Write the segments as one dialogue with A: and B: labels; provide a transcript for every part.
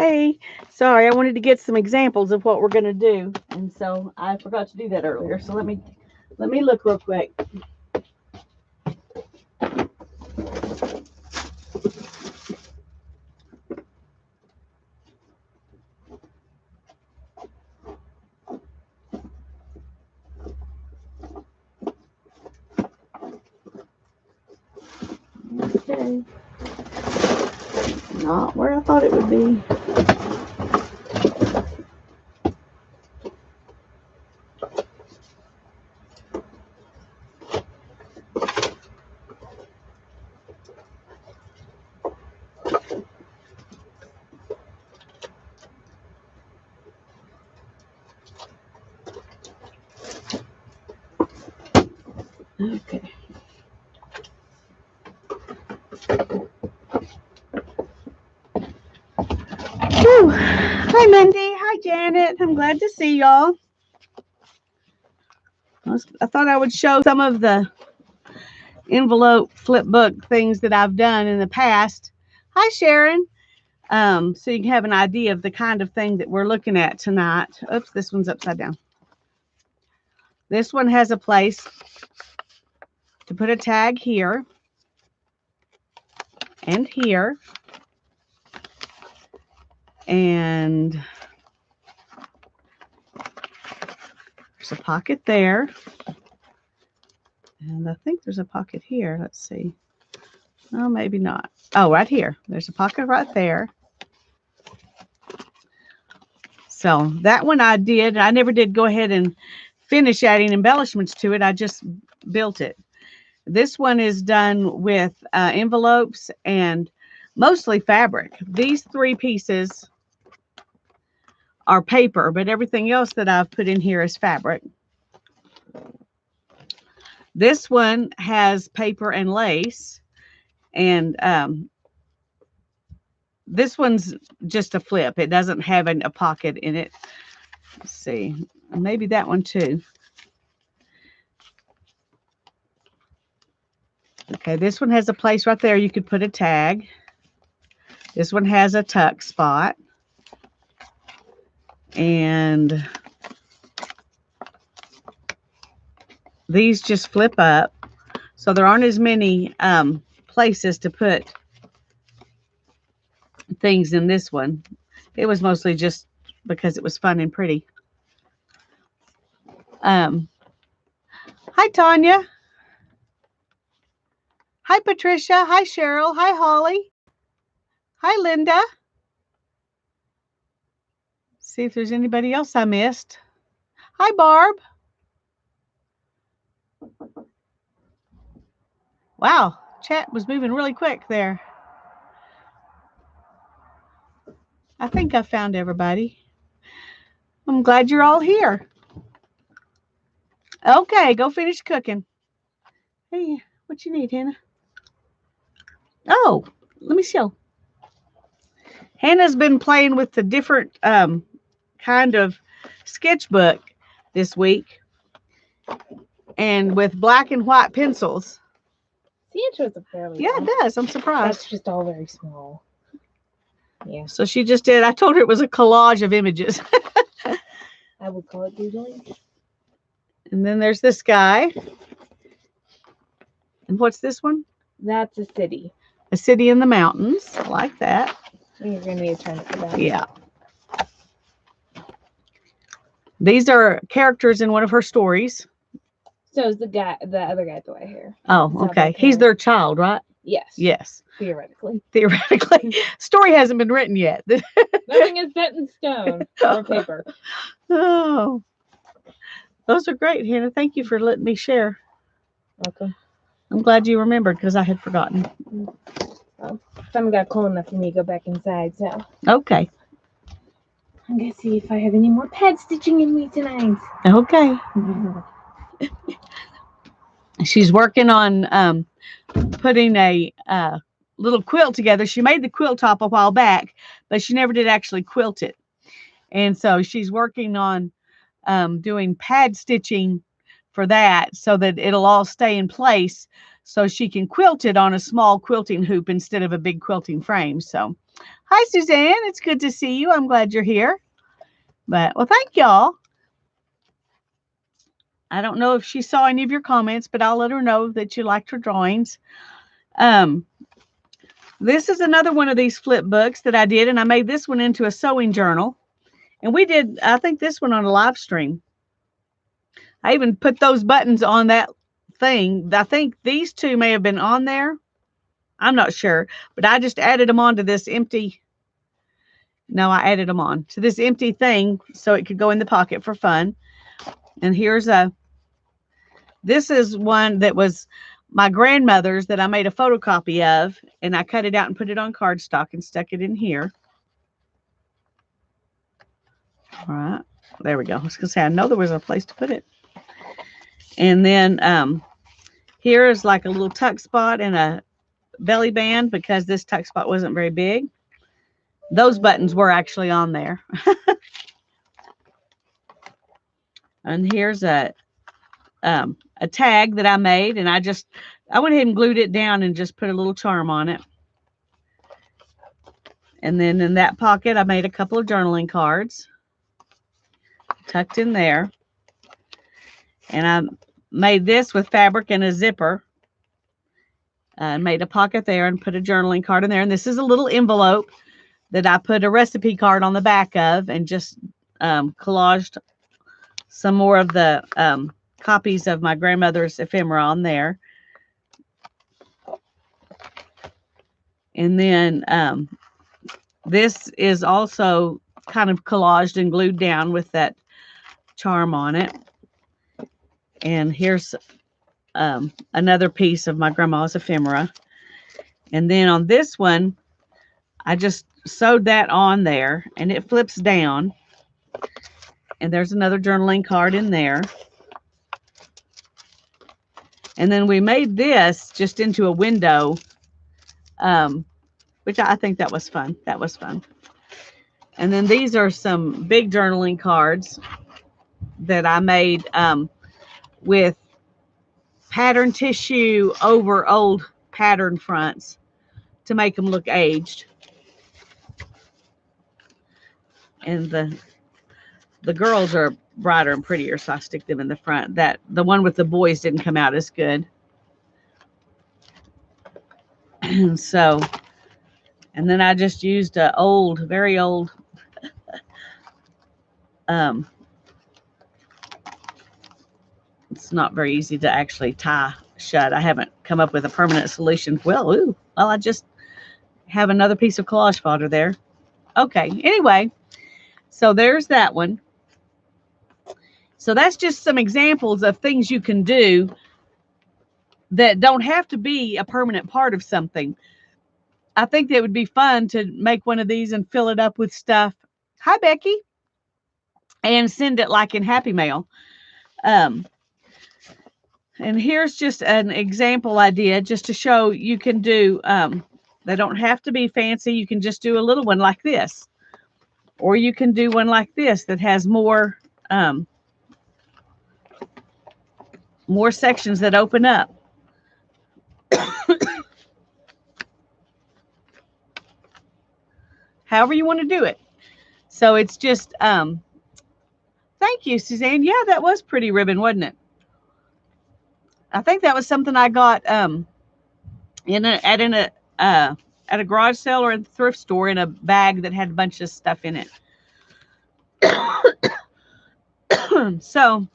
A: Hey, sorry, I wanted to get some examples of what we're going to do, and so I forgot to do that earlier. So let me look real quick. Okay, not where I thought it would be. Okay. Whew. Hi, Mindy. Hi, Janet. I'm glad to see y'all. I thought I would show some of the envelope flip book things that I've done in the past. Hi, Sharon. So you can have an idea of the kind of thing that we're looking at tonight. Oops, this one's upside down. This one has a place to put a tag here and here. And there's a pocket there. And I think there's a pocket here. Let's see. Oh, maybe not. Oh, right here. There's a pocket right there. So that one I did. I never did go ahead and finish adding embellishments to it. I just built it. This one is done with envelopes and mostly fabric. These three pieces are paper, but everything else that I've put in here is fabric. This one has paper and lace, and this one's just a flip. It doesn't have a pocket in it. Let's see. Maybe that one too. Okay, this one has a place right there you could put a tag. This one has a tuck spot. And these just flip up. So there aren't as many places to put things in this one. It was mostly just because it was fun and pretty. Hi, Tanya. Hi, Patricia. Hi, Cheryl. Hi, Holly. Hi, Linda. See if there's anybody else I missed. Hi, Barb. Wow, chat was moving really quick there. I think I found everybody. I'm glad you're all here. Okay, go finish cooking. Hey, what you need, Hannah? Oh, let me show. Hannah's been playing with the different kind of sketchbook this week, and with black and white pencils.
B: See, it shows up fairly.
A: Yeah, it does. I'm surprised.
B: That's just all very small. Yeah.
A: So she just did. I told her it was a collage of images.
B: I would call it doodling.
A: And then there's this guy. And what's this one?
B: That's a city.
A: A city in the mountains. I like that.
B: You're going to need to turn it for that.
A: Yeah. These are characters in one of her stories.
B: So is the other guy with the white hair.
A: Oh, okay. He's their child, right?
B: Yes.
A: Yes.
B: Theoretically.
A: Theoretically. Story hasn't been written yet.
B: Nothing is set in stone or paper.
A: Oh. Those are great, Hannah. Thank you for letting me share.
B: Welcome.
A: I'm glad you remembered because I had forgotten.
B: Well, time got cold enough for me to go back inside, so.
A: Okay.
B: I'm going to see if I have any more pad stitching in me tonight.
A: Okay. She's working on putting a little quilt together. She made the quilt top a while back, but she never did actually quilt it. And so she's working on doing pad stitching for that so that it'll all stay in place so she can quilt it on a small quilting hoop instead of a big quilting frame. So, Hi, Suzanne. It's good to see you. I'm glad you're here. But, well, thank y'all. I don't know if she saw any of your comments, but I'll let her know that you liked her drawings. Um, this is another one of these flip books that I did, and I made this one into a sewing journal. And we did, I think, this one on a live stream. I even put those buttons on that thing. I think these two may have been on there. I'm not sure, but I just added them onto this empty. No, I added them on to this empty thing so it could go in the pocket for fun. And here's this is one that was my grandmother's that I made a photocopy of, and I cut it out and put it on cardstock and stuck it in here. All right, there we go. I was gonna say, I know there was a place to put it. And then here is like a little tuck spot and a belly band because this tuck spot wasn't very big. Those buttons were actually on there. And here's a tag that I made, and I went ahead and glued it down and just put a little charm on it. And then in that pocket, I made a couple of journaling cards tucked in there. And I made this with fabric and a zipper. Made a pocket there and put a journaling card in there. And this is a little envelope that I put a recipe card on the back of and just collaged some more of the copies of my grandmother's ephemera on there. And then this is also kind of collaged and glued down with that charm on it. And here's another piece of my grandma's ephemera. And then on this one, I just sewed that on there, and it flips down. And there's another journaling card in there. And then we made this just into a window, which I think that was fun. That was fun. And then these are some big journaling cards that I made with pattern tissue over old pattern fronts to make them look aged. And the girls are brighter and prettier, so I stick them in the front. The one with the boys didn't come out as good. So, and then I just used a very old it's not very easy to actually tie shut. I haven't come up with a permanent solution. Well, I just have another piece of collage fodder there. Okay, anyway, so there's that one. So that's just some examples of things you can do that don't have to be a permanent part of something. I think that would be fun to make one of these and fill it up with stuff. Hi, Becky. And send it like in Happy Mail. And here's just an example idea just to show you can do, they don't have to be fancy. You can just do a little one like this. Or you can do one like this that has more sections that open up. However you want to do it. So it's just, thank you, Suzanne. Yeah, that was pretty ribbon, wasn't it? I think that was something I got at a garage sale or a thrift store in a bag that had a bunch of stuff in it. So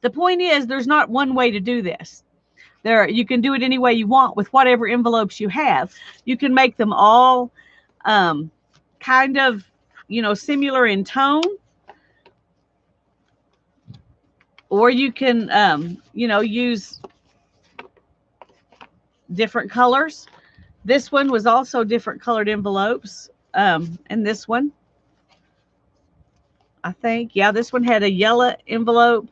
A: the point is, there's not one way to do this. You can do it any way you want with whatever envelopes you have. You can make them all kind of, similar in tone. Or you can, use different colors. This one was also different colored envelopes. And this one, I think, yeah, this one had a yellow envelope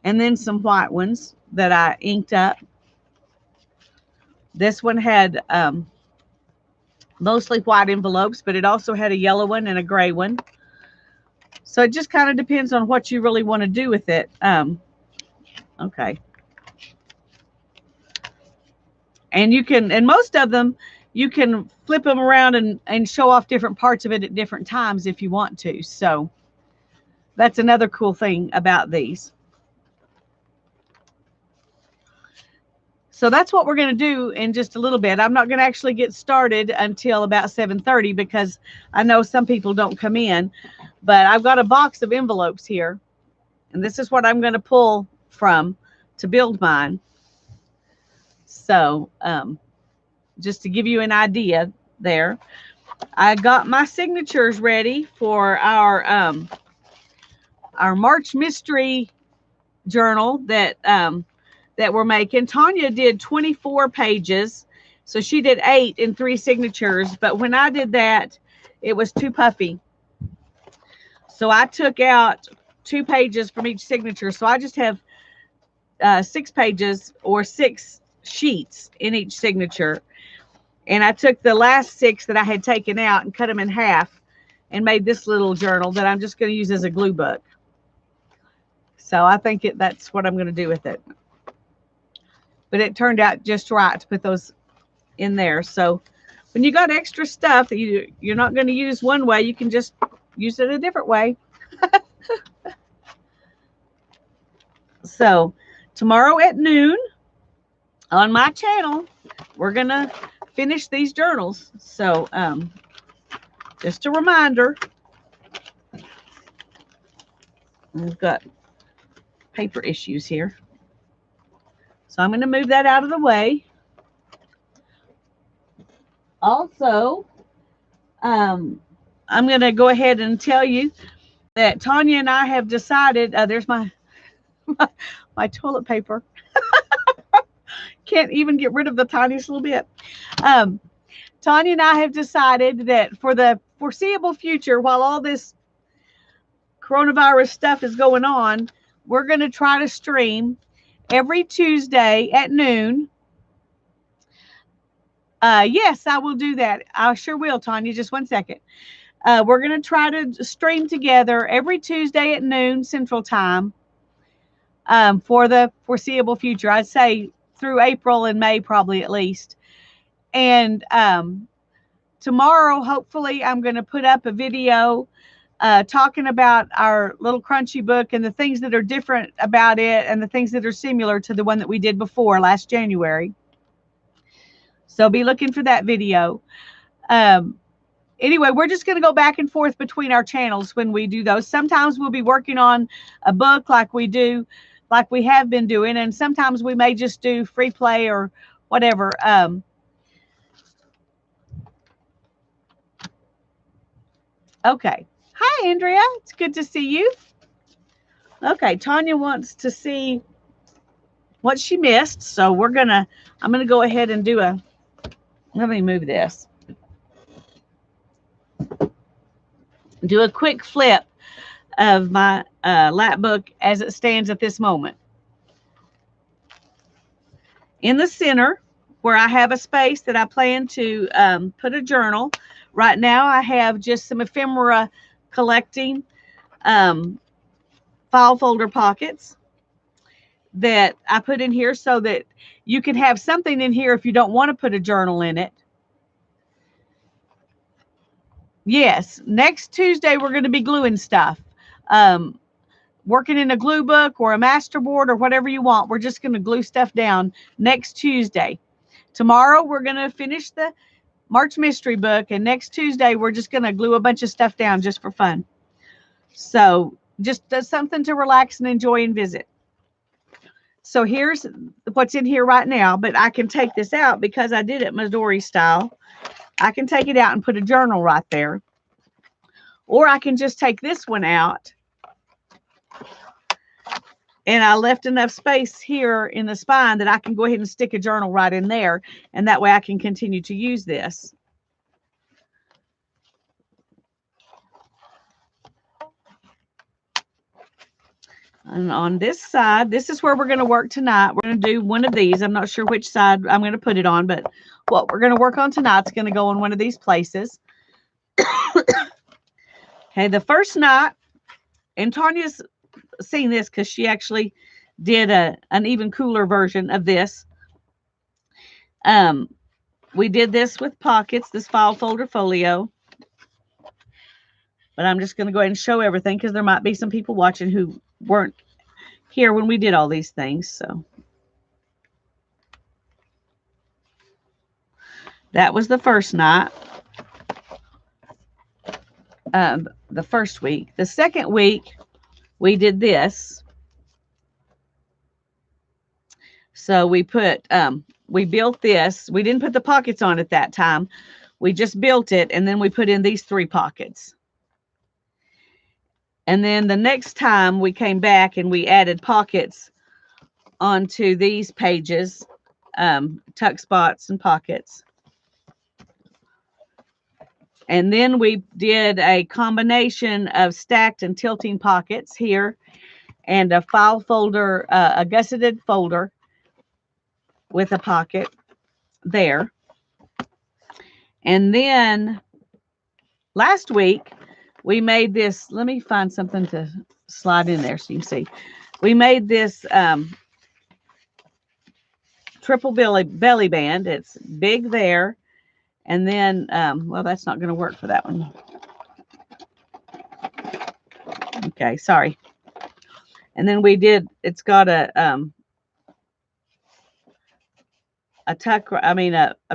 A: and then some white ones that I inked up. This one had mostly white envelopes, but it also had a yellow one and a gray one. So it just kind of depends on what you really want to do with it. Okay. And you can, and most of them, you can flip them around and show off different parts of it at different times if you want to. So that's another cool thing about these. So that's what we're going to do in just a little bit. I'm not going to actually get started until about 7:30 because I know some people don't come in. But I've got a box of envelopes here. And this is what I'm going to pull from to build mine. So just to give you an idea there. I got my signatures ready for our March mystery journal that we're making. Tanya did 24 pages, so she did 8 in 3 signatures. But when I did that, it was too puffy, so I took out 2 pages from each signature. So I just have 6 pages or 6 sheets in each signature. And I took the last 6 that I had taken out and cut them in half and made this little journal that I'm just going to use as a glue book. So I think that's what I'm going to do with it. But it turned out just right to put those in there. So when you got extra stuff that you're not going to use one way, you can just use it a different way. So tomorrow at noon on my channel, we're going to finish these journals. So just a reminder, we've got paper issues here. So I'm going to move that out of the way. Also, I'm going to go ahead and tell you that Tanya and I have decided, there's my toilet paper. Can't even get rid of the tiniest little bit. Tanya and I have decided that for the foreseeable future, while all this coronavirus stuff is going on, we're going to try to stream every Tuesday at noon. Yes, I will do that. I sure will, Tanya. Just one second. We're going to try to stream together every Tuesday at noon Central Time for the foreseeable future. I'd say through April and May, probably at least. And tomorrow, hopefully, I'm going to put up a video talking about our little crunchy book and the things that are different about it and the things that are similar to the one that we did before last January. So be looking for that video. Anyway, we're just going to go back and forth between our channels when we do those. Sometimes we'll be working on a book like we have been doing, and sometimes we may just do free play or whatever. Okay. Hi, Andrea. It's good to see you. Okay, Tanya wants to see what she missed, so I'm gonna go ahead and let me move this. Do a quick flip of my Lapbook as it stands at this moment. In the center, where I have a space that I plan to put a journal, right now I have just some ephemera collecting file folder pockets that I put in here so that you can have something in here if you don't want to put a journal in it. Yes, next Tuesday we're going to be gluing stuff. Working in a glue book or a masterboard or whatever you want. We're just going to glue stuff down next Tuesday. Tomorrow we're going to finish the March mystery book, and next Tuesday we're just going to glue a bunch of stuff down just for fun. So just something to relax and enjoy and visit. So here's what's in here right now, but I can take this out because I did it Midori style. I can take it out and put a journal right there. Or I can just take this one out. And I left enough space here in the spine that I can go ahead and stick a journal right in there. And that way I can continue to use this. And on this side, this is where we're going to work tonight. We're going to do one of these. I'm not sure which side I'm going to put it on, but what we're going to work on tonight is going to go on one of these places. Okay, the first night, and Tanya's seen this because she actually did an even cooler version of this. we did this with pockets, this file folder folio. But I'm just going to go ahead and show everything because there might be some people watching who weren't here when we did all these things. So that was the first night, the first week. The second week, we did this. So we built this. We didn't put the pockets on at that time. We just built it, and then we put in these 3 pockets. And then the next time we came back and we added pockets onto these pages, tuck spots and pockets. And then we did a combination of stacked and tilting pockets here and a file folder, a gusseted folder with a pocket there. And then last week we made this, let me find something to slide in there so you can see. We made this triple belly band. It's big there. And then, well, that's not going to work for that one. Okay, sorry. And then we did, it's got a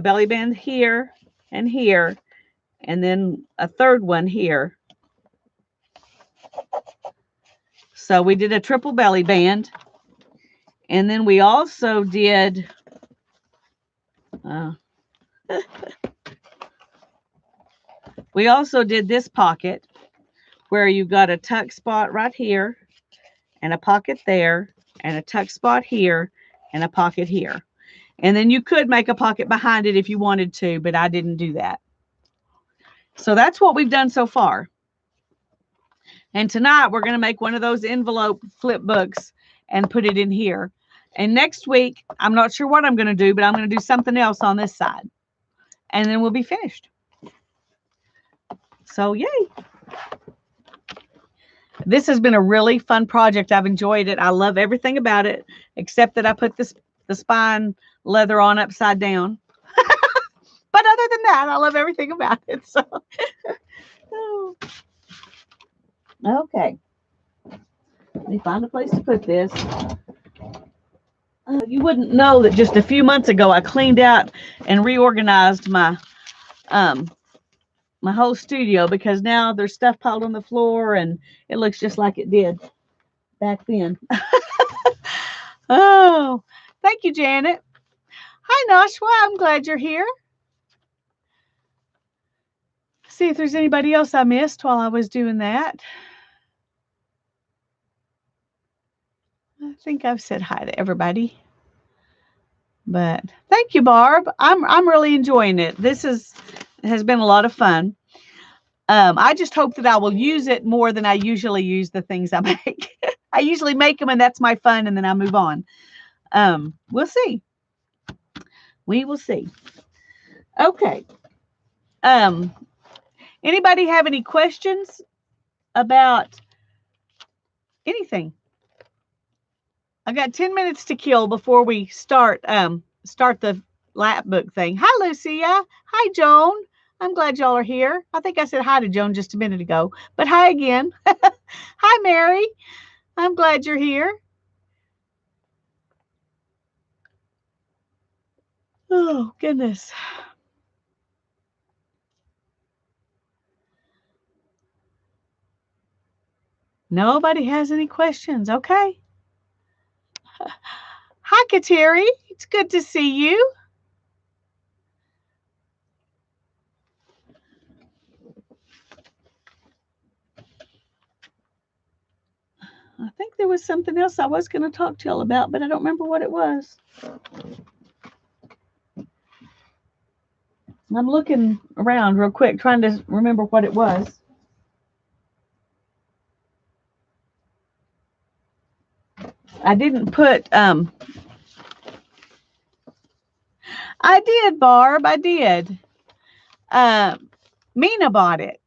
A: belly band here and here, and then a third one here. So we did a triple belly band. And then we also did, we also did this pocket where you got a tuck spot right here and a pocket there and a tuck spot here and a pocket here. And then you could make a pocket behind it if you wanted to, but I didn't do that. So that's what we've done so far. And tonight we're going to make one of those envelope flip books and put it in here. And next week, I'm not sure what I'm going to do, but I'm going to do something else on this side. And then we'll be finished. So yay. This has been a really fun project. I've enjoyed it. I love everything about it, except that I put the spine leather on upside down. But other than that, I love everything about it. So, okay. Let me find a place to put this. You wouldn't know that just a few months ago I cleaned out and reorganized my my whole studio, because now there's stuff piled on the floor and it looks just like it did back then. Oh, thank you, Janet. Hi, Nashwa. I'm glad you're here. See if there's anybody else I missed while I was doing that. I think I've said hi to everybody. But thank you, Barb. I'm really enjoying it. This has been a lot of fun. I just hope that I will use it more than I usually use the things I make. I usually make them and that's my fun, and then I move on. We'll see. We will see. Okay. Anybody have any questions about anything? I got 10 minutes to kill before we start the Lapbook thing. Hi, Lucia. Hi, Joan. I'm glad y'all are here. I think I said hi to Joan just a minute ago, but hi again. Hi, Mary. I'm glad you're here. Oh, goodness. Nobody has any questions. Okay. Hi, Kateri. It's good to see you. I think there was something else I was going to talk to y'all about, but I don't remember what it was. I'm looking around real quick, trying to remember what it was. I didn't put, I did, Barb, I did. Mina bought it.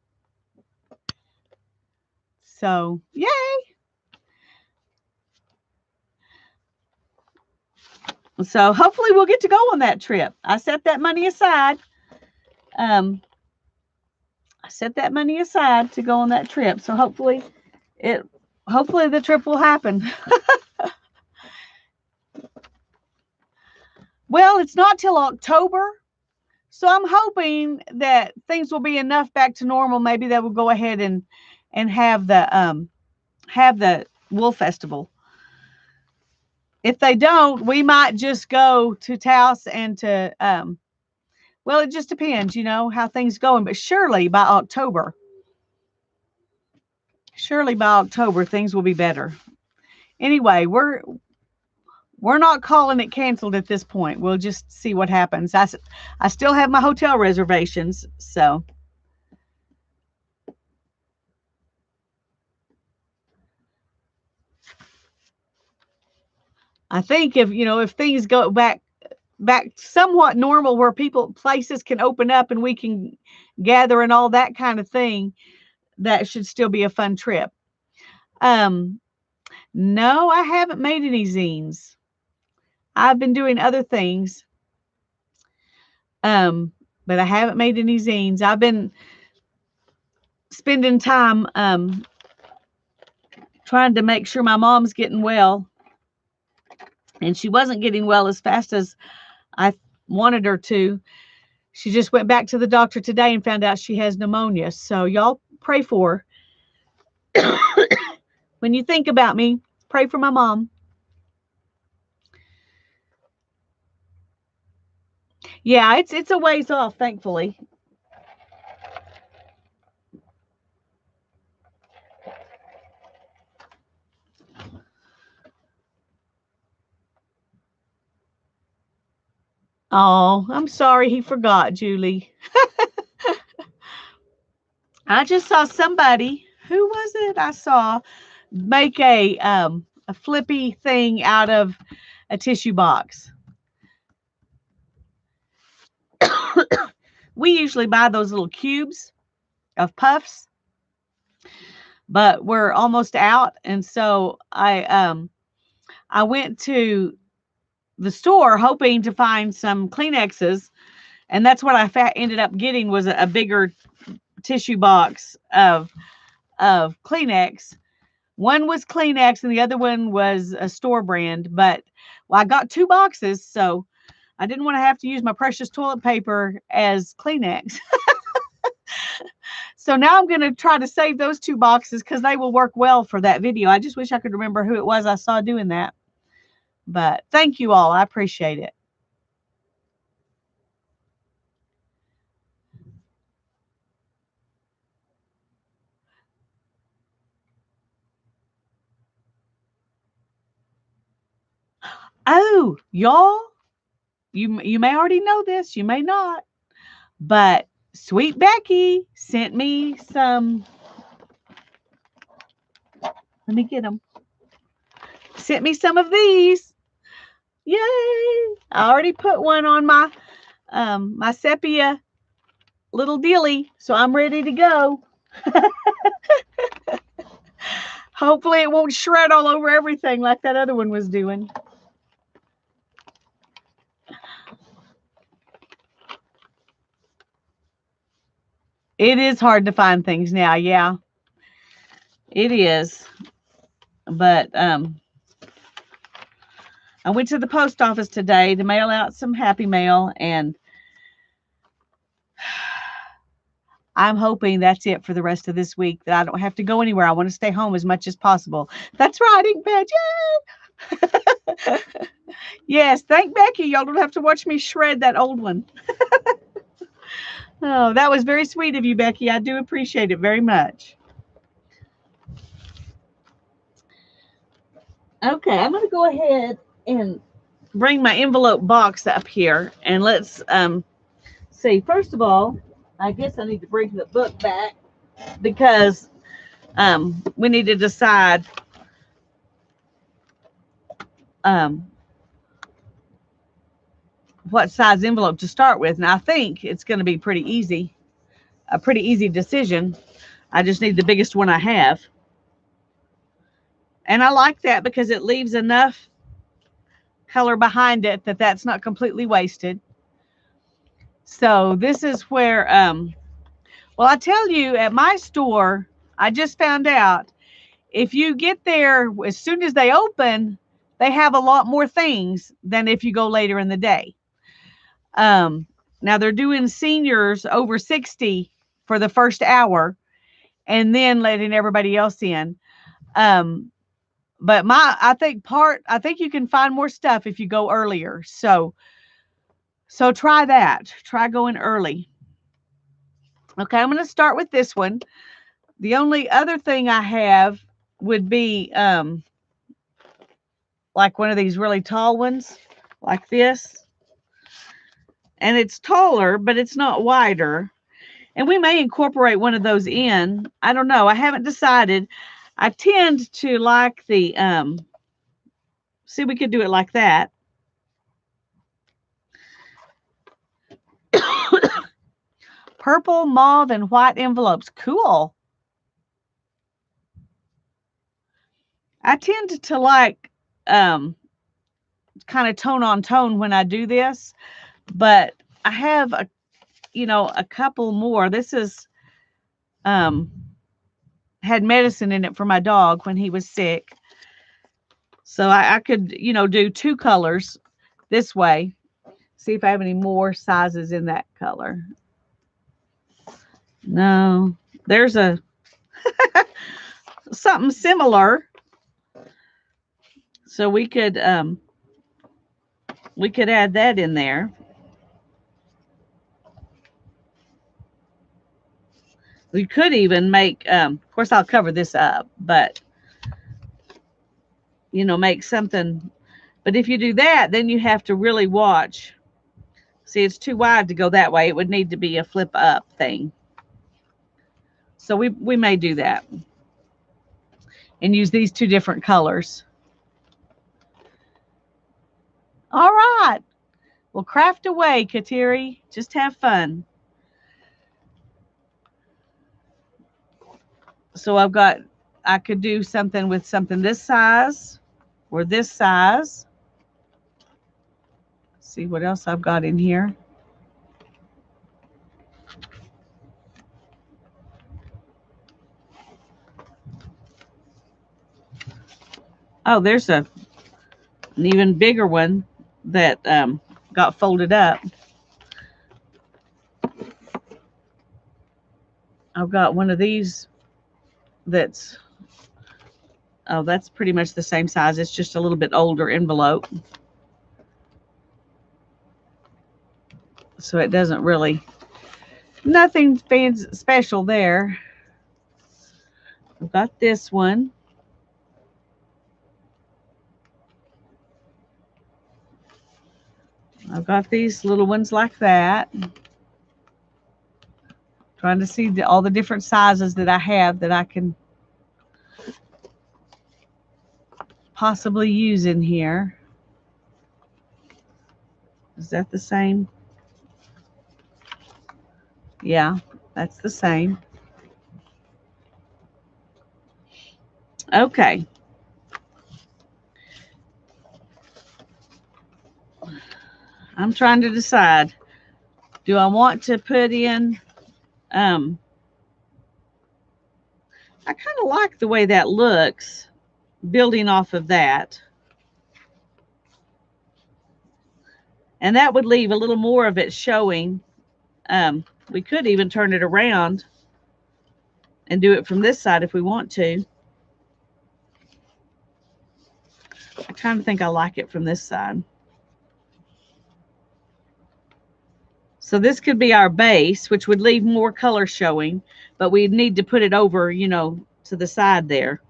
A: So, yay. So hopefully we'll get to go on that trip. I set that money aside. I set that money aside to go on that trip. So hopefully the trip will happen. Well, it's not till October. So I'm hoping that things will be enough back to normal. Maybe they will go ahead and have the Wool Festival. If they don't, we might just go to Taos and to well, it just depends, how things going. But surely by October things will be better. Anyway, we're not calling it canceled at this point. We'll just see what happens. I still have my hotel reservations, so I think if things go back somewhat normal, where places can open up and we can gather and all that kind of thing, that should still be a fun trip. No, I haven't made any zines. I've been doing other things. But I haven't made any zines. I've been spending time trying to make sure my mom's getting well. And she wasn't getting well as fast as I wanted her to. She just went back to the doctor today and found out she has pneumonia. So y'all pray for her. When you think about me, pray for my mom. Yeah, it's a ways off, thankfully. Oh, I'm sorry he forgot, Julie. I just saw somebody, who was it? I saw make a flippy thing out of a tissue box. We usually buy those little cubes of puffs, but we're almost out, and so I went to the store hoping to find some Kleenexes, and that's what I ended up getting, was a bigger tissue box of Kleenex. One was Kleenex and the other one was a store brand, but I got 2 boxes, so I didn't want to have to use my precious toilet paper as Kleenex. So now I'm going to try to save those 2 boxes because they will work well for that video. I just wish I could remember who it was I saw doing that. But thank you all. I appreciate it. Oh, y'all, you may already know this, you may not, but Sweet Becky sent me some. Let me get them. Sent me some of these. Yay! I already put one on my my sepia little dealy, so I'm ready to go. Hopefully it won't shred all over everything like that other one was doing. It is hard to find things now, yeah. It is. But I went to the post office today to mail out some Happy Mail, and I'm hoping that's it for the rest of this week, that I don't have to go anywhere. I want to stay home as much as possible. That's right, Inkpad. Yay! Yes, thank Becky. Y'all don't have to watch me shred that old one. Oh, that was very sweet of you, Becky. I do appreciate it very much. Okay, I'm going to go ahead and bring my envelope box up here, and let's see. First of all, I guess I need to bring the book back because we need to decide what size envelope to start with. And I think it's going to be a pretty easy decision. I just need the biggest one I have. And I like that because it leaves enough color behind it, that's not completely wasted. So this is where, well, I tell you, at my store, I just found out if you get there as soon as they open, they have a lot more things than if you go later in the day. Um, Now they're doing seniors over 60 for the first hour and then letting everybody else in. Um, but I think you can find more stuff if you go earlier. So try that. Try going early. Okay, I'm going to start with this one. The only other thing I have would be like one of these really tall ones, like this. And it's taller, but it's not wider. And we may incorporate one of those in. I don't know. I haven't decided. I tend to like the, see, we could do it like that. Purple, mauve, and white envelopes. Cool. I tend to like kind of tone on tone when I do this, but I have a couple more. This is had medicine in it for my dog when he was sick. So I could, do two colors this way. See if I have any more sizes in that color. No, there's a something similar. So we could add that in there. We could even make, of course, I'll cover this up, but make something. But if you do that, then you have to really watch. See, it's too wide to go that way. It would need to be a flip up thing. So we may do that and use these two different colors. All right. Well, craft away, Kateri. Just have fun. So I could do something with something this size or this size. See what else I've got in here. Oh, there's an even bigger one that got folded up. I've got one of these that's pretty much the same size. It's just a little bit older envelope. So it doesn't really, nothing fancy special there. I've got this one. I've got these little ones like that. Trying to see all the different sizes that I have that I can possibly use in here. Is that the same? Yeah, that's the same. Okay. I'm trying to decide. Do I want to put in, I kind of like the way that looks, building off of that. And that would leave a little more of it showing. We could even turn it around and do it from this side if we want to. I kind of think I like it from this side. So this could be our base, which would leave more color showing, but we'd need to put it over, to the side there.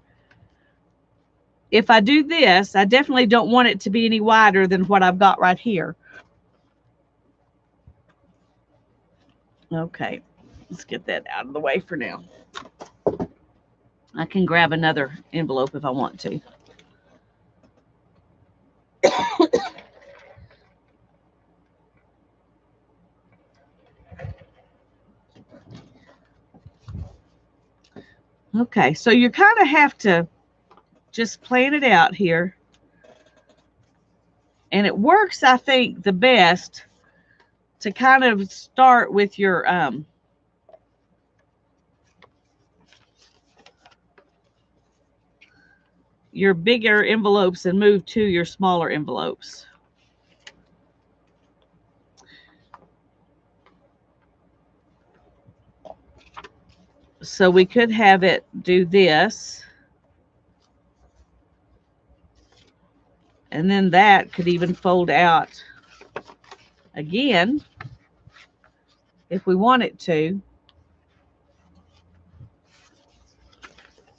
A: If I do this, I definitely don't want it to be any wider than what I've got right here. Okay, let's get that out of the way for now. I can grab another envelope if I want to. Okay, so you kind of have to just plan it out here. And it works, I think, the best to kind of start with your bigger envelopes and move to your smaller envelopes. So we could have it do this. And then that could even fold out again if we want it to.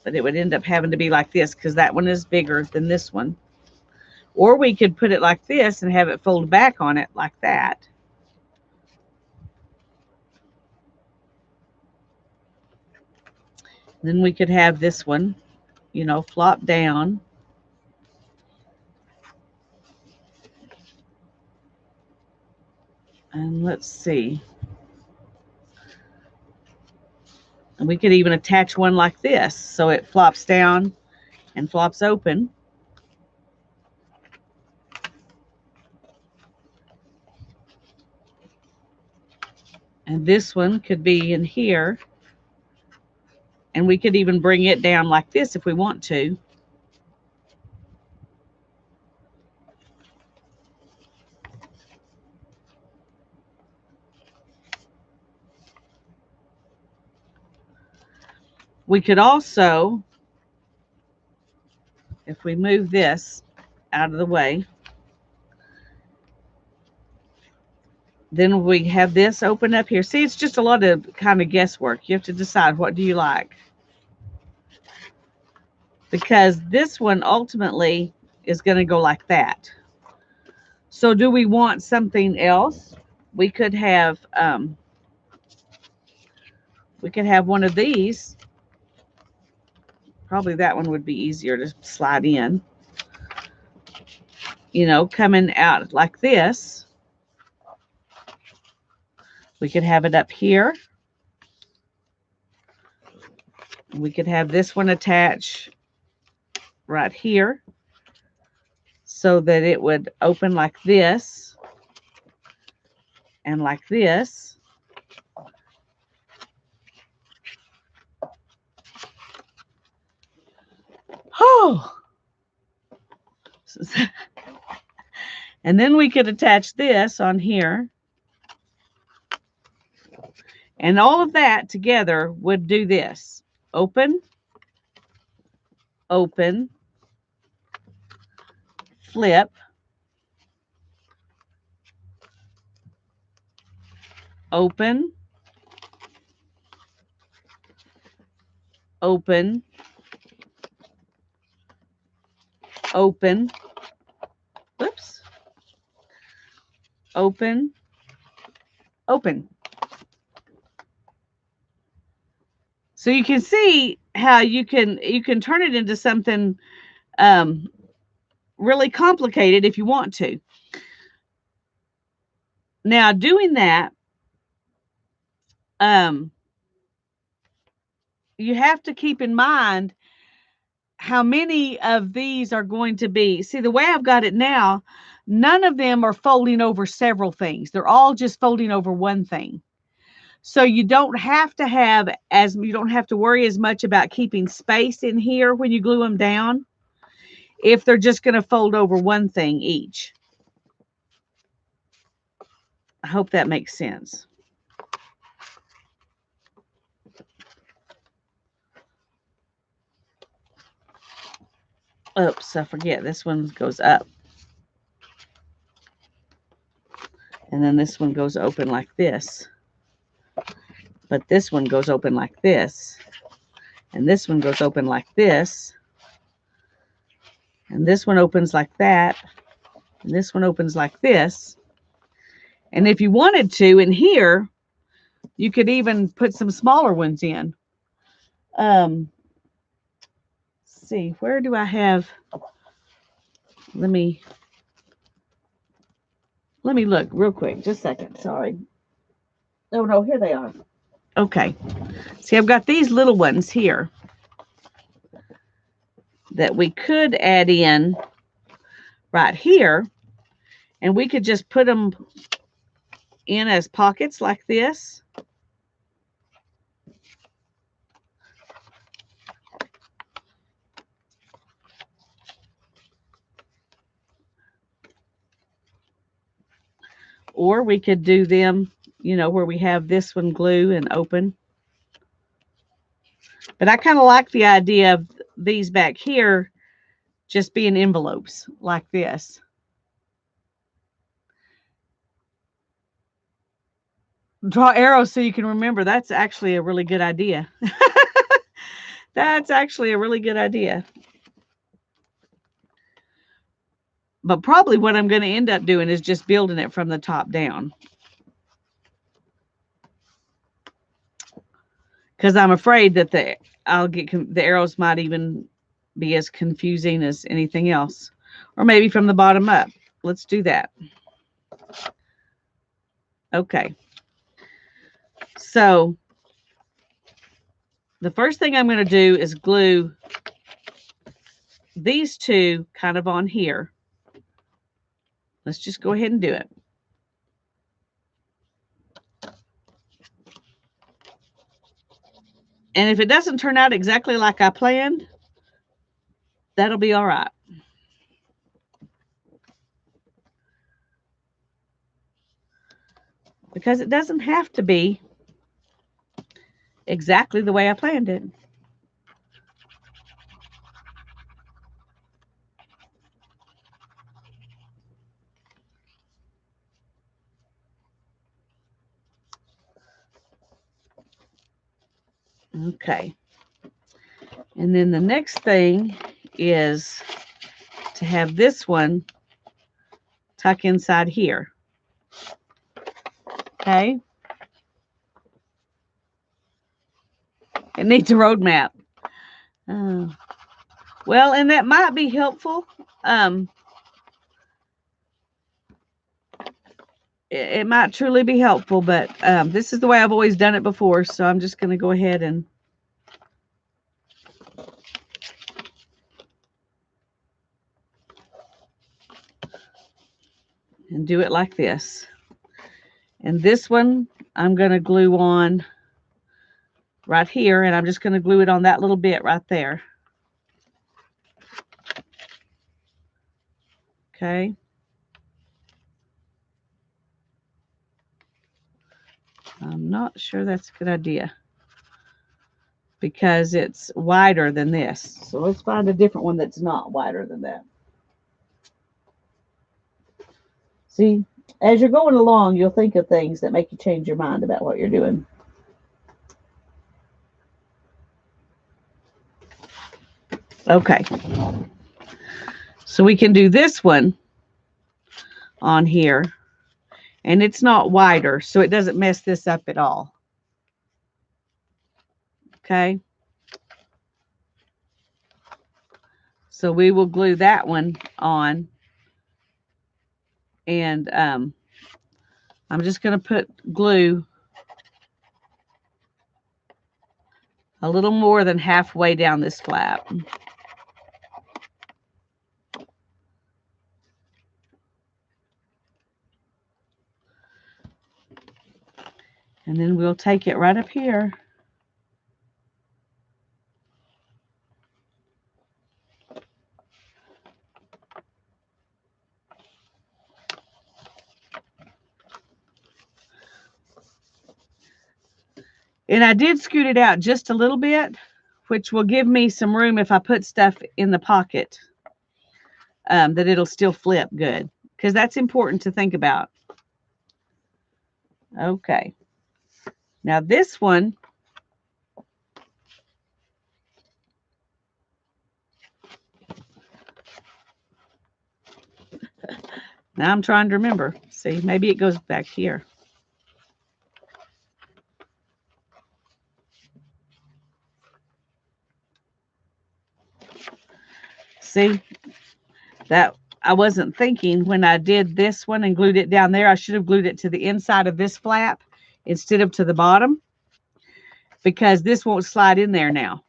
A: But it would end up having to be like this because that one is bigger than this one. Or we could put it like this and have it fold back on it like that. Then we could have this one, you know, flop down. And let's see. And we could even attach one like this so it flops down and flops open. And this one could be in here. And we could even bring it down like this if we want to. We could also, if we move this out of the way, then we have this open up here. See, it's just a lot of kind of guesswork. You have to decide, what do you like? Because this one ultimately is going to go like that. So do we want something else? We could have one of these. Probably that one would be easier to slide in. You know, coming out like this. We could have it up here. We could have this one attached right here so that it would open like this and like this. Oh. And then we could attach this on here. And all of that together would do this. Open, open, flip, open, open, open, whoops, open, open. So you can see how you can turn it into something really complicated if you want to. Now, doing that, you have to keep in mind how many of these are going to be. See, the way I've got it now, none of them are folding over several things. They're all just folding over one thing. So you don't have to worry as much about keeping space in here when you glue them down if they're just going to fold over one thing each. I hope that makes sense. Oops, I forget. This one goes up. And then this one goes open like this. But this one goes open like this. And this one goes open like this. And this one opens like that. And this one opens like this. And if you wanted to, in here, you could even put some smaller ones in. Let's see, where do I have? Let me look real quick. Just a second. Sorry. Oh, no, here they are. Okay. See, I've got these little ones here that we could add in right here. And we could just put them in as pockets like this. Or we could do them, you know, where we have this one glue and open. But I kind of like the idea of these back here just being envelopes like this. Draw arrows so you can remember. That's actually a really good idea. That's actually a really good idea. But probably what I'm going to end up doing is just building it from the top down. Because I'm afraid that the arrows might even be as confusing as anything else. Or maybe from the bottom up. Let's do that. Okay. So the first thing I'm going to do is glue these two kind of on here. Let's just go ahead and do it. And if it doesn't turn out exactly like I planned, that'll be all right. Because it doesn't have to be exactly the way I planned it. Okay. And then the next thing is to have this one tuck inside here. Okay. It needs a roadmap. Well, and that might be helpful. It might truly be helpful, but this is the way I've always done it before, so I'm just going to go ahead and do it like this. And this one I'm going to glue on right here, and I'm just going to glue it on that little bit right there. Okay. I'm not sure that's a good idea because it's wider than this. So let's find a different one that's not wider than that. See, as you're going along, you'll think of things that make you change your mind about what you're doing. Okay. So we can do this one on here, and it's not wider, so it doesn't mess this up at all. Okay. So we will glue that one on, and I'm just going to put glue a little more than halfway down this flap. And then we'll take it right up here. And I did scoot it out just a little bit, which will give me some room if I put stuff in the pocket, that it'll still flip good, because that's important to think about. Okay. Now this one, now I'm trying to remember. See, maybe it goes back here. See, that I wasn't thinking when I did this one and glued it down there. I should have glued it to the inside of this flap instead of to the bottom, because this won't slide in there now,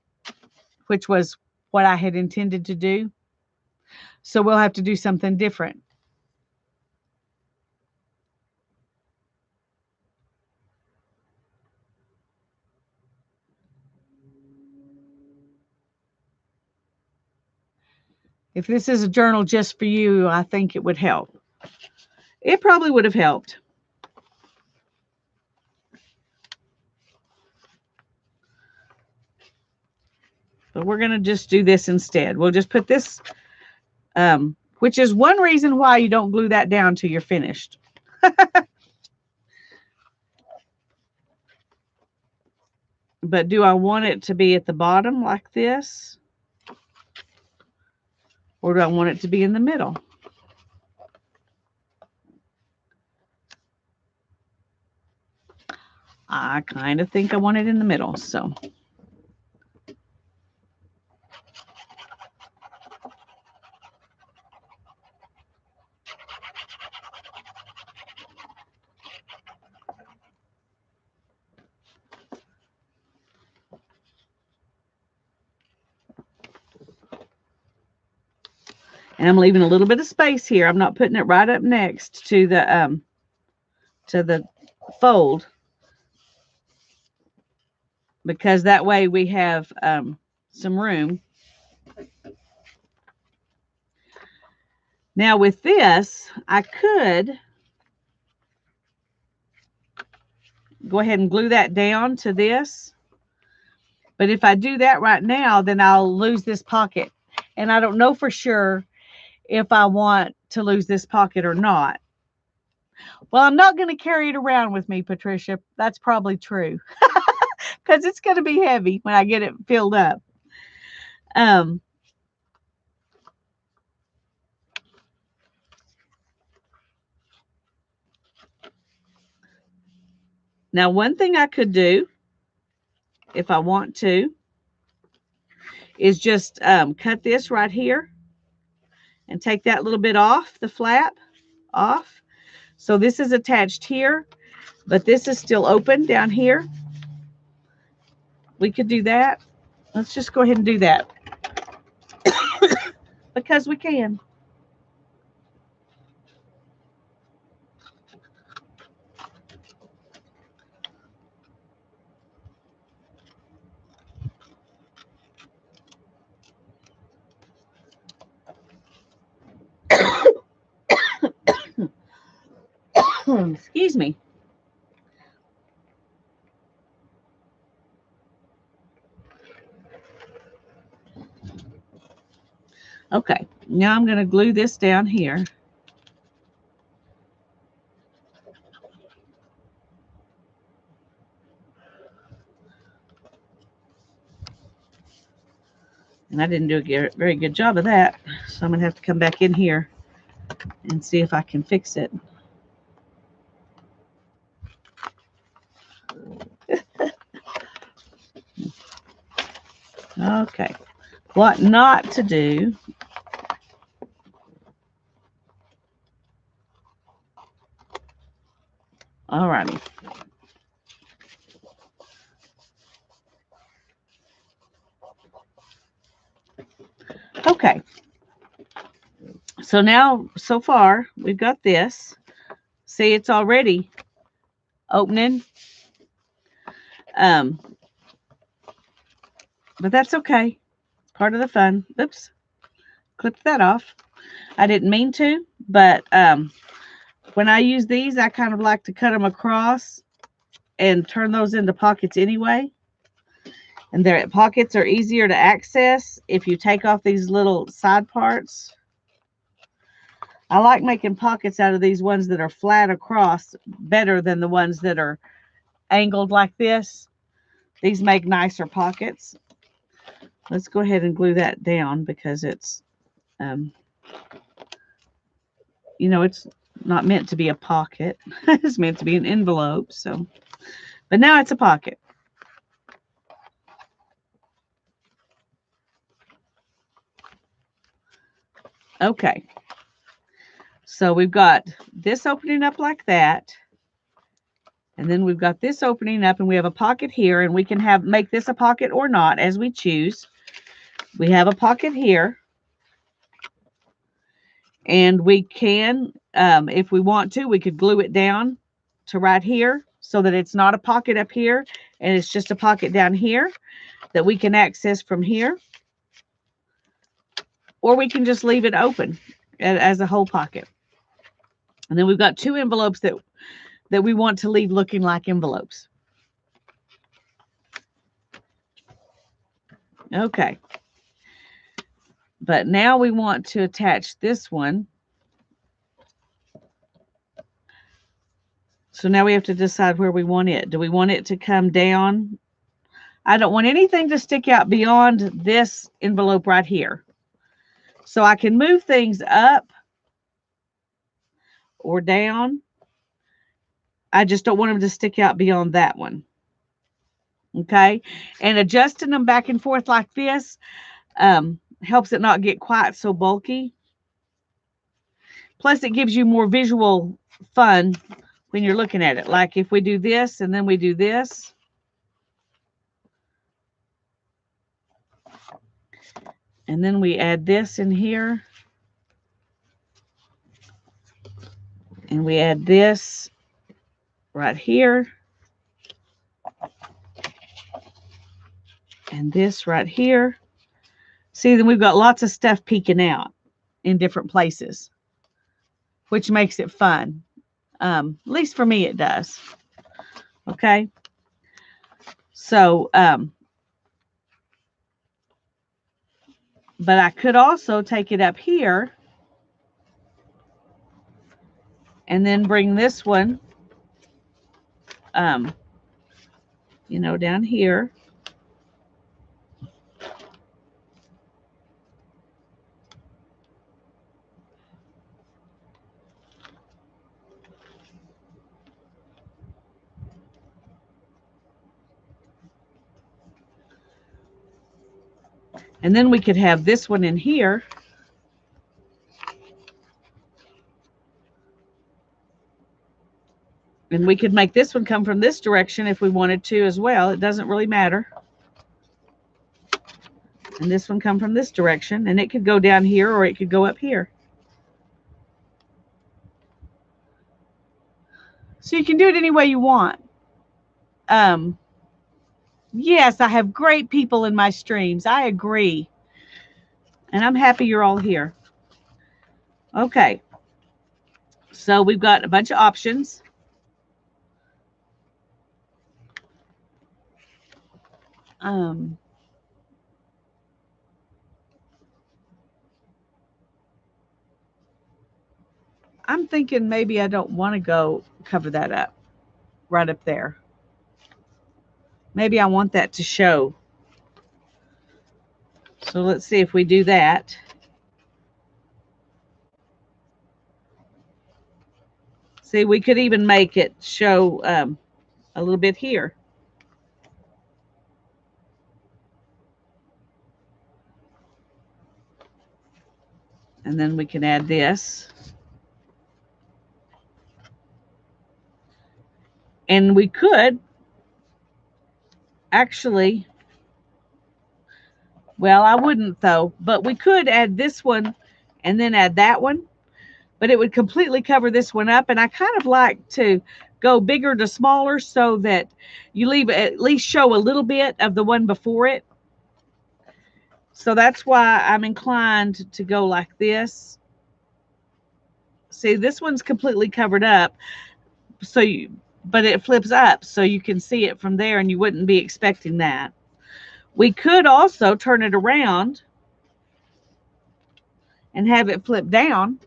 A: which was what I had intended to do. So we'll have to do something different. If this is a journal just for you, I think it would help. It probably would have helped. But we're going to just do this instead. We'll just put this, which is one reason why you don't glue that down till you're finished. But do I want it to be at the bottom like this? Or do I want it to be in the middle? I kind of think I want it in the middle, so. And I'm leaving a little bit of space here. I'm not putting it right up next to the fold, because that way we have some room. Now with this, I could go ahead and glue that down to this. But if I do that right now, then I'll lose this pocket. And I don't know for sure if I want to lose this pocket or not. Well, I'm not going to carry it around with me, Patricia. That's probably true. Because it's going to be heavy when I get it filled up. Now, one thing I could do, if I want to, is just cut this right here and take that little bit off the flap, off. So this is attached here, but this is still open down here. We could do that. Let's just go ahead and do that. Because we can. Excuse me. Okay, now I'm going to glue this down here. And I didn't do a very good job of that, so I'm going to have to come back in here and see if I can fix it. Okay, what not to do. All righty. Okay. So now, so far, we've got this. See, it's already opening. But that's okay. It's part of the fun. Oops. Clipped that off. I didn't mean to, but when I use these, I kind of like to cut them across and turn those into pockets anyway. And their pockets are easier to access if you take off these little side parts. I like making pockets out of these ones that are flat across better than the ones that are angled like this. These make nicer pockets. Let's go ahead and glue that down because it's, you know, it's not meant to be a pocket. It's meant to be an envelope. So, but now it's a pocket. Okay. So we've got this opening up like that. And then we've got this opening up and we have a pocket here, and we can make this a pocket or not as we choose. We have a pocket here. And we can, if we want to, we could glue it down to right here so that it's not a pocket up here and it's just a pocket down here that we can access from here. or we can just leave it open as a whole pocket. And then we've got 2 envelopes that we want to leave looking like envelopes. Okay. But now we want to attach this one. So now we have to decide where we want it. Do we want it to come down? I don't want anything to stick out beyond this envelope right here. So I can move things up or down. I just don't want them to stick out beyond that one. Okay. And adjusting them back and forth like this helps it not get quite so bulky. Plus, it gives you more visual fun when you're looking at it. Like if we do this and then we do this. And then we add this in here. And we add this right here. And this right here. See, then we've got lots of stuff peeking out in different places, which makes it fun. At least for me, it does. Okay. So, but I could also take it up here and then bring this one, you know, down here. And then we could have this one in here. And we could make this one come from this direction if we wanted to as well. It doesn't really matter. And this one come from this direction. And it could go down here or it could go up here. So you can do it any way you want. Yes, I have great people in my streams. I agree. And I'm happy you're all here. Okay. So we've got a bunch of options. I'm thinking maybe I don't want to go cover that up right up there. Maybe I want that to show. So let's see if we do that. See, we could even make it show a little bit here. And then we can add this. And we could actually, well, I wouldn't though, but we could add this one and then add that one, but it would completely cover this one up. And I kind of like to go bigger to smaller so that you leave at least show a little bit of the one before it. So that's why I'm inclined to go like this. See, this one's completely covered up. So but it flips up so you can see it from there and you wouldn't be expecting that. We could also turn it around and have it flip down.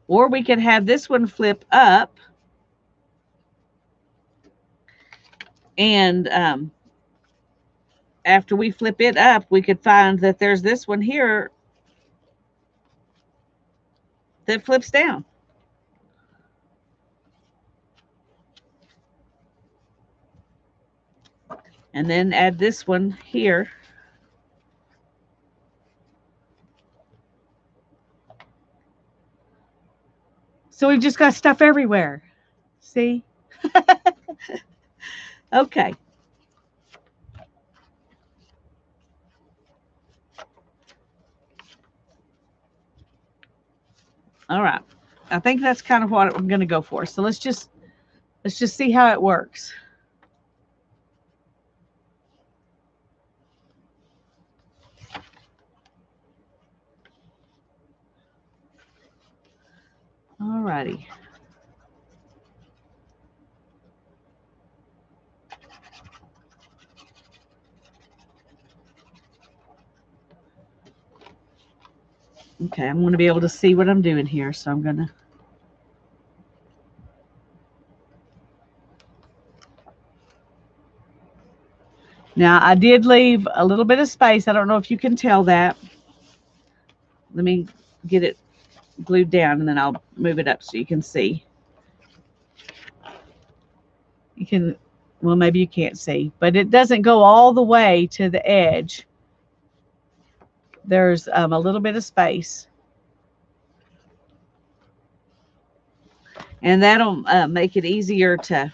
A: Or we could have this one flip up. And after we flip it up, we could find that there's this one here that flips down. And then add this one here. So we've just got stuff everywhere. See? Okay. All right. I think that's kind of what I'm going to go for. So let's just see how it works. righty. Okay, I'm going to be able to see what I'm doing here, so I'm going to. Now, I did leave a little bit of space. I don't know if you can tell that. Let me get it glued down, and then I'll move it up so you can see. You can, well, maybe you can't see, but it doesn't go all the way to the edge. There's a little bit of space. And that'll make it easier to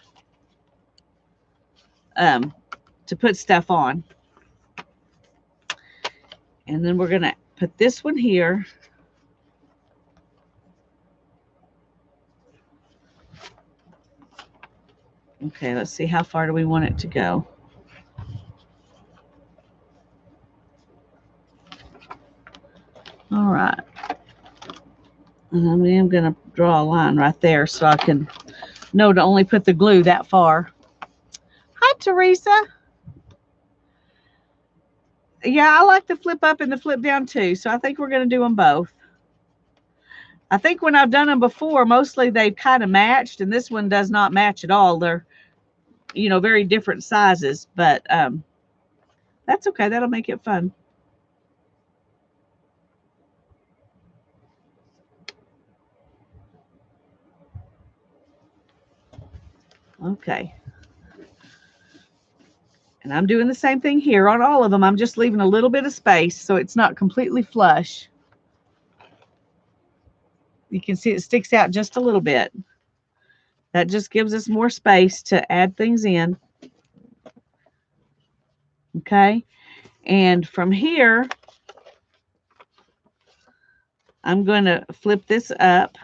A: put stuff on. And then we're going to put this one here. Okay, let's see, how far do we want it to go? All right. And I'm going to draw a line right there so I can know to only put the glue that far. Hi, Teresa. Yeah, I like the flip up and the flip down too, so I think we're going to do them both. I think when I've done them before, mostly they've kind of matched, and this one does not match at all. They're, you know, very different sizes, but that's okay. That'll make it fun. Okay. And I'm doing the same thing here on all of them. I'm just leaving a little bit of space so it's not completely flush. You can see it sticks out just a little bit. That just gives us more space to add things in. Okay. And from here, I'm going to flip this up.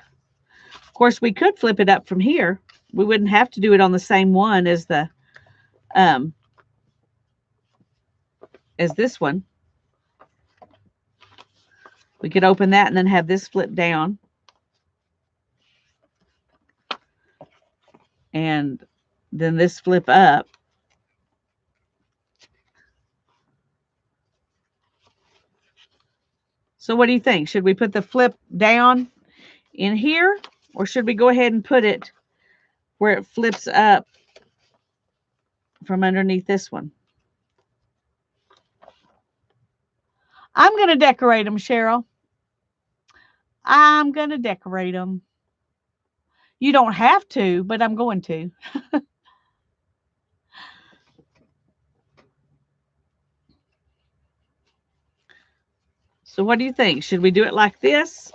A: Of course, we could flip it up from here. We wouldn't have to do it on the same one as the as this one. We could open that and then have this flip down. And then this flip up. So what do you think? Should we put the flip down in here, or should we go ahead and put it where it flips up from underneath this one? I'm going to decorate them, Cheryl. I'm going to decorate them. You don't have to, but I'm going to. So what do you think? Should we do it like this?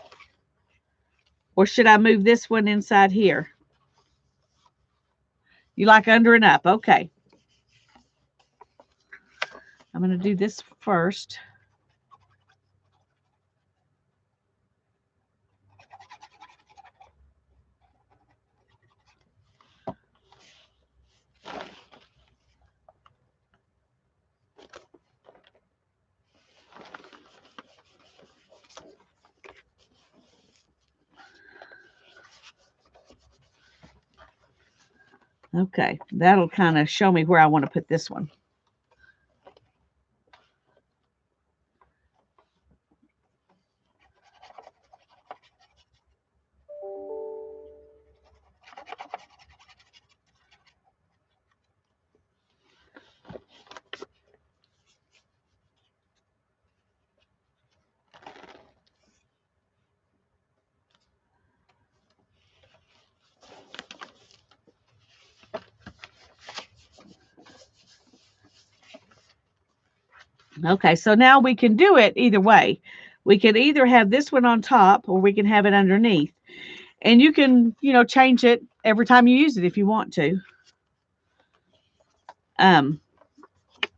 A: Or should I move this one inside here? You like under and up? Okay. I'm going to do this first. Okay, that'll kind of show me where I want to put this one. Okay, so now we can do it either way. We can either have this one on top or we can have it underneath. And you can, you know, change it every time you use it if you want to.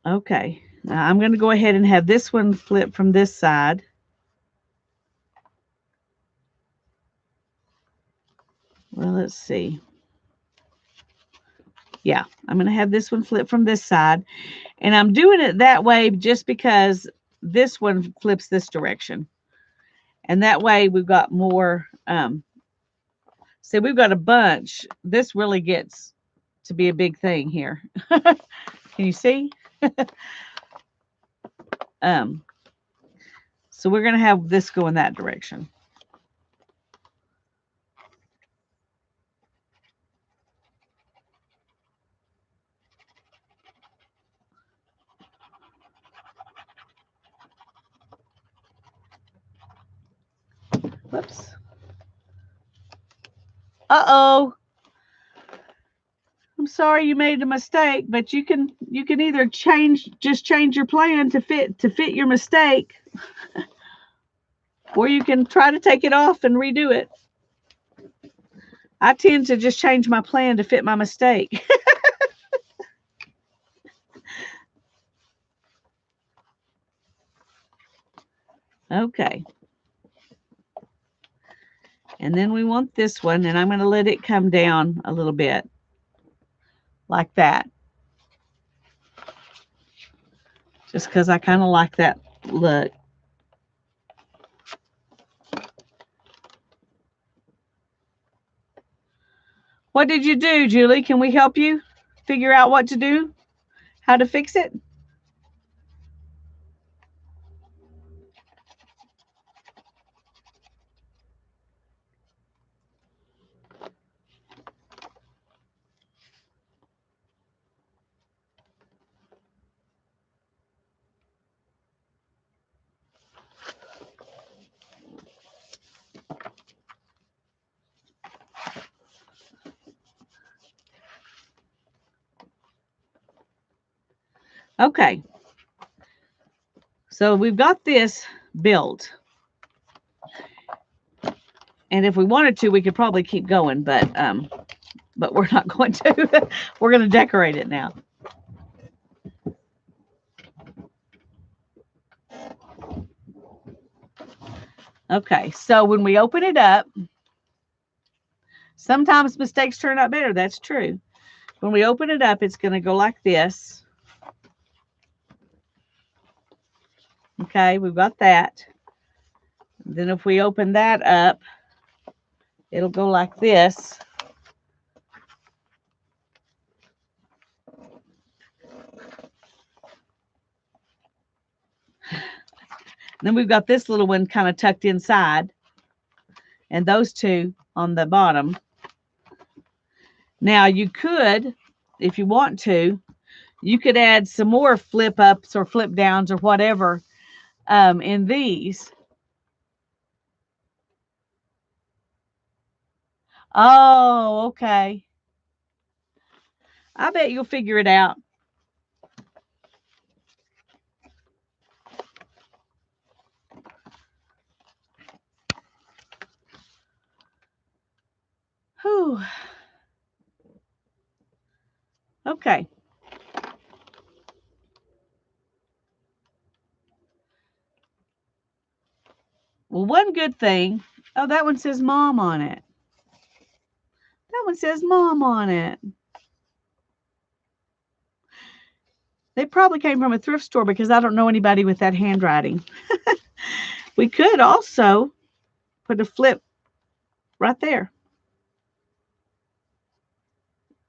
A: Okay, now I'm going to go ahead and have this one flip from this side. Well, let's see. Yeah, I'm going to have this one flip from this side. And I'm doing it that way just because this one flips this direction. And that way we've got more See, we've got a bunch. This really gets to be a big thing here. Can you see? So we're going to have this go in that direction. Whoops. Uh-oh. I'm sorry you made a mistake, but you can either change your plan to fit your mistake, or you can try to take it off and redo it. I tend to just change my plan to fit my mistake. Okay. And then we want this one, and I'm going to let it come down a little bit like that. Just because I kind of like that look. What did you do, Julie? Can we help you figure out what to do? How to fix it? Okay. So we've got this built. And if we wanted to, we could probably keep going, but we're not going to. We're going to decorate it now. Okay, so when we open it up, sometimes mistakes turn out better. That's true. When we open it up, it's going to go like this. Okay, we've got that. Then if we open that up, it'll go like this. Then we've got this little one kind of tucked inside, and those two on the bottom. Now you could, if you want to, you could add some more flip ups or flip downs or whatever in these. Oh, okay. I bet you'll figure it out. Whew. Okay. Well, one good thing. Oh, that one says mom on it. That one says mom on it. They probably came from a thrift store because I don't know anybody with that handwriting. We could also put a flip right there.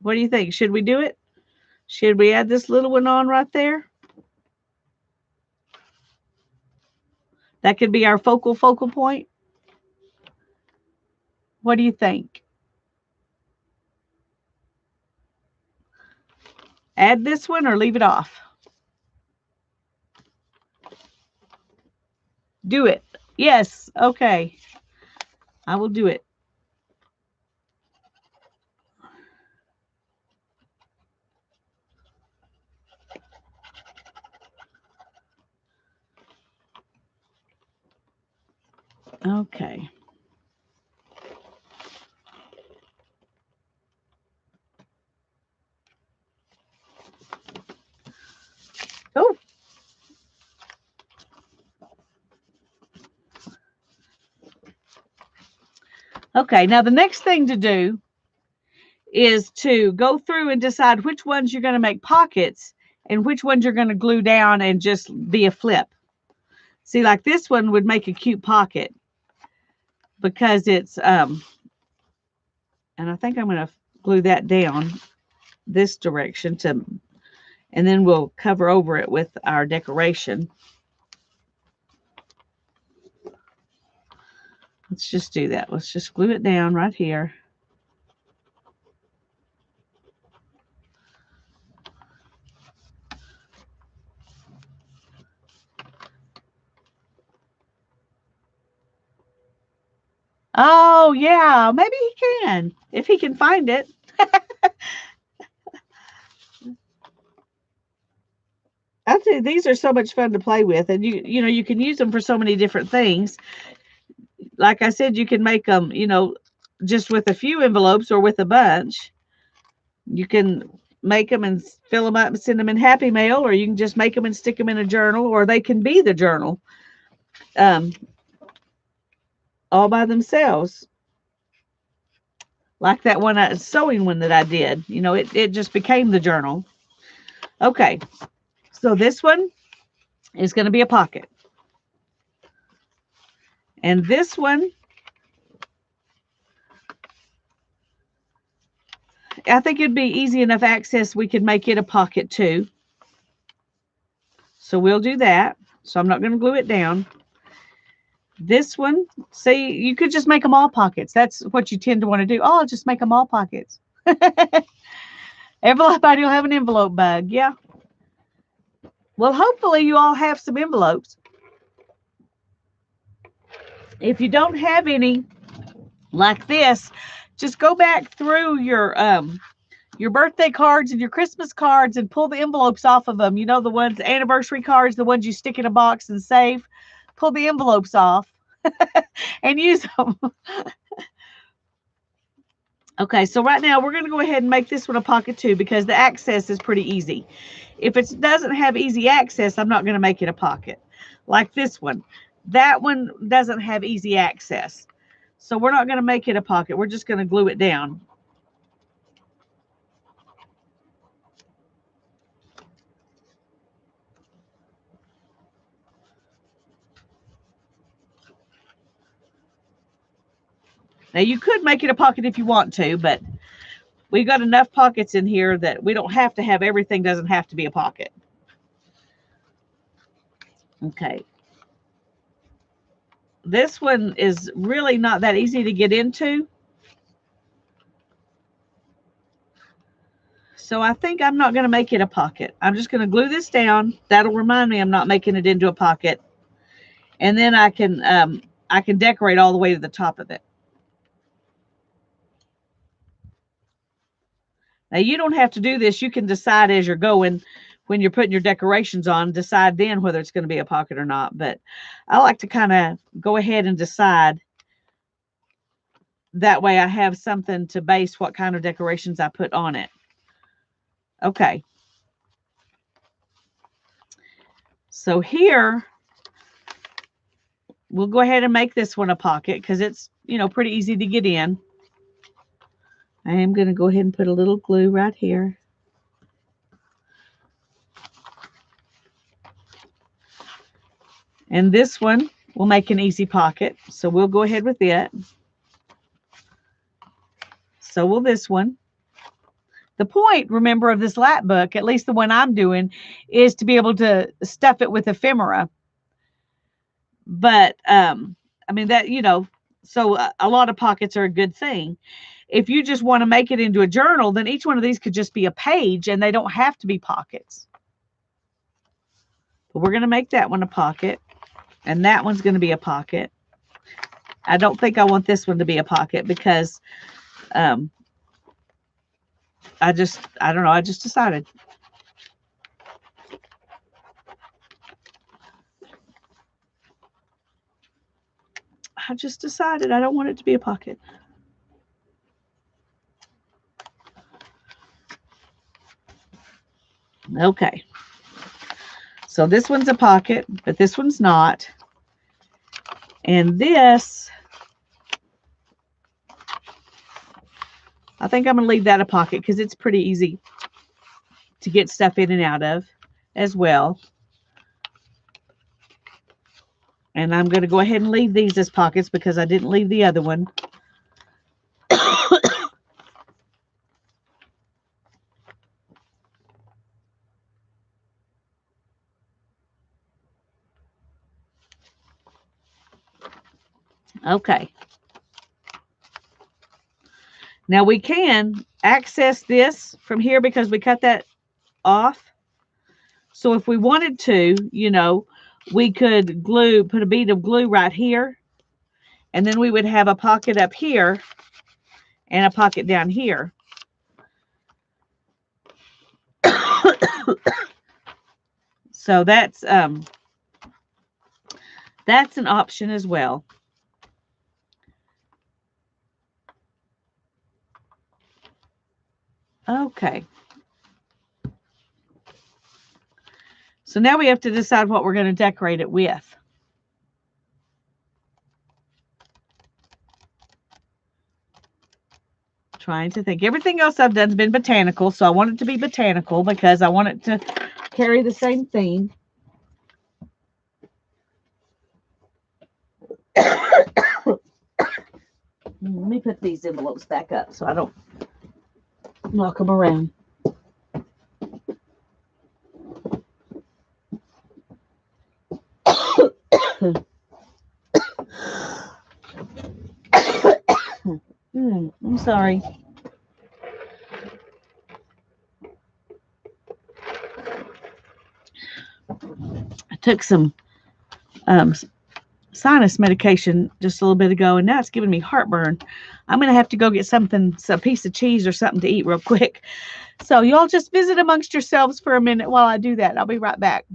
A: What do you think? Should we do it? Should we add this little one on right there? That could be our focal point. What do you think? Add this one or leave it off? Do it. Yes. Okay. I will do it. Okay. Oh. Okay, now the next thing to do is to go through and decide which ones you're going to make pockets and which ones you're going to glue down and just be a flip. See, like this one would make a cute pocket because it's And I think I'm going to glue that down this direction and then we'll cover over it with our decoration. Let's just do that. Let's just glue it down right here. Oh, yeah, maybe he can, if he can find it. I think these are so much fun to play with, and you know, you can use them for so many different things. Like I said, you can make them, you know, just with a few envelopes or with a bunch. You can make them and fill them up and send them in Happy Mail, or you can just make them and stick them in a journal, or they can be the journal um, all by themselves. Like that one sewing one that I did. You know, it just became the journal. Okay, so this one is going to be a pocket. And this one, I think it'd be easy enough access. We could make it a pocket too. So we'll do that. So I'm not going to glue it down. This one, see, you could just make them all pockets. That's what you tend to want to do. Oh, I'll just make them all pockets. Everybody will have an envelope bag. Yeah. Well, hopefully you all have some envelopes. If you don't have any like this, just go back through your birthday cards and your Christmas cards and pull the envelopes off of them. You know, the ones, anniversary cards, the ones you stick in a box and save. Pull the envelopes off and use them. Okay, so right now we're going to go ahead and make this one a pocket too because the access is pretty easy. If it doesn't have easy access, I'm not going to make it a pocket. Like this one. That one doesn't have easy access. So we're not going to make it a pocket. We're just going to glue it down. Now you could make it a pocket if you want to, but we've got enough pockets in here that we don't have to have everything doesn't have to be a pocket. Okay. This one is really not that easy to get into. So I think I'm not going to make it a pocket. I'm just going to glue this down. That'll remind me I'm not making it into a pocket. And then I can decorate all the way to the top of it. Now you don't have to do this. You can decide as you're going, when you're putting your decorations on, decide then whether it's going to be a pocket or not. But I like to kind of go ahead and decide. That way I have something to base what kind of decorations I put on it. Okay. So here, we'll go ahead and make this one a pocket because it's, you know, pretty easy to get in. I am going to go ahead and put a little glue right here. And this one will make an easy pocket. So we'll go ahead with it. So will this one. The point, remember, of this lap book, at least the one I'm doing, is to be able to stuff it with ephemera. But, I mean, that, you know, so a lot of pockets are a good thing. If you just want to make it into a journal, then each one of these could just be a page and they don't have to be pockets. But we're going to make that one a pocket. And that one's going to be a pocket. I don't think I want this one to be a pocket because I don't know. I just decided. I don't want it to be a pocket. Okay. So this one's a pocket, but this one's not. And this, I think I'm going to leave that a pocket because it's pretty easy to get stuff in and out of as well. And I'm going to go ahead and leave these as pockets because I didn't leave the other one. Okay. Now we can access this from here because we cut that off. So if we wanted to, we could put a bead of glue right here, and then we would have a pocket up here and a pocket down here. So that's an option as well. Okay. So now we have to decide what we're going to decorate it with. Trying to think. Everything else I've done has been botanical, so I want it to be botanical because I want it to carry the same theme. Let me put these envelopes back up so I don't knock them around. I'm sorry. I took some sinus medication just a little bit ago, and now it's giving me heartburn. I'm going to have to go get a piece of cheese or something to eat real quick. So y'all just visit amongst yourselves for a minute while I do that. I'll be right back.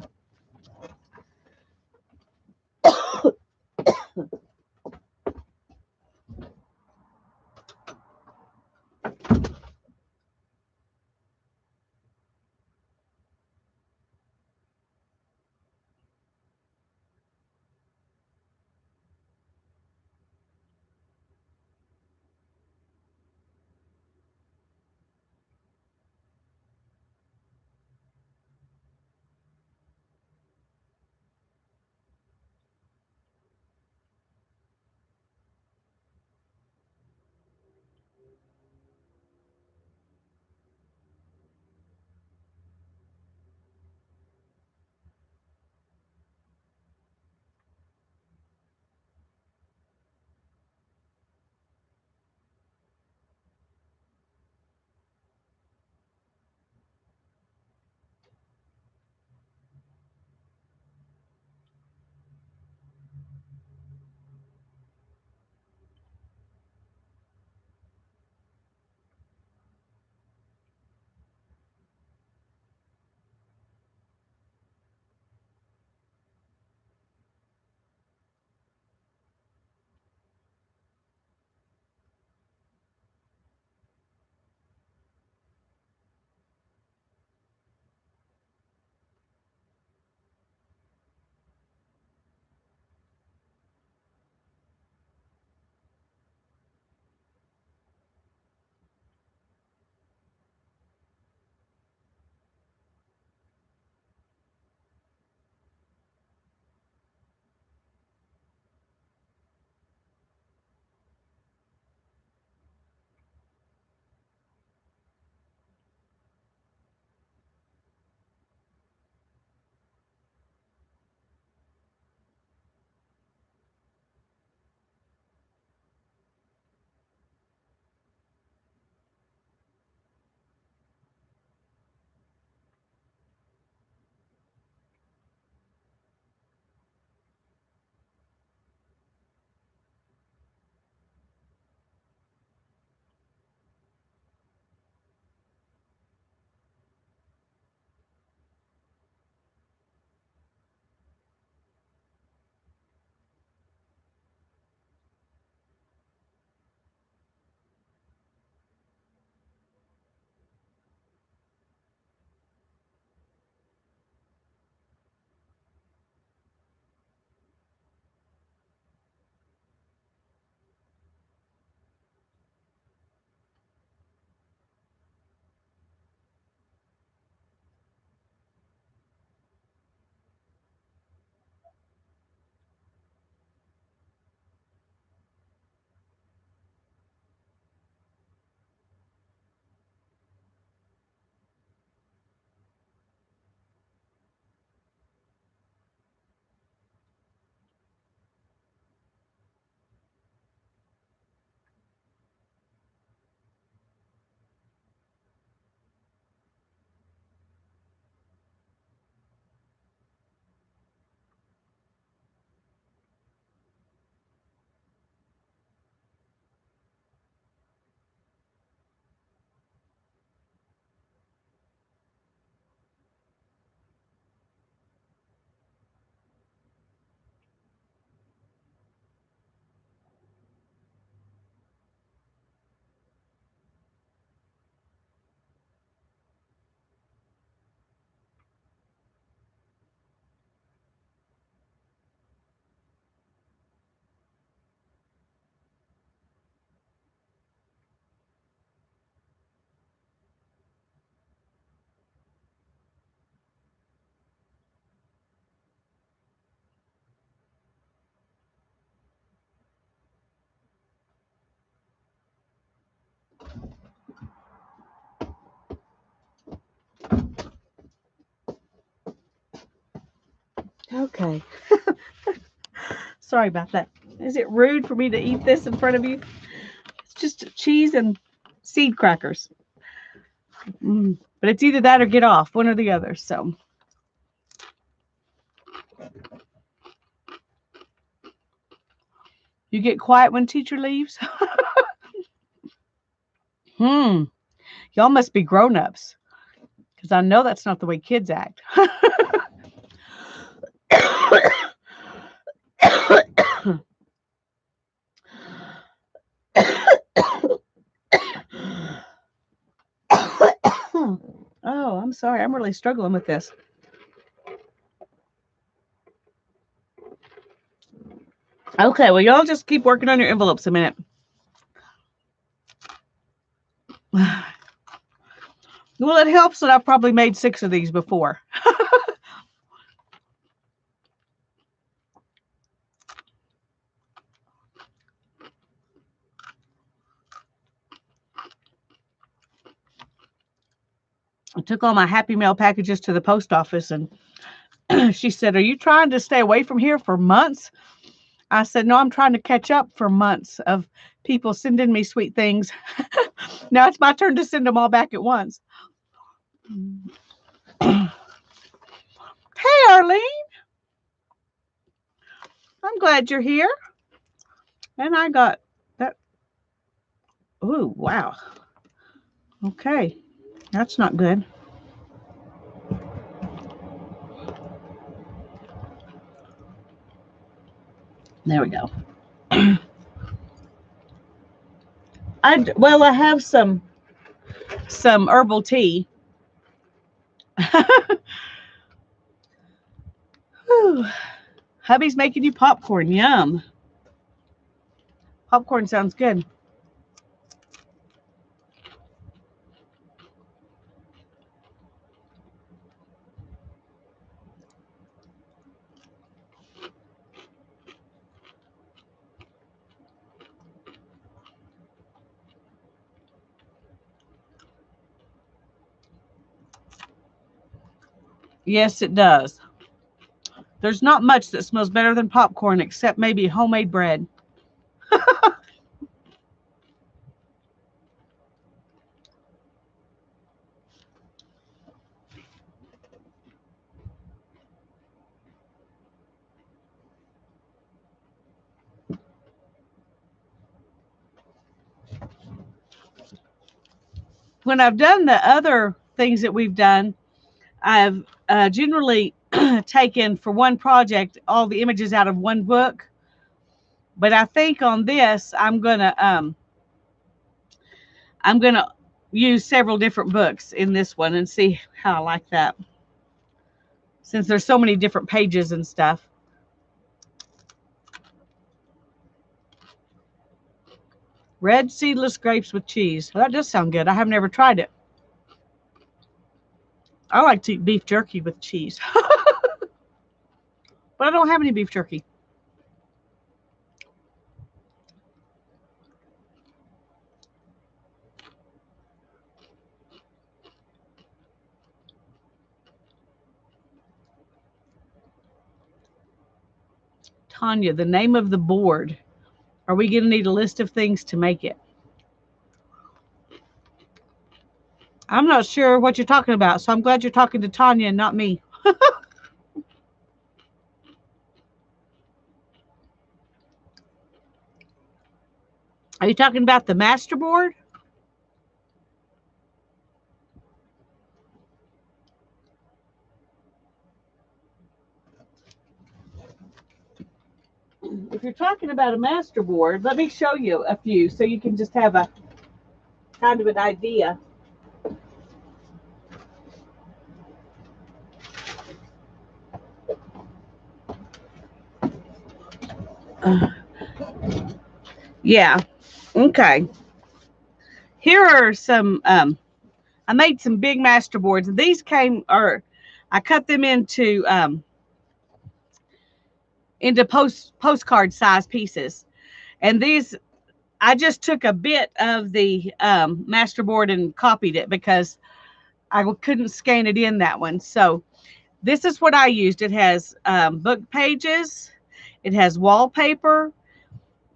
A: Okay. Sorry about that. Is it rude for me to eat this in front of you? It's just cheese and seed crackers. But it's either that or get off, one or the other. So, you get quiet when teacher leaves? Y'all must be grown-ups because I know that's not the way kids act. Oh, I'm sorry. I'm really struggling with this. Okay, well, y'all just keep working on your envelopes a minute. Well, it helps that I've probably made 6 of these before. I took all my Happy Mail packages to the post office, and she said, "Are you trying to stay away from here for months?" I said, "No, I'm trying to catch up for months of people sending me sweet things. Now it's my turn to send them all back at once." Hey, Arlene, I'm glad you're here. And I got that. Ooh, wow. Okay, that's not good. There we go. I have some herbal tea. Whew. Hubby's making you popcorn. Yum. Popcorn sounds good. Yes, it does. There's not much that smells better than popcorn except maybe homemade bread. When I've done the other things that we've done, I've generally taken for one project all the images out of one book. But I think on this, I'm gonna use several different books in this one and see how I like that. Since there's so many different pages and stuff. Red seedless grapes with cheese. Well, that does sound good. I have never tried it. I like to eat beef jerky with cheese. But I don't have any beef jerky. Tanya, the name of the board. Are we going to need a list of things to make it? I'm not sure what you're talking about, so I'm glad you're talking to Tanya and not me. Are you talking about the master board? If you're talking about a master board, let me show you a few so you can just have a kind of an idea. Yeah. Okay. Here are some. I made some big master boards. These I cut them into postcard size pieces, and these I just took a bit of the master board and copied it because I couldn't scan it in that one. So This is what I used. It has book pages. It has wallpaper.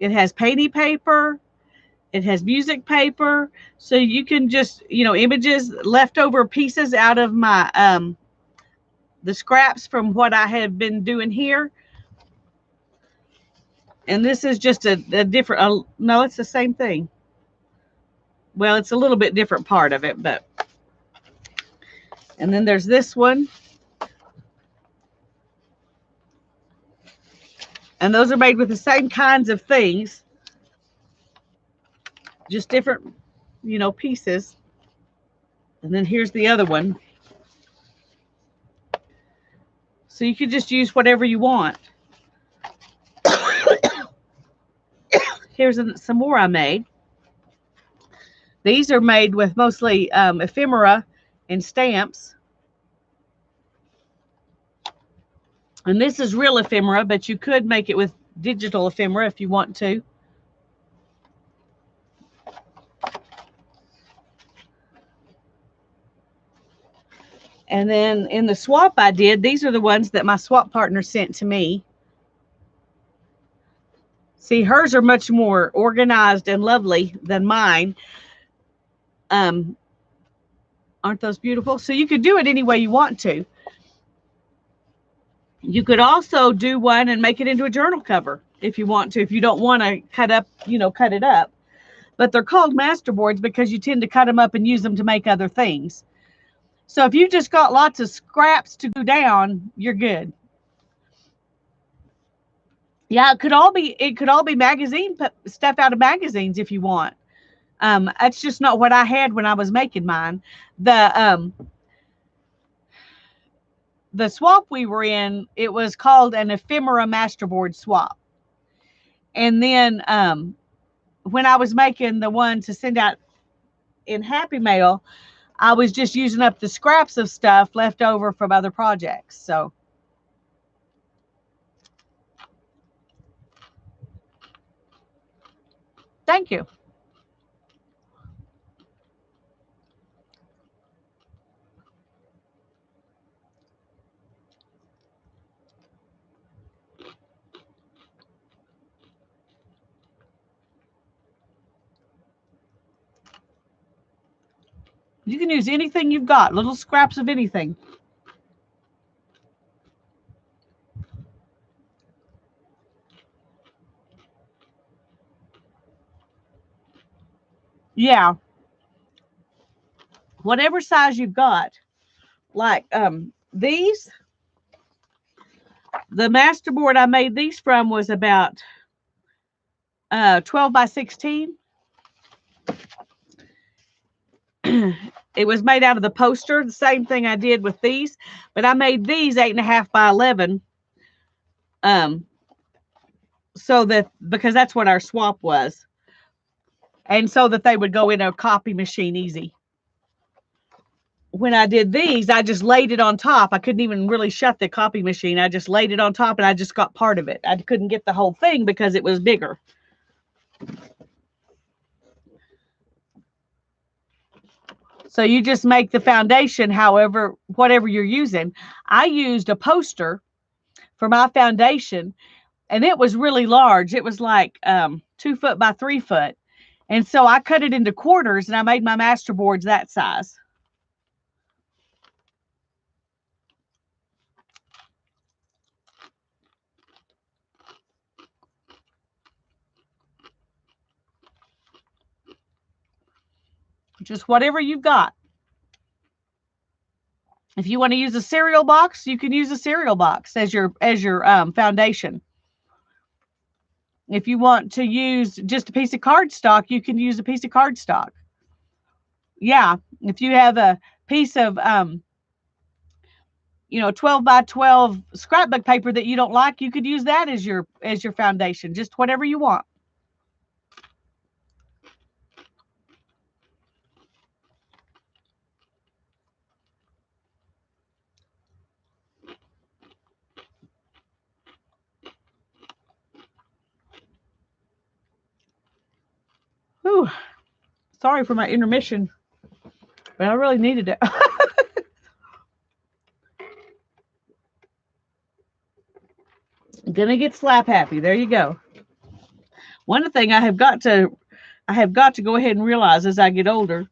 A: It has painty paper. It has music paper. So you can just, images, leftover pieces out of my the scraps from what I have been doing here. And this is just a different, no, it's the same thing. Well, it's a little bit different part of it, but. And then there's this one. And those are made with the same kinds of things, just different, pieces. And then here's the other one. So you can just use whatever you want. Here's some more I made. These are made with mostly ephemera and stamps. And this is real ephemera, but you could make it with digital ephemera if you want to. And then in the swap I did, these are the ones that my swap partner sent to me. See, hers are much more organized and lovely than mine. Aren't those beautiful? So you could do it any way you want to. You could also do one and make it into a journal cover if you want to, if you don't want to cut it up. But they're called masterboards because you tend to cut them up and use them to make other things. So if you just got lots of scraps to glue down, you're good. Yeah, it could all be magazine stuff out of magazines if you want. That's just not what I had when I was making mine. The swap we were in, it was called an ephemera masterboard swap. And then when I was making the one to send out in Happy Mail, I was just using up the scraps of stuff left over from other projects. So thank you. You can use anything you've got, little scraps of anything. Yeah. Whatever size you've got. Like these, the masterboard I made these from was about 12 by 16. It was made out of the poster, the same thing I did with these, but I made these 8.5 by 11. So that, because that's what our swap was. And so that they would go in a copy machine easy. When I did these, I just laid it on top. I couldn't even really shut the copy machine. I just laid it on top and I just got part of it. I couldn't get the whole thing because it was bigger. So you just make the foundation, whatever you're using. I used a poster for my foundation, and it was really large. It was like 2 foot by 3 foot. And so I cut it into quarters and I made my masterboards that size. Just whatever you've got. If you want to use a cereal box, you can use a cereal box as your foundation. If you want to use just a piece of cardstock, you can use a piece of cardstock. Yeah, if you have a piece of 12 by 12 scrapbook paper that you don't like, you could use that as your foundation. Just whatever you want. Whew. Sorry for my intermission, but I really needed it. Gonna get slap happy. There you go. One thing I have got to go ahead and realize as I get older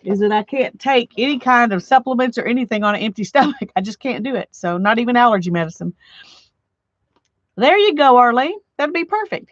A: is that I can't take any kind of supplements or anything on an empty stomach. I just can't do it. So not even allergy medicine. There you go, Arlene. That'd be perfect.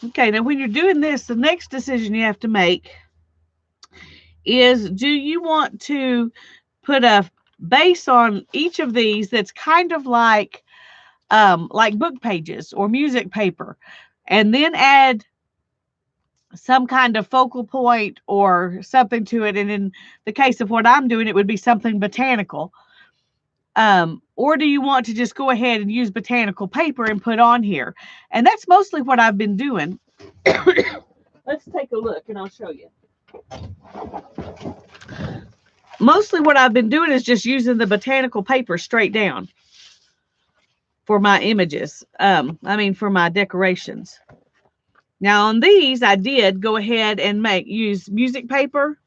A: Okay, now when you're doing this, the next decision you have to make is, do you want to put a base on each of these that's kind of like book pages or music paper, and then add some kind of focal point or something to it? And in the case of what I'm doing, it would be something botanical. Or do you want to just go ahead and use botanical paper and put on here? And that's mostly what I've been doing. Let's take a look and I'll show you. Mostly what I've been doing is just using the botanical paper straight down for my images. For my decorations. Now on these, I did go ahead and use music paper,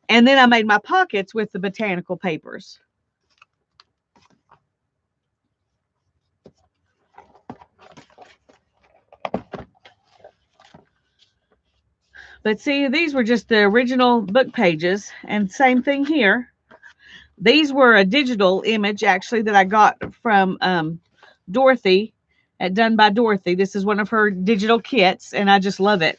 A: and then I made my pockets with the botanical papers. But see, these were just the original book pages, and same thing here. These were a digital image, actually, that I got from Dorothy, done by Dorothy. This is one of her digital kits, and I just love it.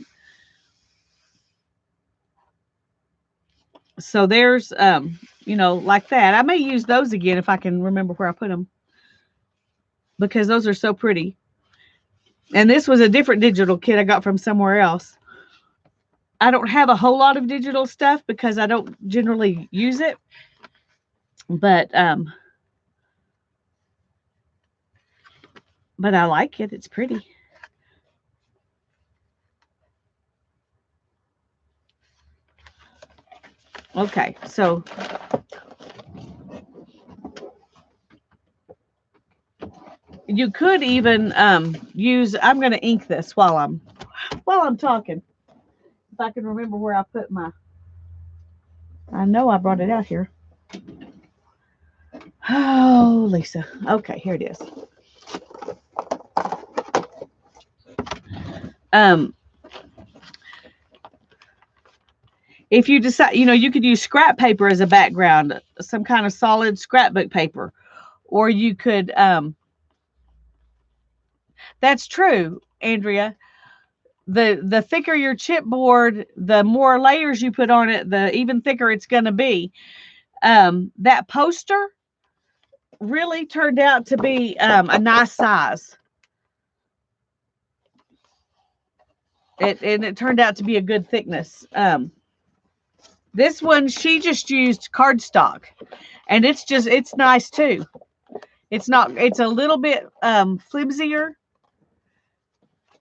A: So there's, like that. I may use those again if I can remember where I put them, because those are so pretty. And this was a different digital kit I got from somewhere else. I don't have a whole lot of digital stuff because I don't generally use it. But I like it. It's pretty. Okay, so you could even use. I'm going to ink this while I'm talking. If I can remember where I put my. I know I brought it out here. Oh, Lisa. Okay, here it is. If you decide, you could use scrap paper as a background, some kind of solid scrapbook paper, or you could. That's true, Andrea. The thicker your chipboard, the more layers you put on it, the even thicker it's going to be. That poster really turned out to be a nice size. It turned out to be a good thickness. This one, she just used cardstock, and it's nice too. It's a little bit flimsier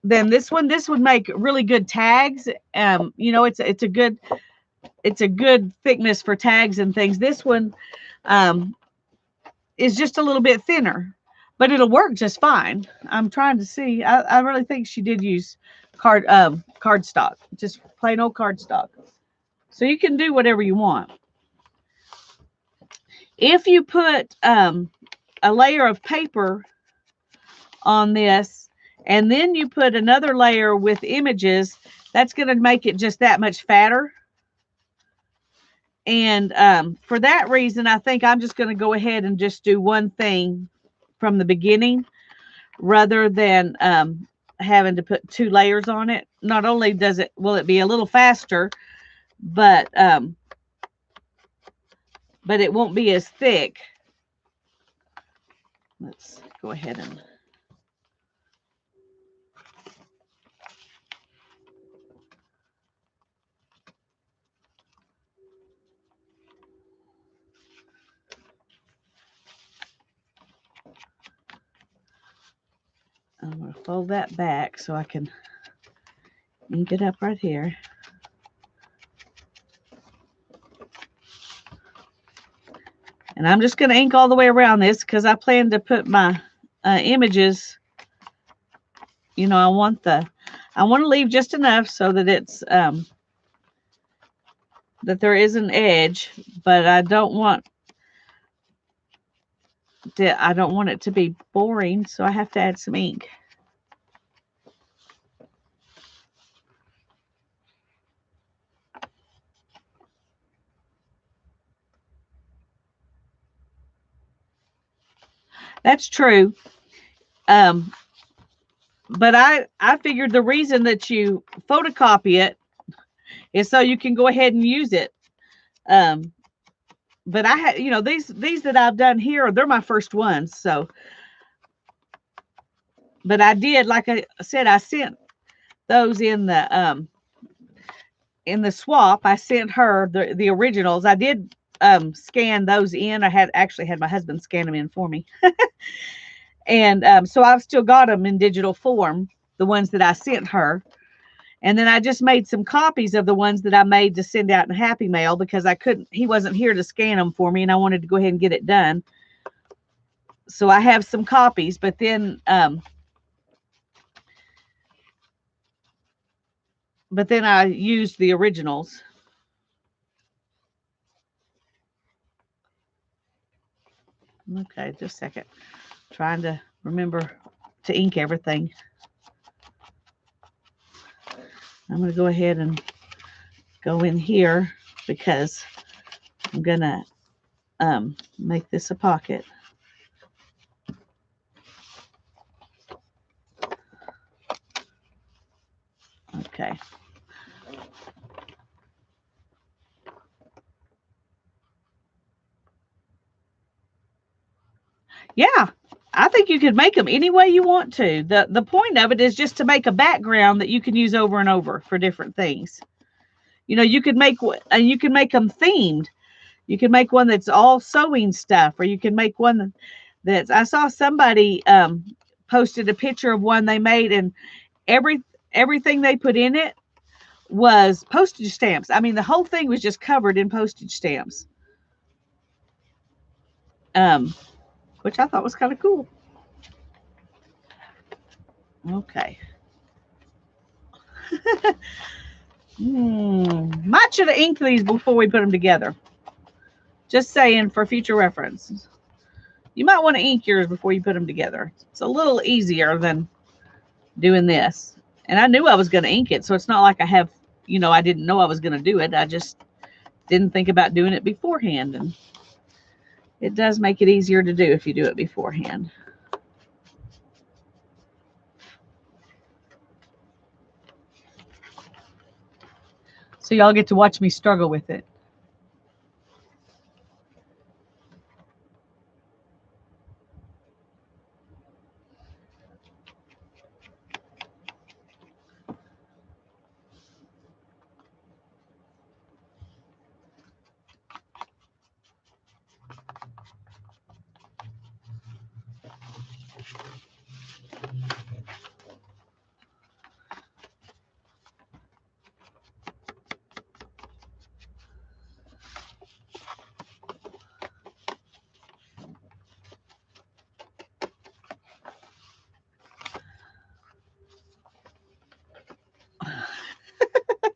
A: than this one. This would make really good tags. It's a good thickness for tags and things. This one is just a little bit thinner, but it'll work just fine. I'm trying to see. I really think she did use cardstock, just plain old cardstock. So you can do whatever you want. If you put a layer of paper on this, and then you put another layer with images, that's going to make it just that much fatter. And for that reason, I think I'm just going to go ahead and just do one thing from the beginning, rather than having to put two layers on it. Not only will it be a little faster, but it won't be as thick. let's go ahead and I'm going to fold that back so I can ink it up right here. And I'm just going to ink all the way around this because I plan to put my images, you know, I want to leave just enough so that it's, that there is an edge, but I don't want it to be boring, so I have to add some ink. That's true. But I figured the reason that you photocopy it is so you can go ahead and use it. But I had, you know, these that I've done here, they're my first ones. So, but I did, like I said, I sent those in the swap. I sent her the originals. I did scan those in. I had actually had my husband scan them in for me. And so I've still got them in digital form, the ones that I sent her. And then I just made some copies of the ones that I made to send out in Happy Mail because he wasn't here to scan them for me, and I wanted to go ahead and get it done. So I have some copies, but then I used the originals. Okay, just a second. Trying to remember to ink everything. I'm going to go ahead and go in here because I'm going to make this a pocket. Okay. Yeah, I think you could make them any way you want to. The point of it is just to make a background that you can use over and over for different things. You know, you could make them themed. You can make one that's all sewing stuff, or you can make one that's. I saw somebody posted a picture of one they made, and everything they put in it was postage stamps. I mean, the whole thing was just covered in postage stamps. Which I thought was kind of cool. Okay. Might should have inked these before we put them together. Just saying for future reference. You might want to ink yours before you put them together. It's a little easier than doing this. And I knew I was going to ink it, so it's not like I have, you know, I didn't know I was going to do it. I just didn't think about doing it beforehand. And it does make it easier to do if you do it beforehand. So y'all get to watch me struggle with it.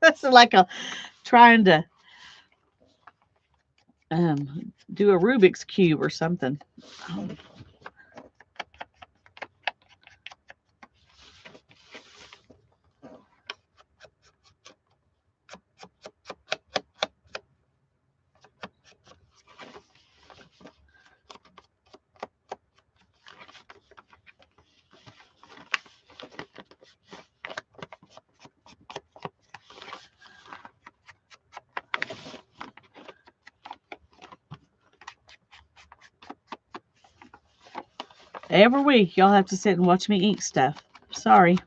A: That's like trying to do a Rubik's Cube or something. Every week, y'all have to sit and watch me eat stuff. Sorry.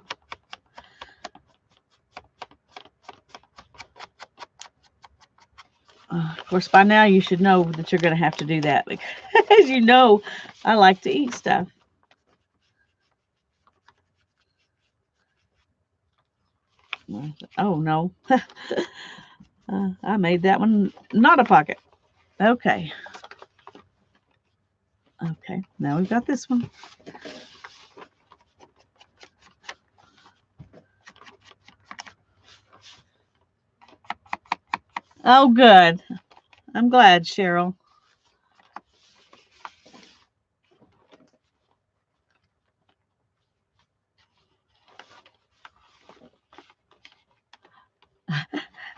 A: Of course, by now you should know that you're going to have to do that because you know I like to eat stuff. Oh, no. I made that one not a pocket. Okay. Okay, now we've got this one. Oh, good. I'm glad, Cheryl.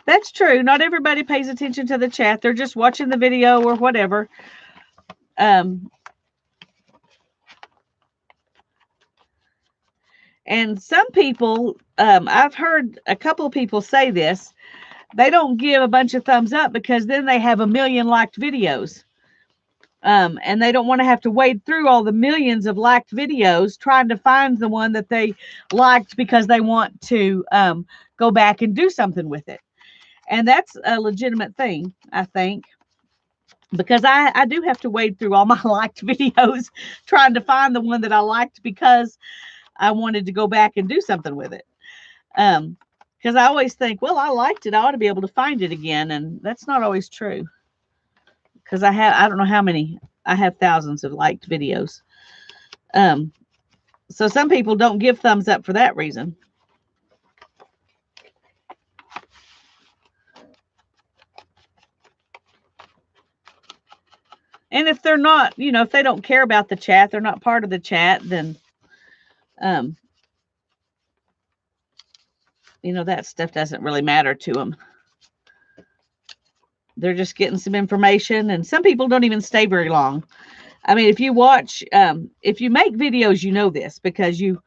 A: That's true. Not everybody pays attention to the chat. They're just watching the video or whatever. And some people, I've heard a couple of people say this, they don't give a bunch of thumbs up because then they have a million liked videos. And they don't want to have to wade through all the millions of liked videos trying to find the one that they liked because they want to go back and do something with it. And that's a legitimate thing, I think, because I do have to wade through all my liked videos trying to find the one that I liked because I wanted to go back and do something with it. Because I always think, well, I liked it, I ought to be able to find it again. And that's not always true. Because I don't know how many, I have thousands of liked videos. So some people don't give thumbs up for that reason. And if they're not, if they don't care about the chat, they're not part of the chat, then, that stuff doesn't really matter to them. They're just getting some information, and some people don't even stay very long. I mean, if you watch, if you make videos, you know this because you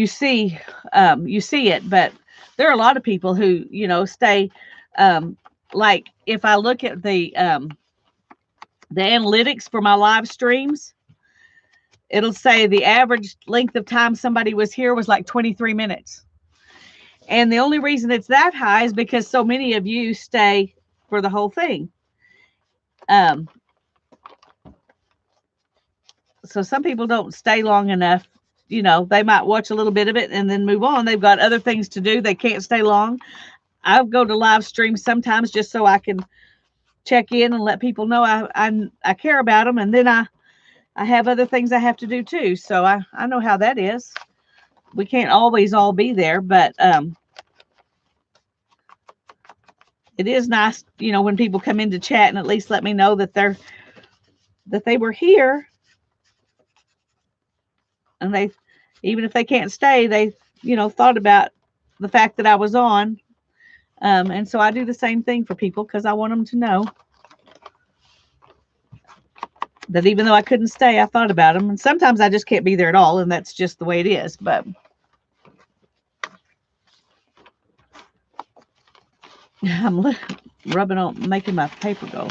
A: see it, but there are a lot of people who, stay, like if I look at the analytics for my live streams, it'll say the average length of time somebody was here was like 23 minutes. And the only reason it's that high is because so many of you stay for the whole thing. So some people don't stay long enough. They might watch a little bit of it and then move on. They've got other things to do. They can't stay long. I'll go to live streams sometimes just so I can check in and let people know I care about them. And then I have other things I have to do too. So I know how that is. We can't always all be there, but it is nice, when people come into chat and at least let me know that they were here. And they, even if they can't stay, they, thought about the fact that I was on. And so I do the same thing for people because I want them to know that even though I couldn't stay, I thought about them. And sometimes I just can't be there at all, and that's just the way it is. But I'm rubbing on, making my paper go.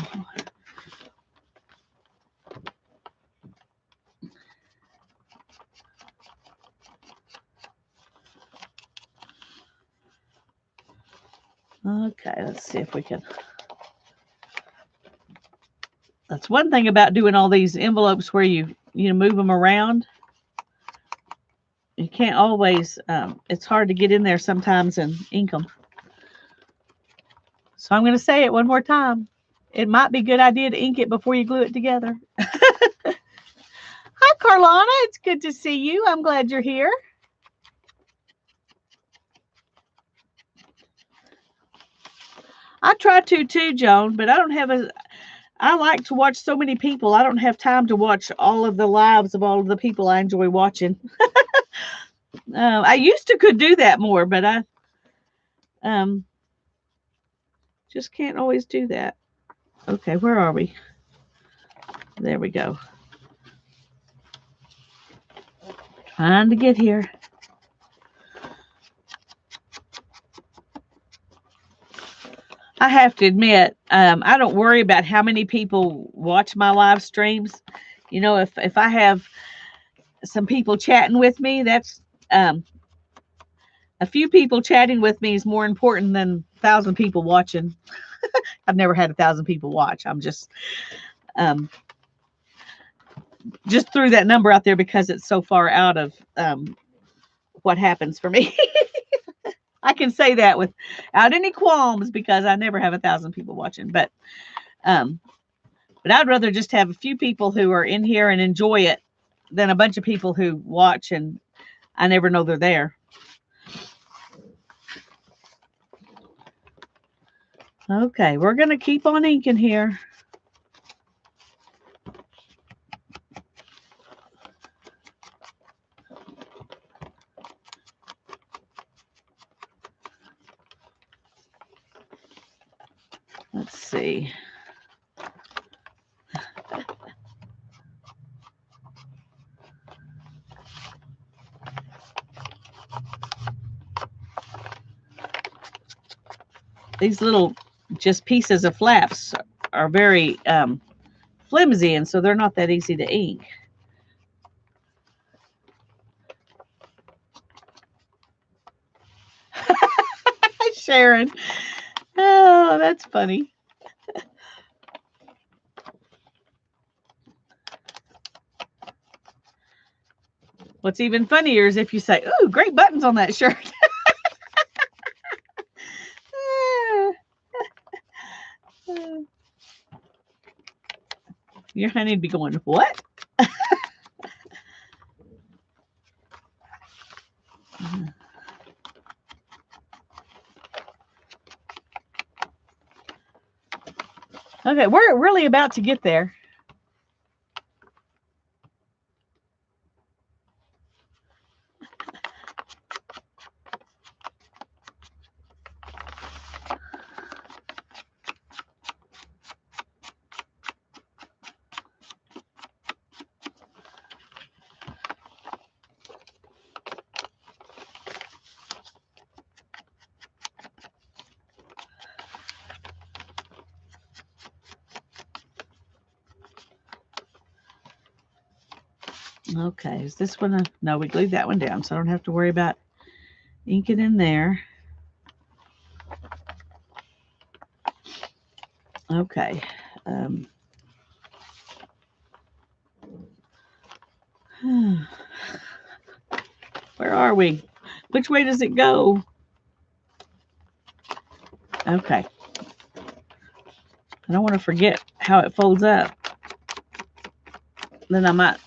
A: Okay, let's see if we can. That's one thing about doing all these envelopes where you move them around. You can't always, it's hard to get in there sometimes and ink them. So I'm going to say it one more time. It might be a good idea to ink it before you glue it together. Hi, Carlana. It's good to see you. I'm glad you're here. I try to too, Joan, but I don't have I like to watch so many people. I don't have time to watch all of the lives of all of the people I enjoy watching. I used to could do that more, but I just can't always do that. Okay, where are we? There we go. Trying to get here. I have to admit, I don't worry about how many people watch my live streams. If I have some people chatting with me. That's a few people chatting with me is more important than 1,000 people watching. I've never had 1,000 people watch. I'm um, just threw that number out there because it's so far out of what happens for me. I can say that without any qualms because I never have 1,000 people watching. Um, but I'd rather just have a few people who are in here and enjoy it than a bunch of people who watch and I never know they're there. Okay, we're going to keep on inking here. Let's see. These little just pieces of flaps are very flimsy, and so they're not that easy to ink. Sharon. Oh, that's funny. What's even funnier is if you say, "Ooh, great buttons on that shirt." Your honey'd be going, "What?" Okay, we're really about to get there. Okay, is this one? No, we leave that one down, so I don't have to worry about inking in there. Okay. Where are we? Which way does it go? Okay. I don't want to forget how it folds up. Then I might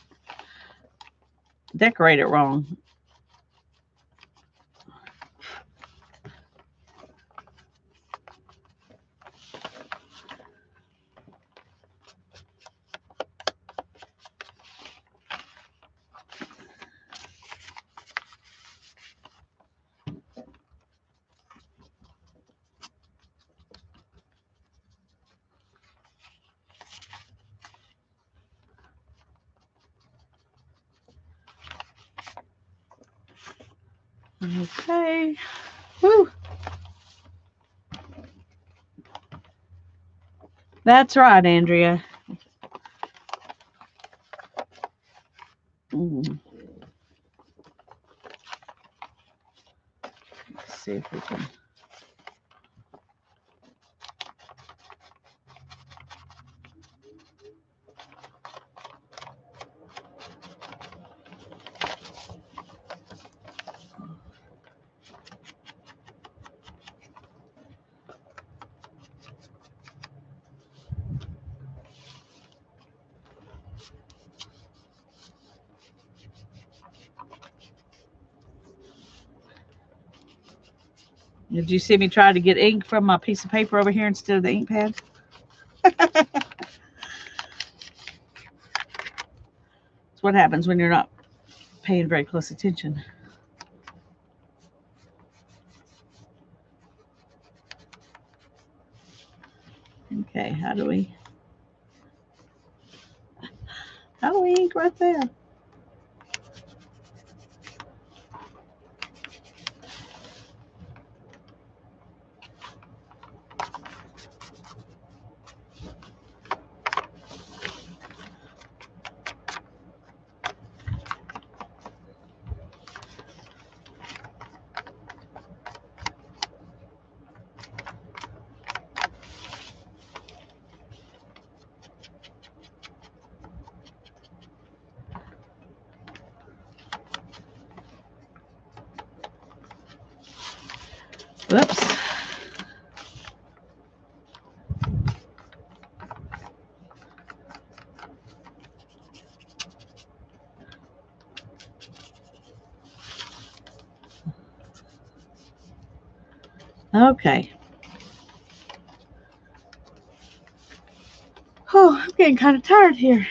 A: decorate it wrong. Okay. Woo. That's right, Andrea. Let's see if we can. Did you see me try to get ink from my piece of paper over here instead of the ink pad? That's what happens when you're not paying very close attention. Okay, how do we ink right there? Whoops. Okay. Oh, I'm getting kind of tired here.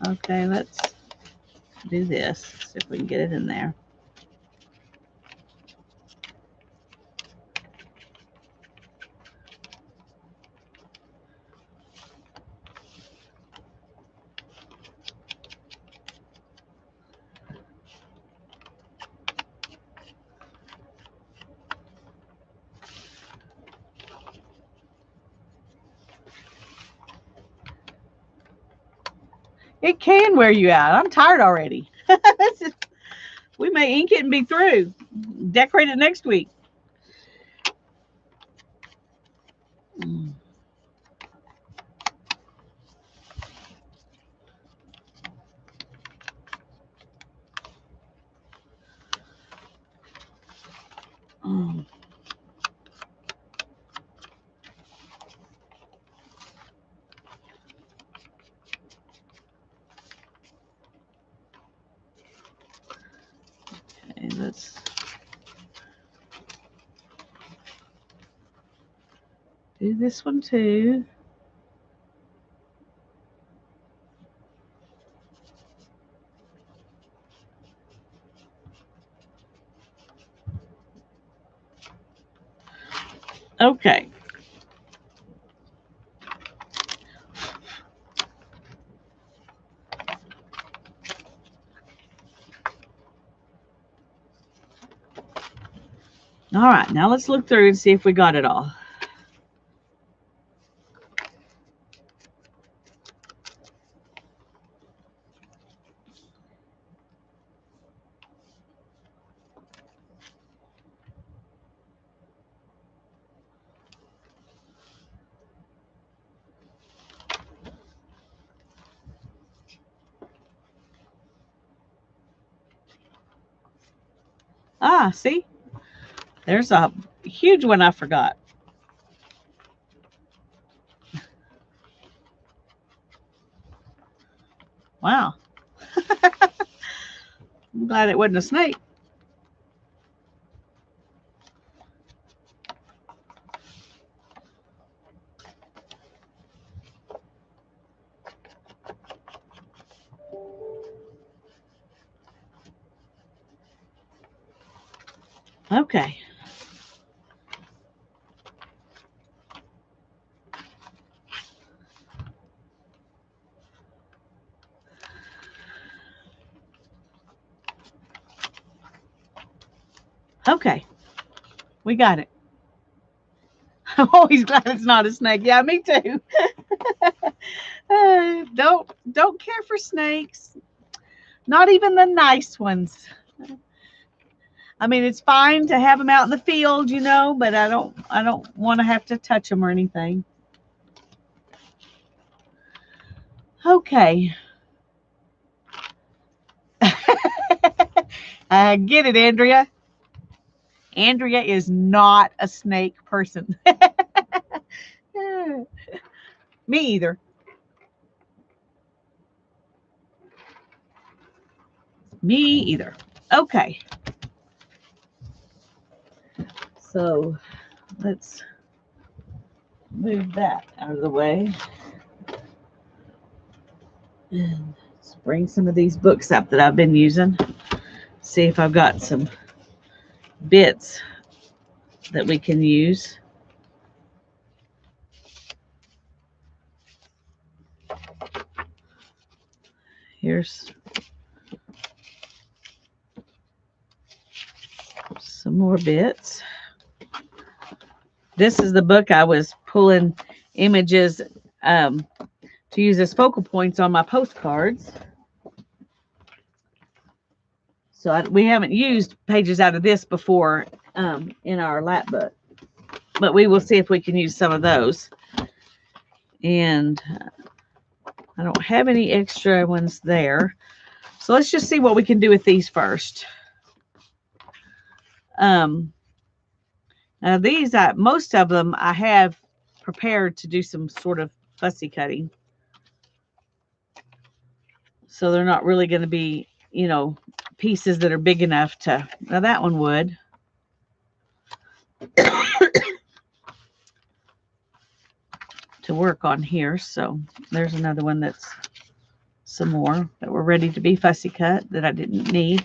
A: Okay, let's do this. See if we can get it in there. It can wear you out. I'm tired already. We may ink it and be through. Decorate it next week. Okay, let's do this one too. Okay. All right, now let's look through and see if we got it all. Ah, see? There's a huge one I forgot. Wow. I'm glad it wasn't a snake. Okay. Okay. We got it. I'm always glad it's not a snake. Yeah, me too. Don't care for snakes. Not even the nice ones. I mean, it's fine to have them out in the field, you know, but I don't want to have to touch them or anything. Okay. I get it, Andrea. Andrea is not a snake person. Me either. Me either. Okay. So let's move that out of the way. And let's bring some of these books up that I've been using. See if I've got some bits that we can use. Here's some more bits. This is the book I was pulling images to use as focal points on my postcards. So we haven't used pages out of this before in our lap book, but we will see if we can use some of those. And I don't have any extra ones there. So let's just see what we can do with these first. Now these, most of them I have prepared to do some sort of fussy cutting. So they're not really going to be, you know, pieces that are big enough to, now that one would. To work on here. So there's another one that's some more that were ready to be fussy cut that I didn't need.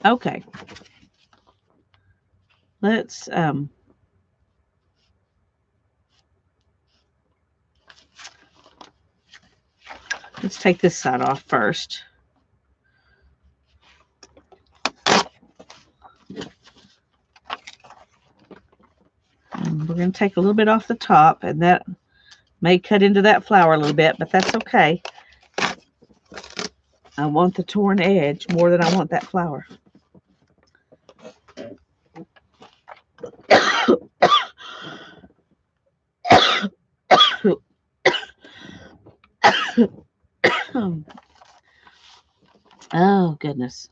A: Okay. Let's take this side off first. And we're going to take a little bit off the top, and that may cut into that flower a little bit, but that's okay. I want the torn edge more than I want that flower. Oh, goodness.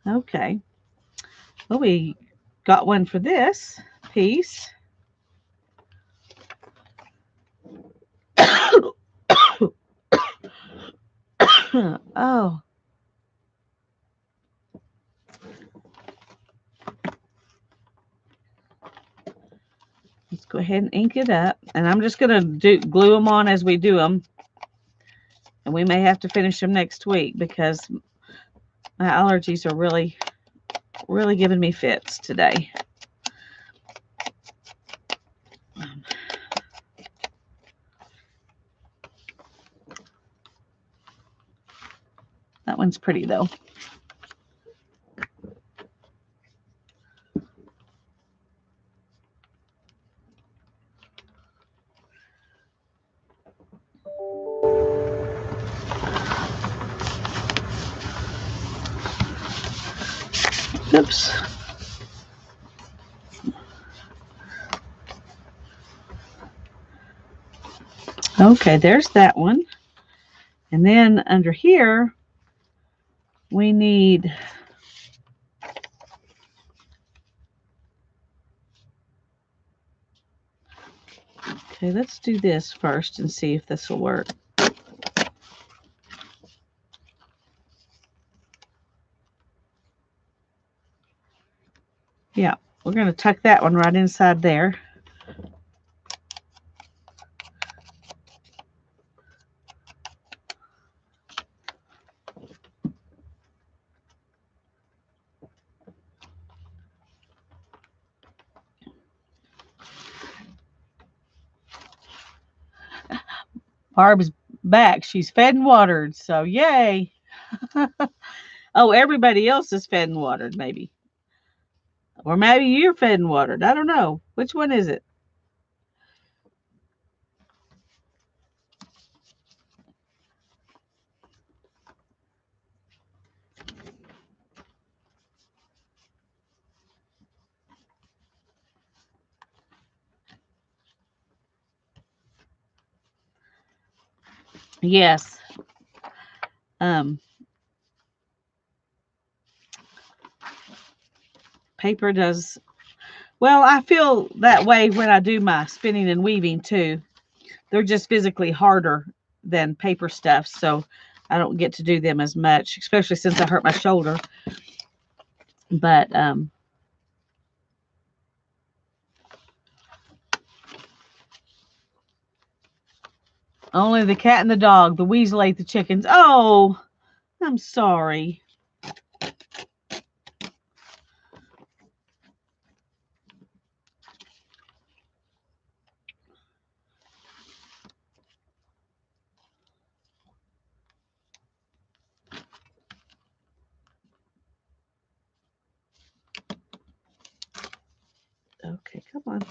A: Okay. Well, we got one for this piece. Oh. Let's go ahead and ink it up. And I'm just going to glue them on as we do them. And we may have to finish them next week because my allergies are really giving me fits today. That one's pretty though. Oops. Okay, there's that one. And then under here, we need okay, let's do this first and see if this will work. Yeah, we're going to tuck that one right inside there. Barb's back. She's fed and watered, so yay. Oh, everybody else is fed and watered, maybe. Or maybe you're fed and watered. I don't know. Which one is it? Yes. Paper does, well, I feel that way when I do my spinning and weaving too. They're just physically harder than paper stuff, so I don't get to do them as much, especially since I hurt my shoulder. But only the cat and the dog. The weasel ate the chickens. Oh, I'm sorry. Okay, come on.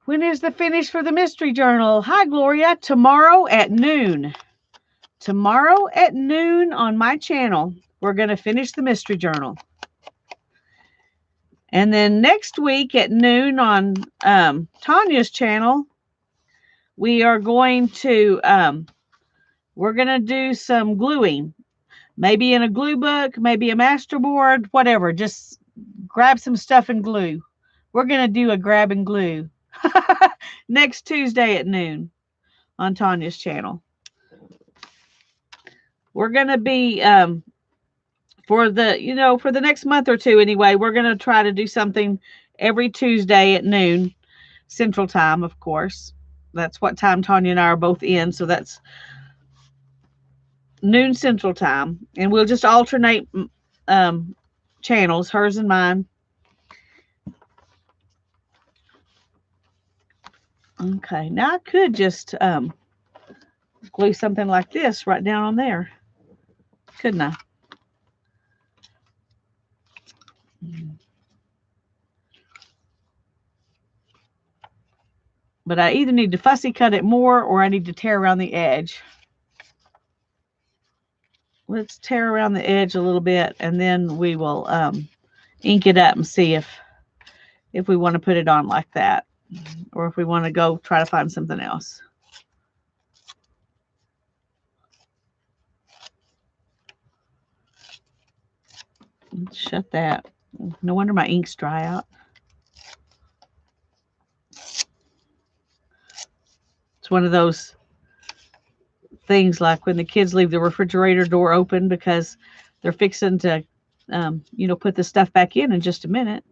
A: When is the finish for the Mystery Journal? Hi, Gloria. Tomorrow at noon. Tomorrow at noon on my channel, we're going to finish the Mystery Journal. And then next week at noon on Tanya's channel, we are going to we're going to do some gluing. Maybe in a glue book, maybe a masterboard, whatever. Just grab some stuff and glue. We're going to do a grab and glue next Tuesday at noon on Tanya's channel. We're going to be, for the next month or two anyway, we're going to try to do something every Tuesday at noon, Central Time, of course. That's what time Tanya and I are both in, so that's noon Central Time. And we'll just alternate channels, hers and mine. Okay, now I could just glue something like this right down on there, couldn't I? But I either need to fussy cut it more or I need to tear around the edge. Let's tear around the edge a little bit, and then we will ink it up and see if we want to put it on like that, or if we want to go try to find something else. Let's shut that. No wonder my ink's dry out. It's one of those things like when the kids leave the refrigerator door open because they're fixing to, put the stuff back in just a minute.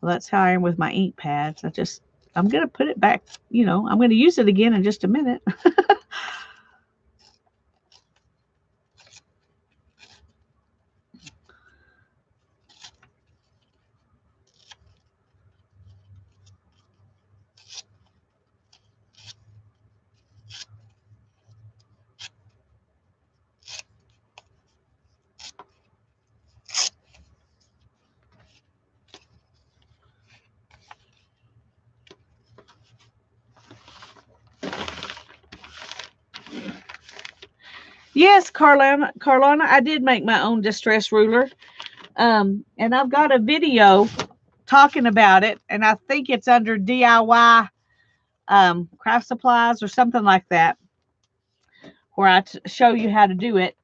A: Well, that's how I am with my ink pads. I'm going to put it back, I'm going to use it again in just a minute. Yes, Carlana, I did make my own distress ruler. And I've got a video talking about it, and I think it's under DIY craft supplies or something like that, where I show you how to do it.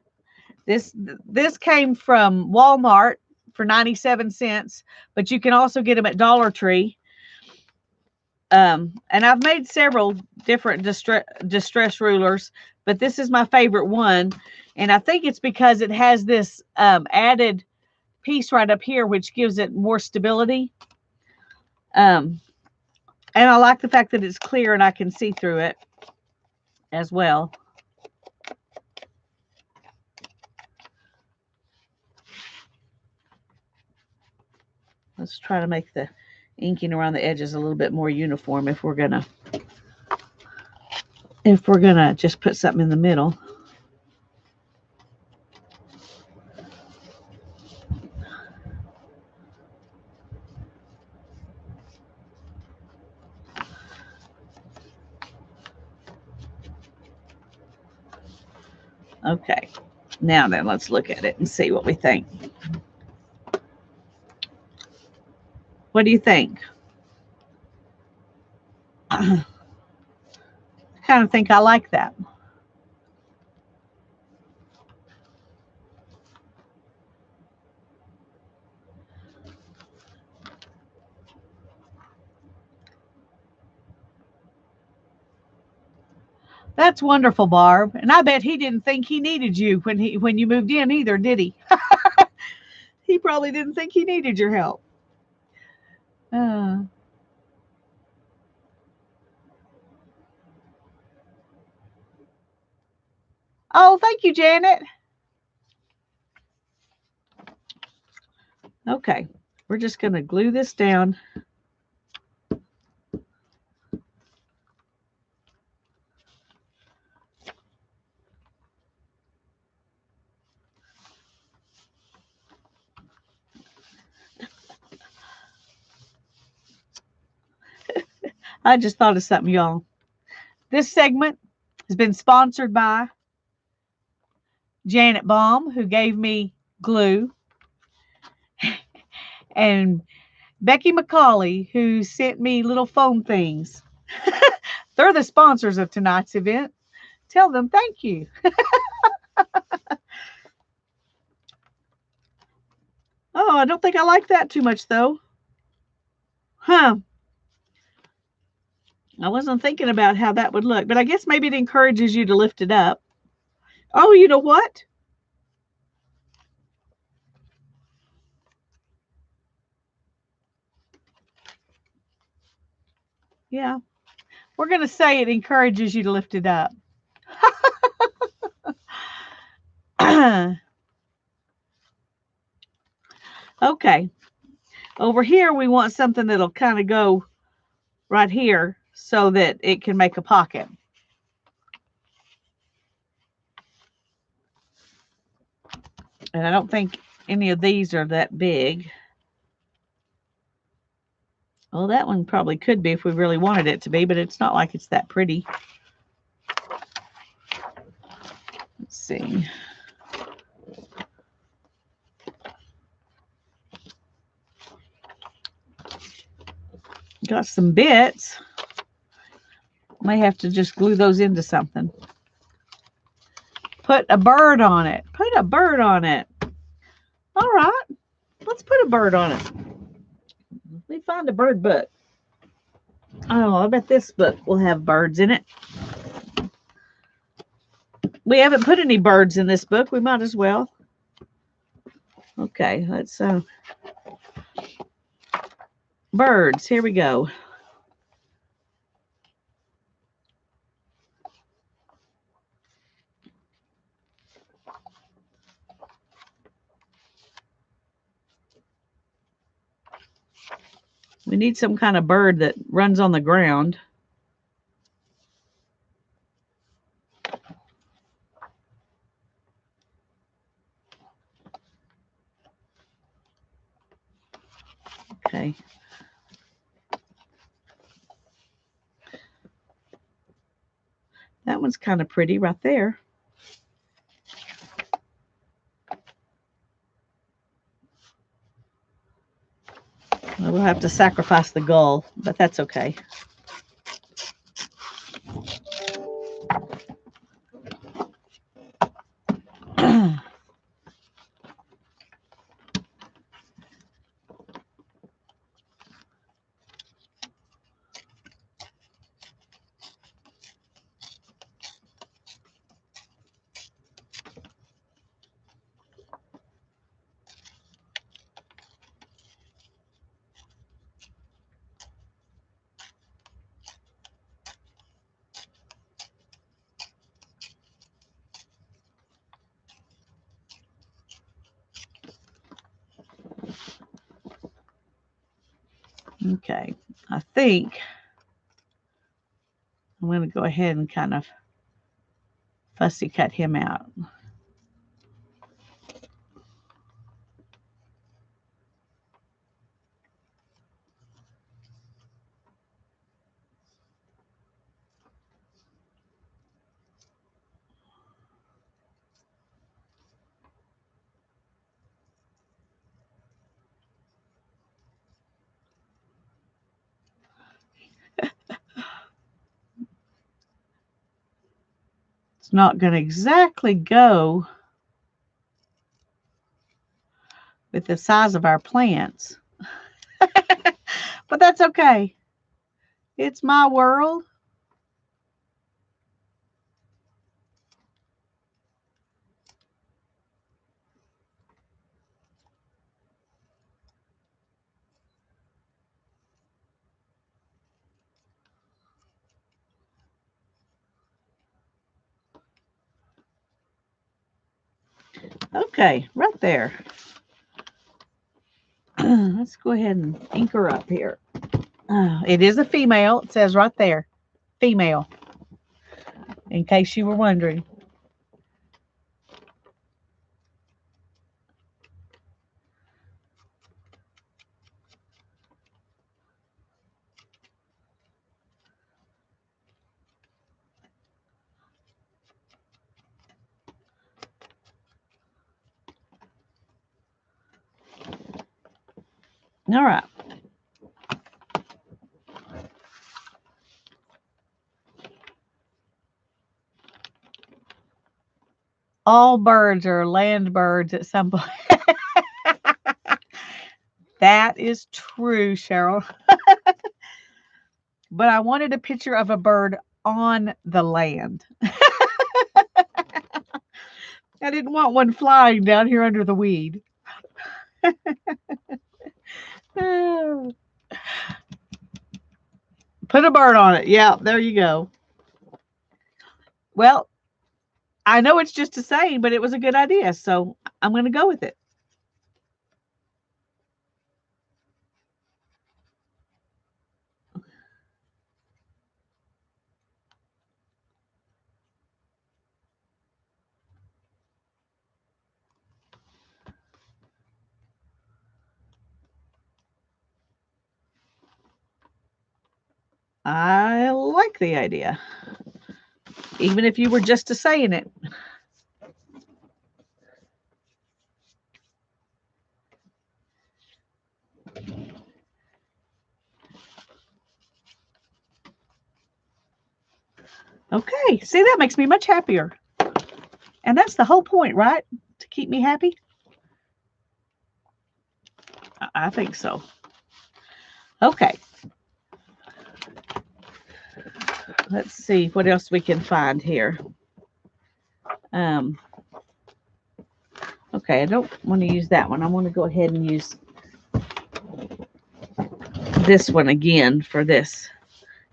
A: This came from Walmart for 97 cents, but you can also get them at Dollar Tree. And I've made several different distress rulers, but this is my favorite one. And I think it's because it has this added piece right up here, which gives it more stability. And I like the fact that it's clear and I can see through it as well. Let's try to make the inking around the edges a little bit more uniform if we're gonna just put something in the middle. Okay, now then, let's look at it and see what we think. What do you think? I kind of think I like that. That's wonderful, Barb. And I bet he didn't think he needed you when you moved in either, did he? He probably didn't think he needed your help. Uh, oh, thank you, Janet. Okay, we're just going to glue this down. I just thought of something, y'all. This segment has been sponsored by Janet Baum, who gave me glue, and Becky McCauley, who sent me little foam things. They're the sponsors of tonight's event. Tell them thank you. Oh, I don't think I like that too much, though. Huh. I wasn't thinking about how that would look, but I guess maybe it encourages you to lift it up. Oh, you know what? Yeah, we're going to say it encourages you to lift it up. Okay. Over here, we want something that'll kind of go right here so that it can make a pocket. And I don't think any of these are that big. Well, that one probably could be if we really wanted it to be, but it's not like it's that pretty. Let's see. Got some bits. May have to just glue those into something. Put a bird on it. Put a bird on it. All right. Let's put a bird on it. Let me find a bird book. Oh, I bet this book will have birds in it. We haven't put any birds in this book. We might as well. Okay, let's birds. Here we go. We need some kind of bird that runs on the ground. Okay. That one's kind of pretty right there. We'll have to sacrifice the gull, but that's okay. Okay, I think I'm going to go ahead and kind of fussy cut him out. It's not going to exactly go with the size of our plants, but that's okay. It's my world. Okay, right there. Let's go ahead and ink her up here. It is a female. It says right there, female, in case you were wondering. All right. All birds are land birds at some point. That is true, Cheryl. But I wanted a picture of a bird on the land. I didn't want one flying down here under the weed. Put a bird on it. Yeah, there you go. Well, I know it's just a saying, but it was a good idea, so I'm going to go with it. I like the idea, even if you were just a saying it. Okay, see, that makes me much happier. And that's the whole point, right? To keep me happy? I think so. Okay. Let's see what else we can find here. Okay, I don't want to use that one. I want to go ahead and use this one again for this,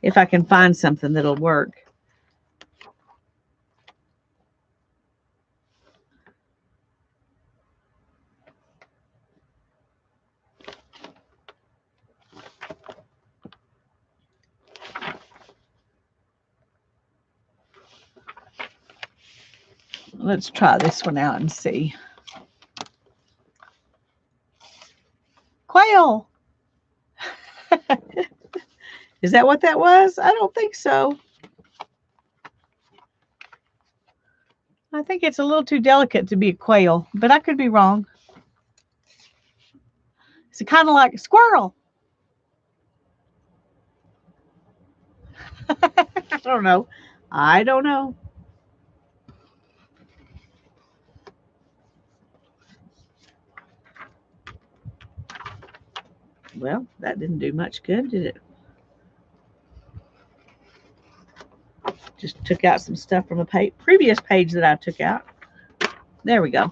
A: if I can find something that'll work. Let's try this one out and see. Quail. Is that what that was? I don't think so. I think it's a little too delicate to be a quail, but I could be wrong. It's kind of like a squirrel. I don't know. I don't know. Well, that didn't do much good, did it? Just took out some stuff from a previous page that I took out. There we go.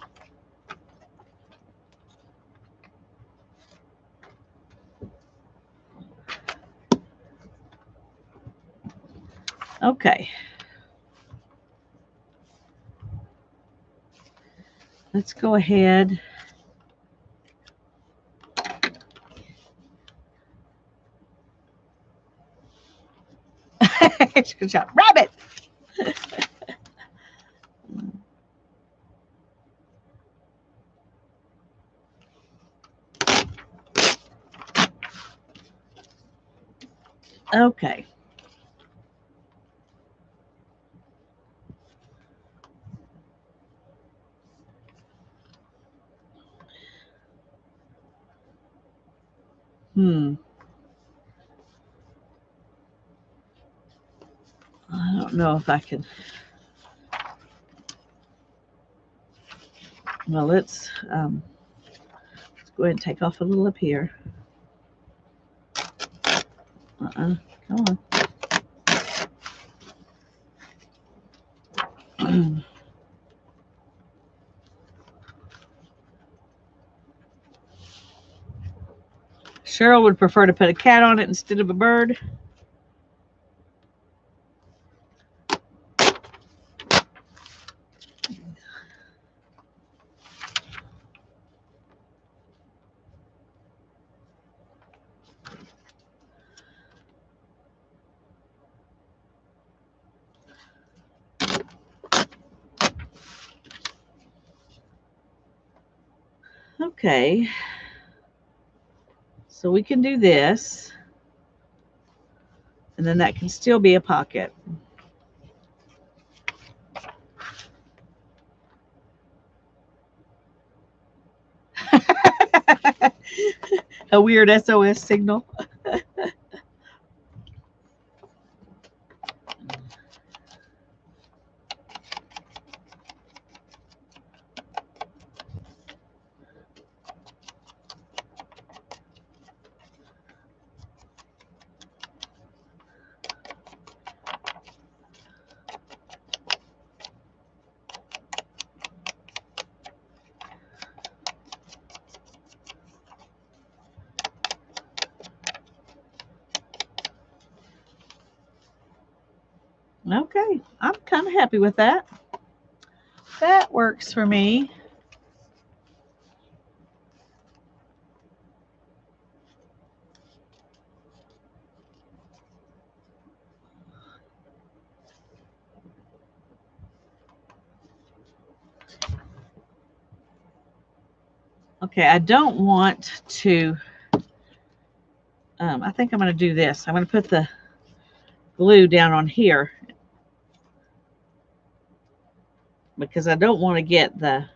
A: Okay. Let's go ahead. Good job. Rabbit. Okay. I don't know if I can. Well, let's go ahead and take off a little up here. Come on. Cheryl would prefer to put a cat on it instead of a bird. Okay. So we can do this. And then that can still be a pocket. A weird SOS signal. Okay, I'm kind of happy with that. That works for me. Okay, I don't want to, I think I'm going to do this. I'm going to put the glue down on here because I don't want to get the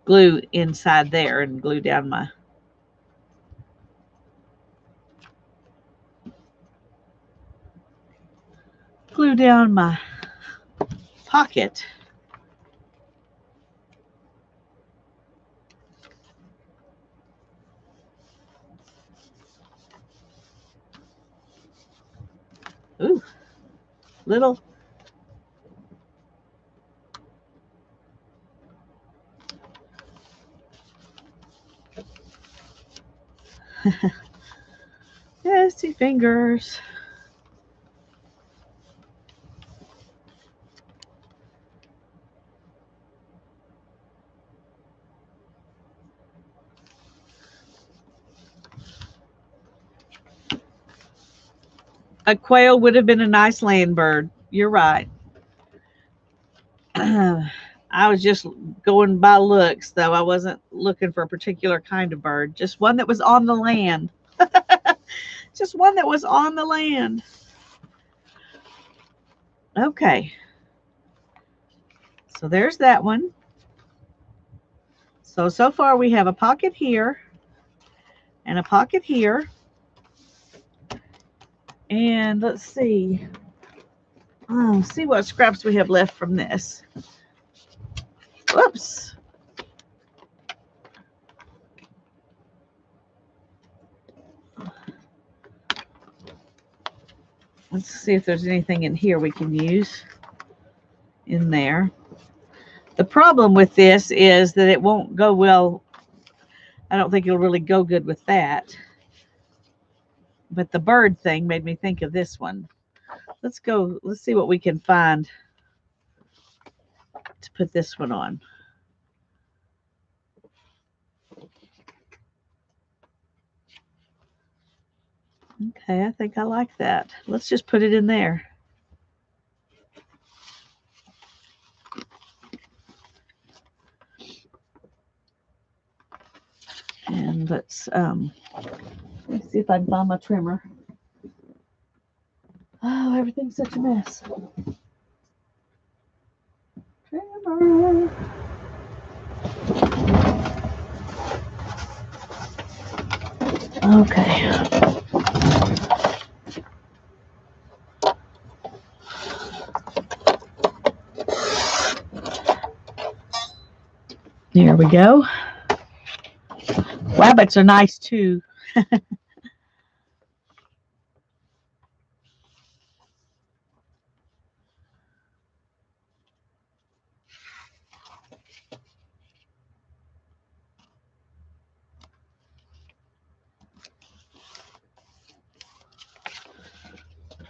A: glue inside there and glue down my pocket. Ooh, little. Nasty fingers. A quail would have been a nice land bird. You're right. I was just going by looks, though. I wasn't looking for a particular kind of bird, just one that was on the land. Just one that was on the land. Okay. So there's that one. So far we have a pocket here and a pocket here. And let's see. See what scraps we have left from this. Whoops. Let's see if there's anything in here we can use in there. The problem with this is that it won't go well. I don't think it'll really go good with that. But the bird thing made me think of this one. Let's see what we can find to put this one on. Okay, I think I like that. Let's just put it in there. And let's see if I can find my trimmer. Oh, everything's such a mess. Trimmer. Okay. There we go. Rabbits are nice too.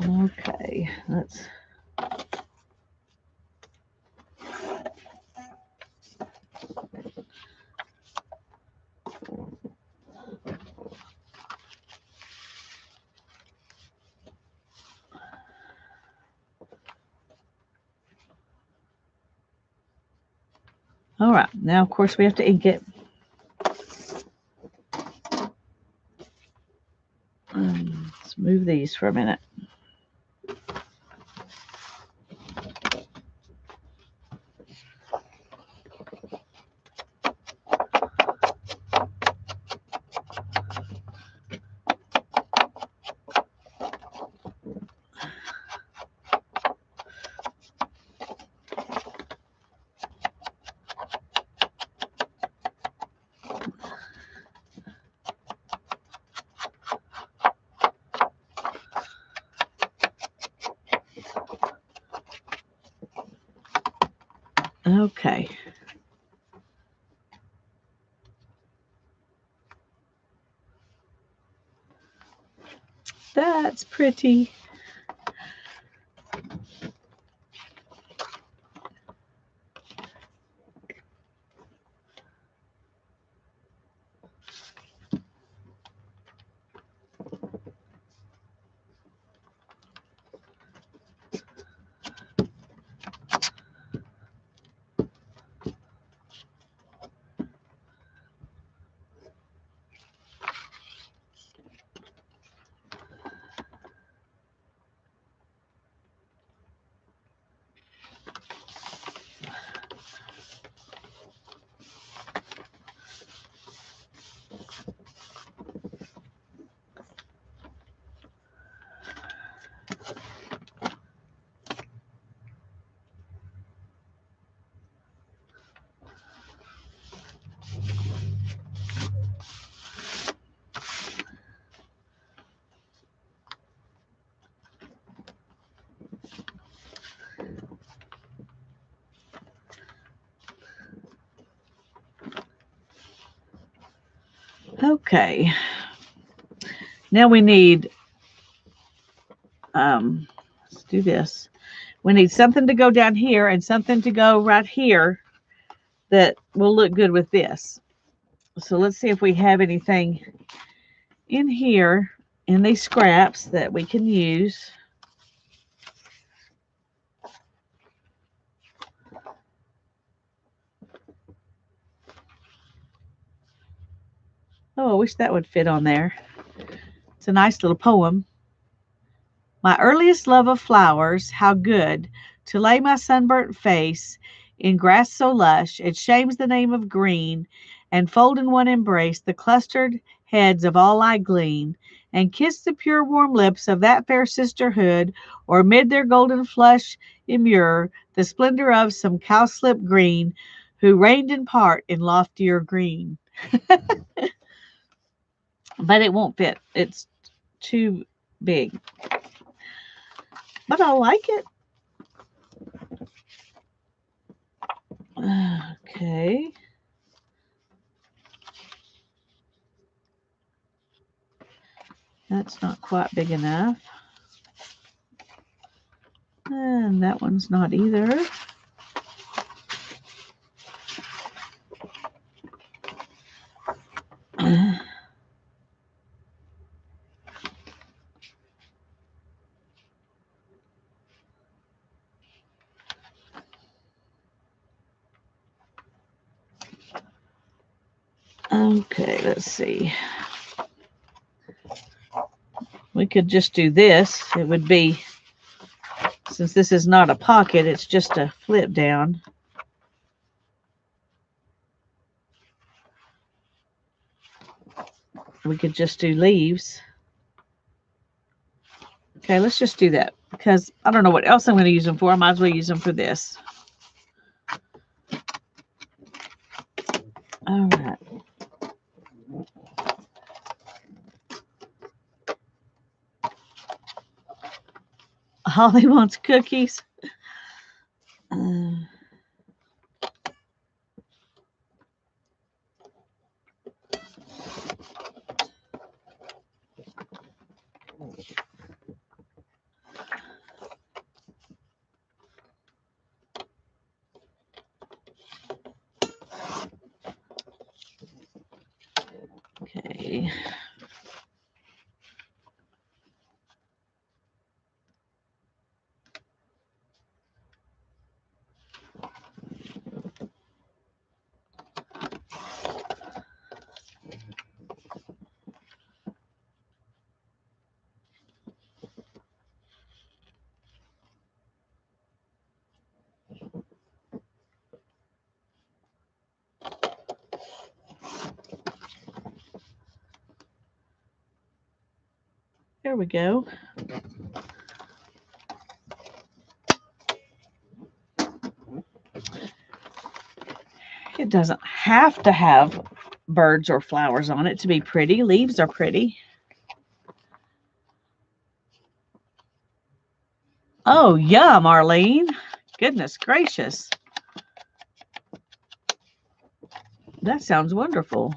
A: Okay, let's. All right, now of course we have to ink it. Let's move these for a minute. Okay. That's pretty. Okay. Now we need, let's do this. We need something to go down here and something to go right here that will look good with this. So let's see if we have anything in here in these scraps that we can use. Oh, I wish that would fit on there. It's a nice little poem. My earliest love of flowers, how good to lay my sunburnt face in grass so lush, it shames the name of green, and fold in one embrace the clustered heads of all I glean, and kiss the pure warm lips of that fair sisterhood, or mid their golden flush immure the splendor of some cowslip green, who reigned in part in loftier green. But it won't fit. It's too big. But I like it. Okay. That's not quite big enough. And that one's not either. Okay, let's see. We could just do this. It would be, since this is not a pocket, it's just a flip down. We could just do leaves. Okay, let's just do that because I don't know what else I'm going to use them for. I might as well use them for this. All right. Holly wants cookies. Okay. There we go. It doesn't have to have birds or flowers on it to be pretty. Leaves are pretty. Oh, yum, Arlene. Goodness gracious. That sounds wonderful.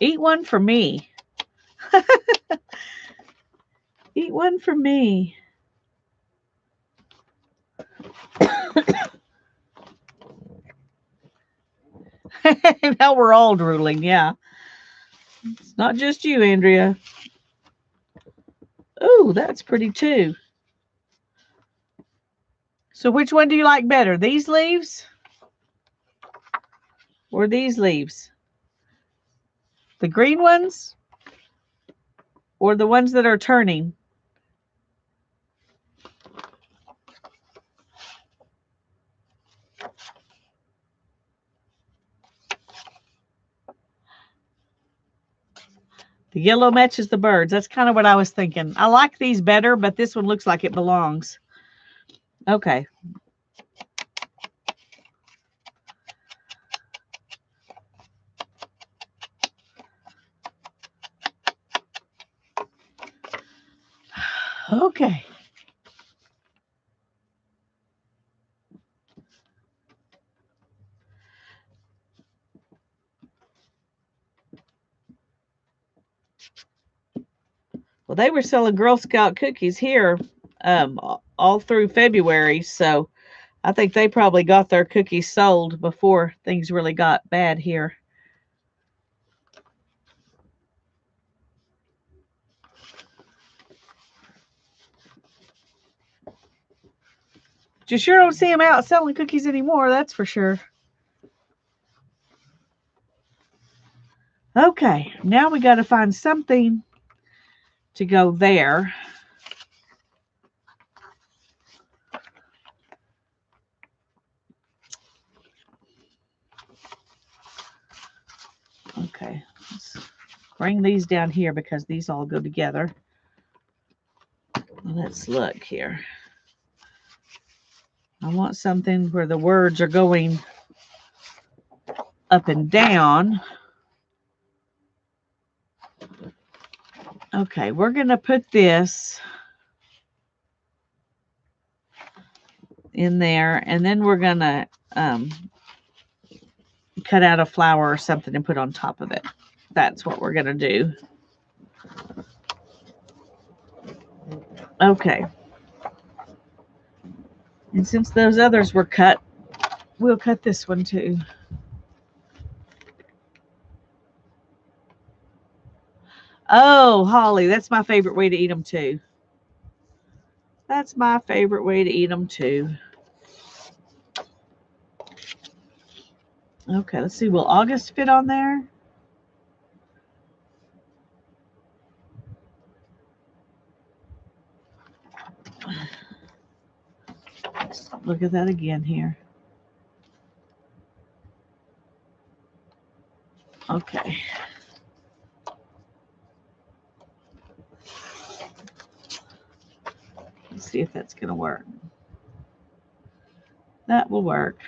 A: Eat one for me. Eat one for me. Now we're all drooling, yeah. It's not just you, Andrea. Ooh, that's pretty too. So which one do you like better? These leaves? Or these leaves? The green ones? Or the ones that are turning? The yellow matches the birds. That's kind of what I was thinking. I like these better, but this one looks like it belongs. Okay. Okay. Well, they were selling Girl Scout cookies here all through February, so I think they probably got their cookies sold before things really got bad here. You sure don't see them out selling cookies anymore, that's for sure. Okay, now we got to find something to go there. Okay, let's bring these down here because these all go together. Let's look here. I want something where the words are going up and down. Okay, we're going to put this in there, and then we're going to cut out a flower or something and put on top of it. That's what we're going to do. Okay. And since those others were cut, we'll cut this one too. Oh, Holly, that's my favorite way to eat them too. That's my favorite way to eat them too. Okay, let's see. Will August fit on there? Let's look at that again here. Okay. Let's see if that's going to work. That will work.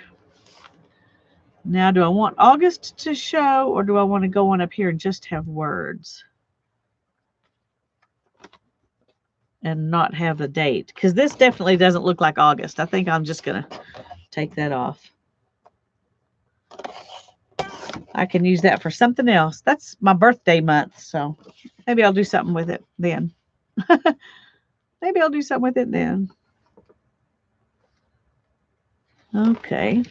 A: Now, do I want August to show, or do I want to go on up here and just have words? And not have the date? Because this definitely doesn't look like August. I think I'm just going to take that off. I can use that for something else. That's my birthday month, so maybe I'll do something with it then. Maybe I'll do something with it then. Okay.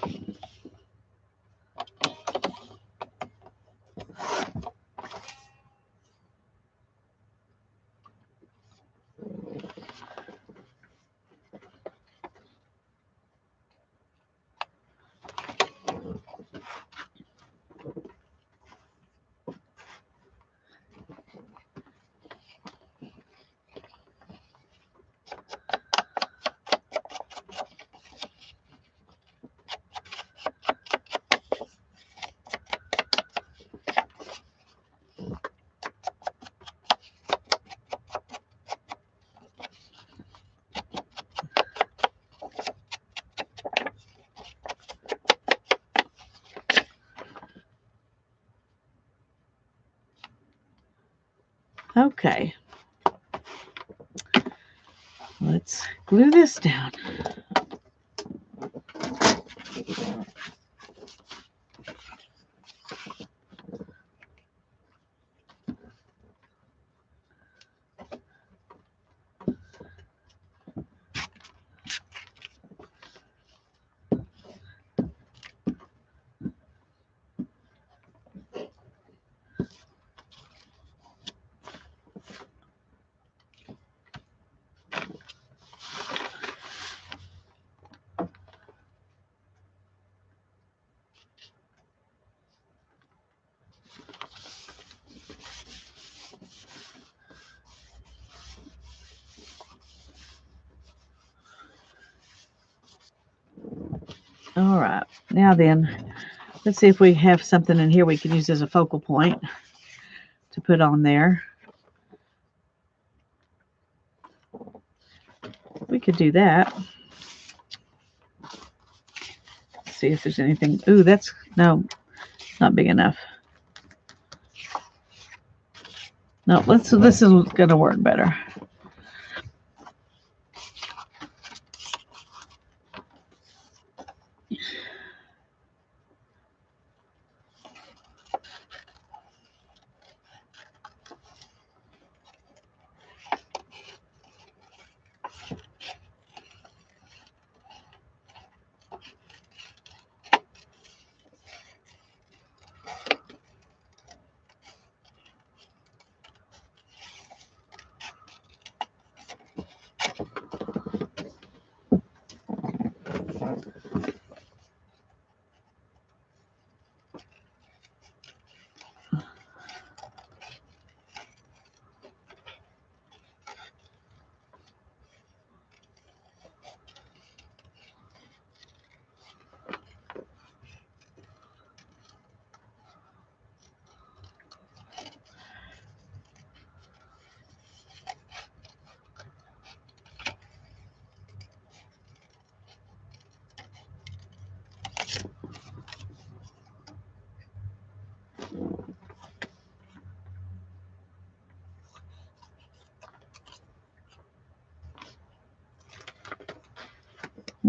A: Okay. Let's glue this down. All right. Now then, let's see if we have something in here we can use as a focal point to put on there. We could do that. See if there's anything. Ooh, that's no, not big enough. No, this is going to work better.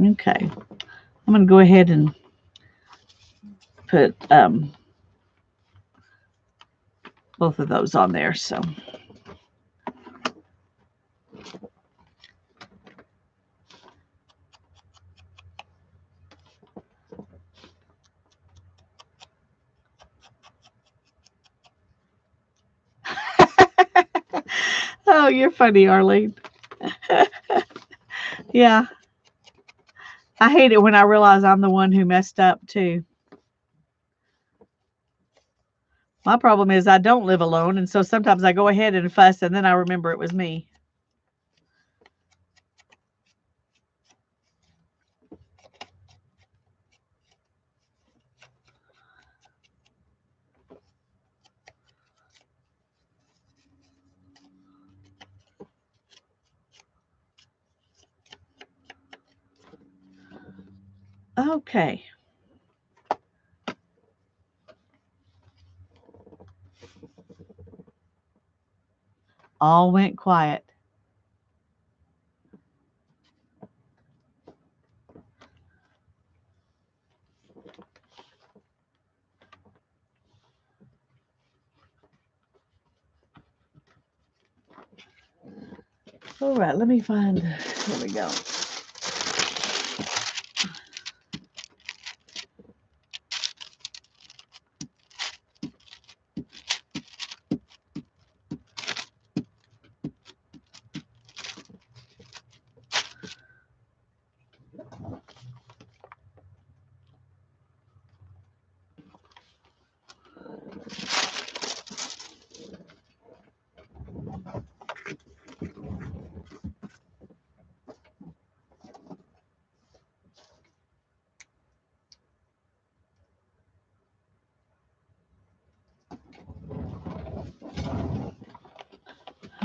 A: Okay, I'm going to go ahead and put both of those on there. So oh, you're funny, Arlene. Yeah, I hate it when I realize I'm the one who messed up too. My problem is I don't live alone, and so sometimes I go ahead and fuss, and then I remember it was me. Okay. All went quiet. All right, let me find. Here we go.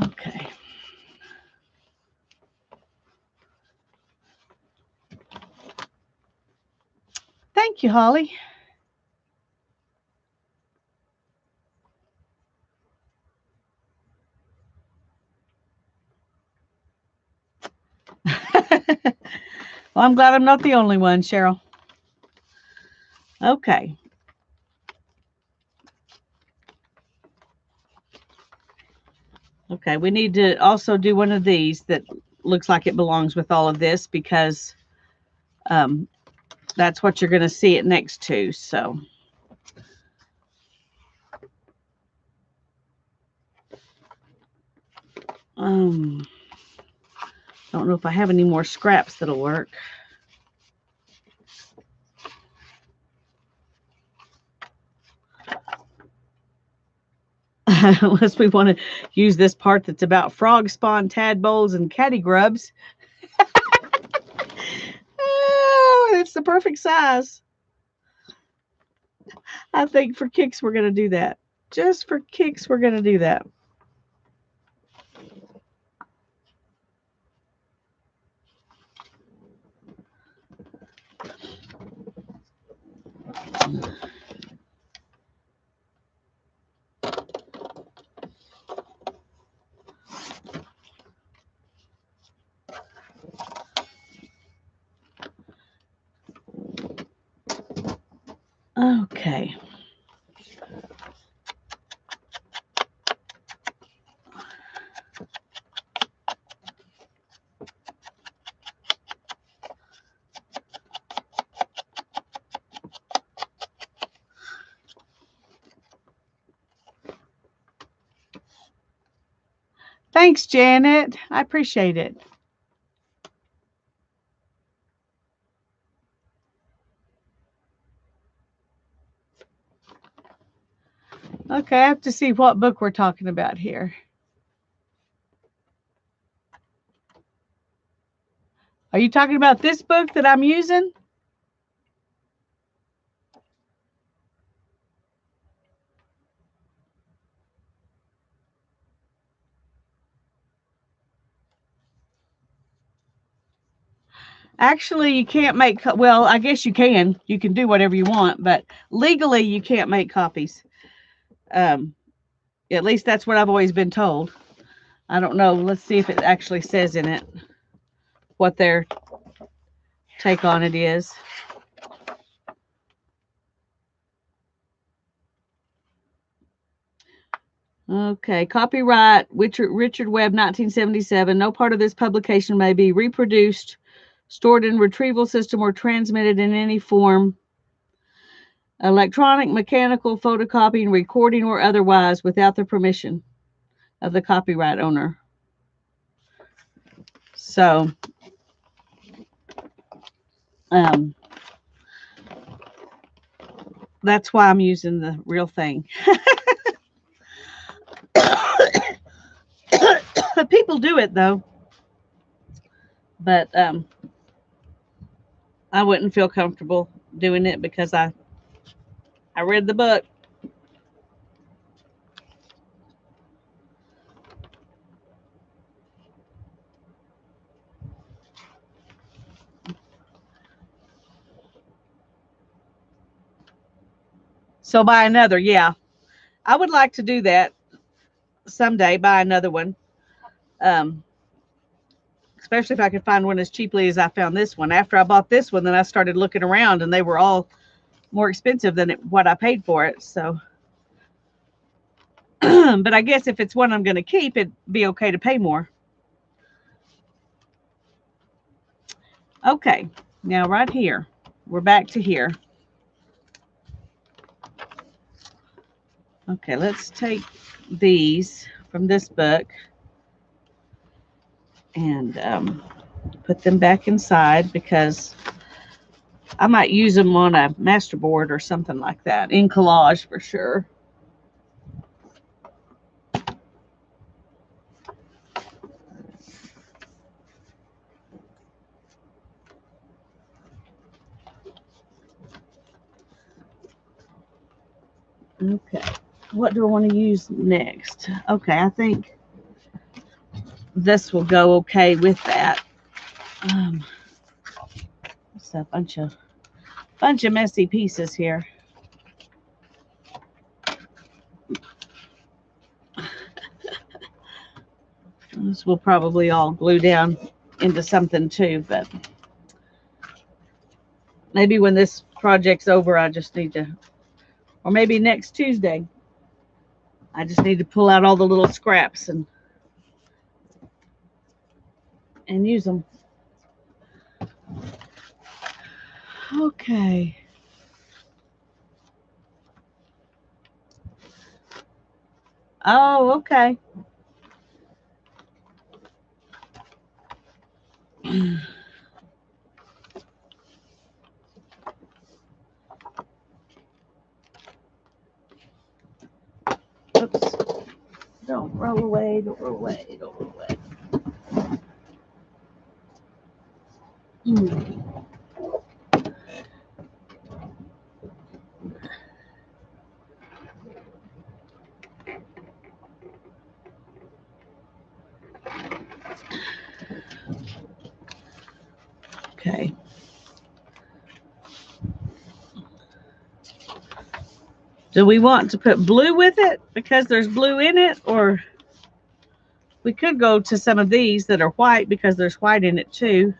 A: Okay. Thank you, Holly. Well, I'm glad I'm not the only one, Cheryl. Okay. Okay, we need to also do one of these that looks like it belongs with all of this because um, that's what you're going to see it next to. So, don't know if I have any more scraps that'll work. Unless we want to use this part that's about frog spawn, tadpoles, and catty grubs. Oh, it's the perfect size. I think for kicks, we're going to do that. Just for kicks, we're going to do that. Okay. Thanks, Janet. I appreciate it. Okay, I have to see what book we're talking about here. Are you talking about this book that I'm using? Actually, you can't make, well, I guess you can. You can do whatever you want, but legally, you can't make copies. Um, at least that's what I've always been told. I don't know. Let's see if it actually says in it what their take on it is. Okay, copyright Richard Webb, 1977. No part of this publication may be reproduced, stored in retrieval system, or transmitted in any form, electronic, mechanical, photocopying, recording, or otherwise, without the permission of the copyright owner. So, that's why I'm using the real thing. People do it though, but I wouldn't feel comfortable doing it because I read the book. So buy another, yeah. I would like to do that someday. Buy another one, especially if I could find one as cheaply as I found this one. After I bought this one, then I started looking around, and they were all more expensive than what I paid for it. So, but I guess if it's one I'm going to keep, it'd be okay to pay more. Okay, now right here, we're back to here. Okay, let's take these from this book and put them back inside because I might use them on a masterboard or something like that, in collage for sure. Okay, what do I want to use next? Okay, I think this will go okay with that. It's a bunch of messy pieces here. This will probably all glue down into something too, but Maybe when this project's over, I just need to, or maybe next Tuesday, I just need to pull out all the little scraps and use them. Okay. Oh, okay. Oops. Don't roll away, don't roll away, don't roll away. Okay. Do we want to put blue with it because there's blue in it, or we could go to some of these that are white because there's white in it too.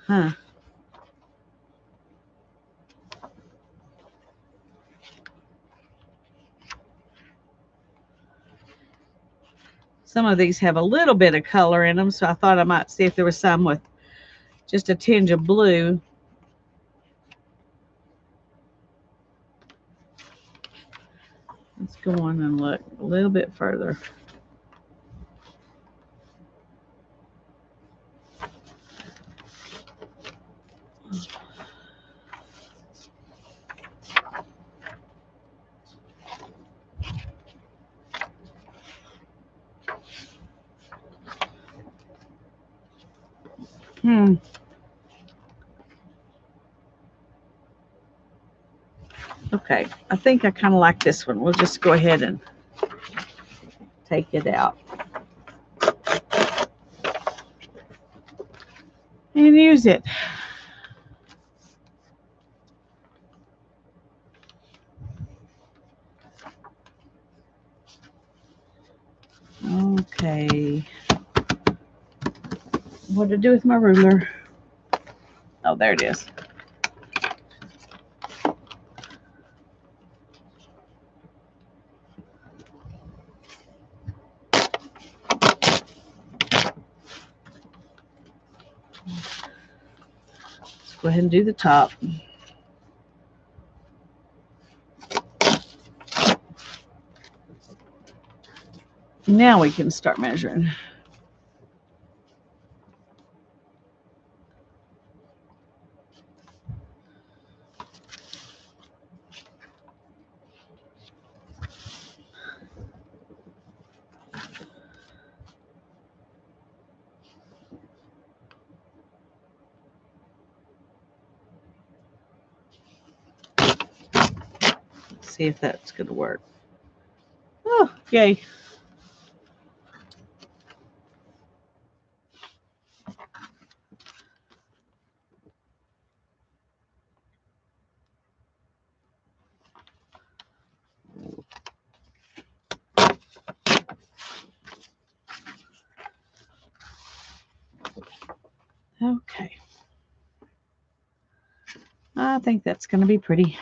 A: Huh. Some of these have a little bit of color in them, so I thought I might see if there was some with just a tinge of blue. Let's go on and look a little bit further. Okay, I think I kind of like this one. We'll just go ahead and take it out and use it. Okay. What to do with my ruler? Oh, there it is. Let's go ahead and do the top. Now we can start measuring. See if that's going to work. Oh, yay. Okay. I think that's going to be pretty.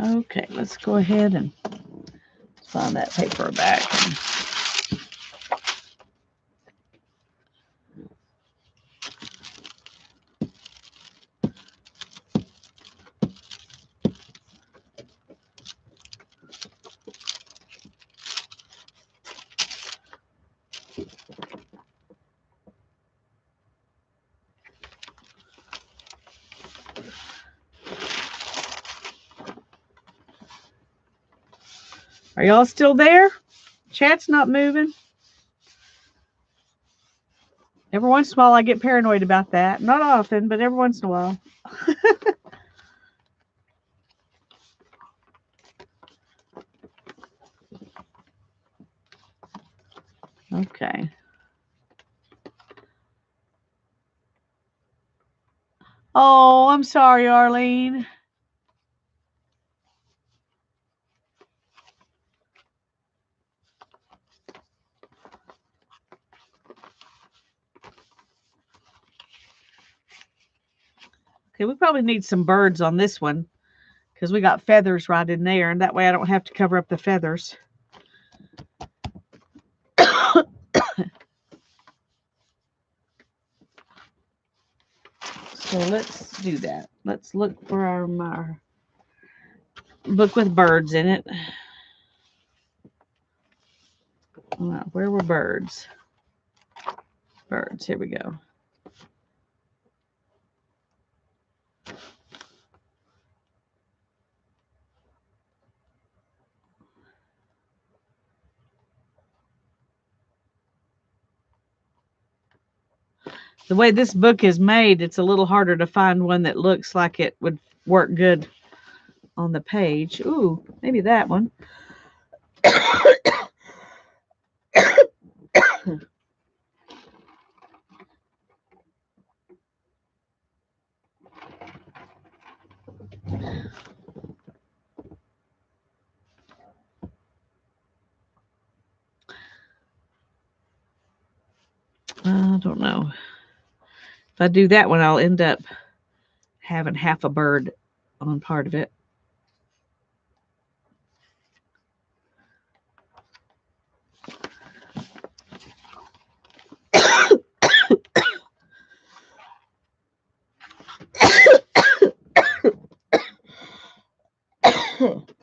A: Okay, let's go ahead and find that paper back. Are y'all still there? Chat's not moving. Every once in a while I get paranoid about that. Not often, but every once in a while. Okay. Oh, I'm sorry, Arlene. Okay, we probably need some birds on this one because we got feathers right in there, and that way I don't have to cover up the feathers. So let's do that. Let's look for our book with birds in it. Where were birds? Birds, here we go. The way this book is made, it's a little harder to find one that looks like it would work good on the page. Ooh, maybe that one. I don't know. If I do that one, I'll end up having half a bird on part of it.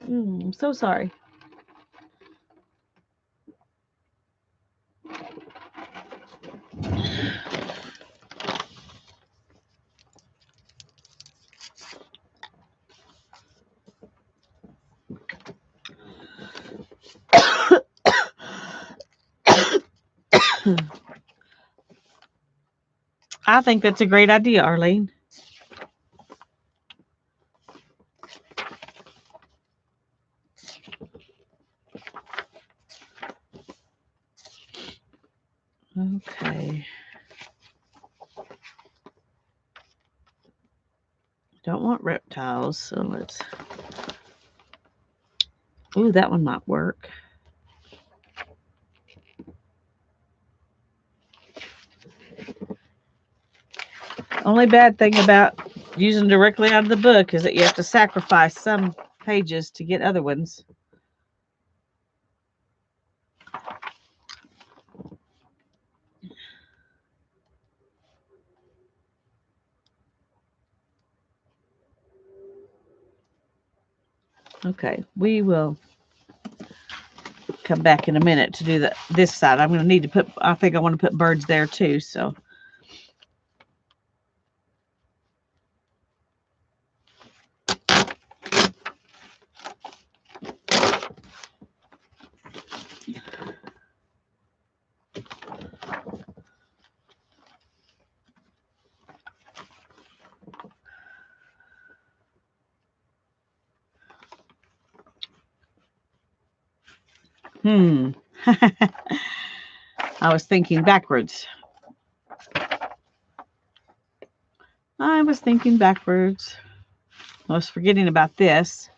A: I'm so sorry. I think that's a great idea, Arlene. Okay. Don't want reptiles, so let's... Ooh, that one might work. Only bad thing about using directly out of the book is that you have to sacrifice some pages to get other ones. Okay, we will come back in a minute to do this side. I'm going to need to put, I think I want to put birds there too, so. I was thinking backwards. I was thinking backwards. I was forgetting about this.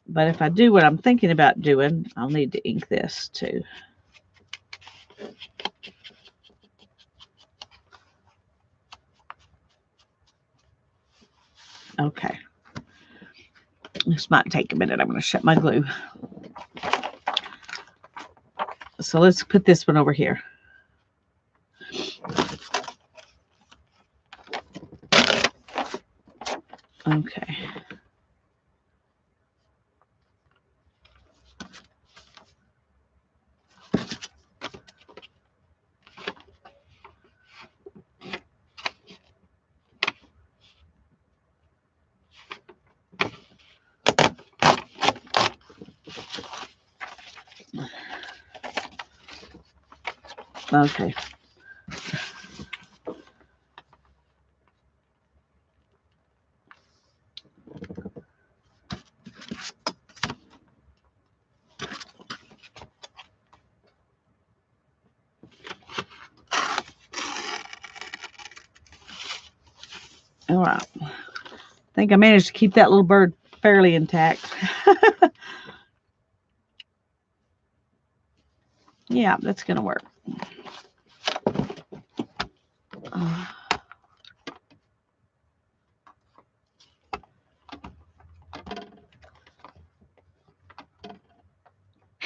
A: But if I do what I'm thinking about doing, I'll need to ink this too. Okay. This might take a minute. I'm going to shut my glue. So let's put this one over here. Okay. Okay. All right. I think I managed to keep that little bird fairly intact. Yeah, that's going to work.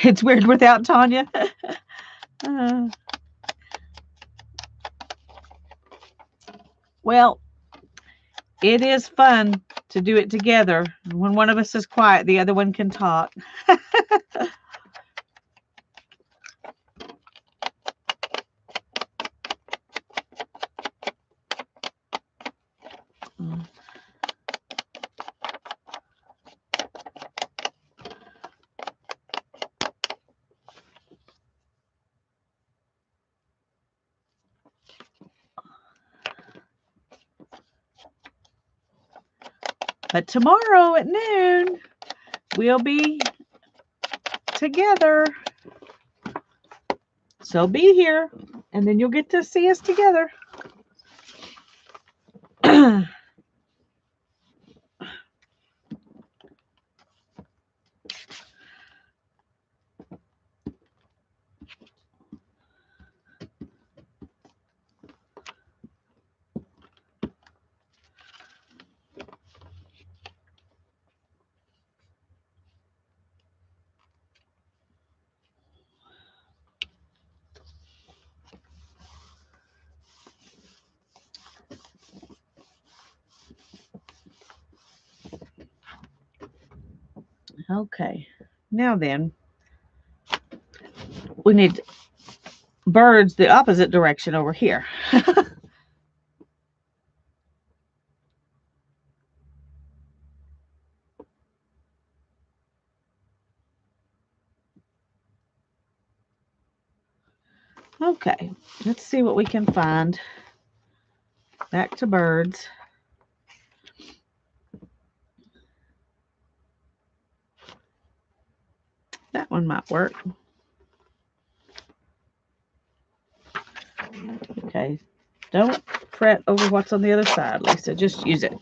A: It's weird without Tanya. Well, it is fun to do it together. When one of us is quiet, the other one can talk. But tomorrow at noon, we'll be together. So be here, and then you'll get to see us together. Okay, now then, we need birds the opposite direction over here. Okay, let's see what we can find. Back to birds. That one might work. Okay, don't fret over what's on the other side, Lisa. Just use it.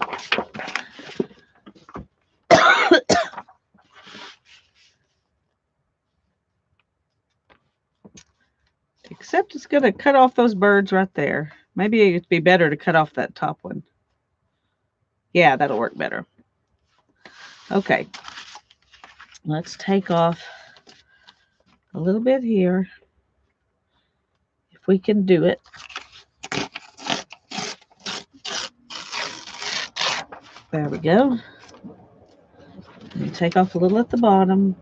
A: Except it's going to cut off those birds right there. Maybe it'd be better to cut off that top one. Yeah, that'll work better. Okay, let's take off a little bit here, if we can do it. There we go. And take off a little at the bottom.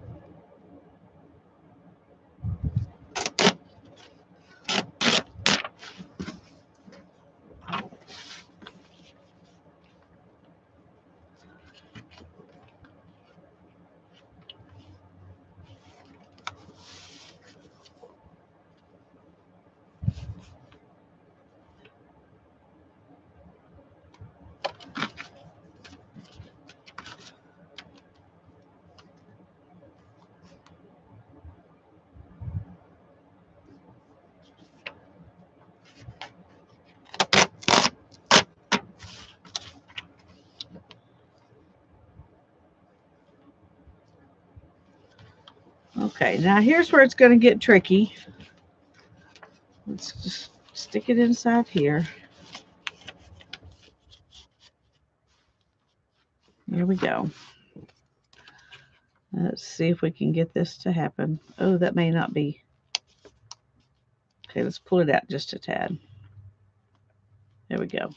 A: Okay, now here's where it's going to get tricky. Let's just stick it inside here. There we go. Let's see if we can get this to happen. Oh, that may not be. Okay, let's pull it out just a tad. There we go.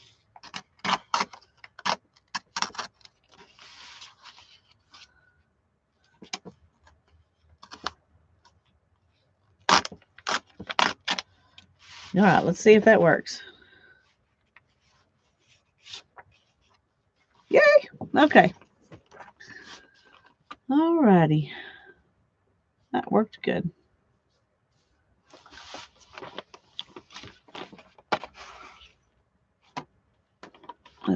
A: All right, let's see if that works. Yay! Okay. All righty. That worked good.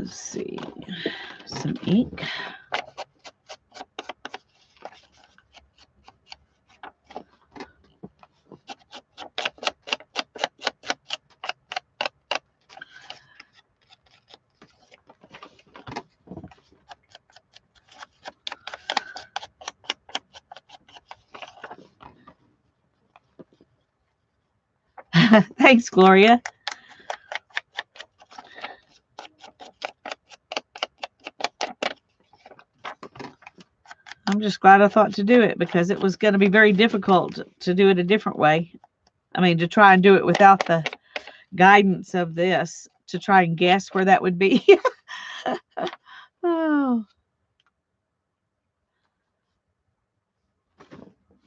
A: Let's see. Some ink. Thanks, Gloria. I'm just glad I thought to do it because it was going to be very difficult to do it a different way. I mean, to try and do it without the guidance of this, to try and guess where that would be. Oh.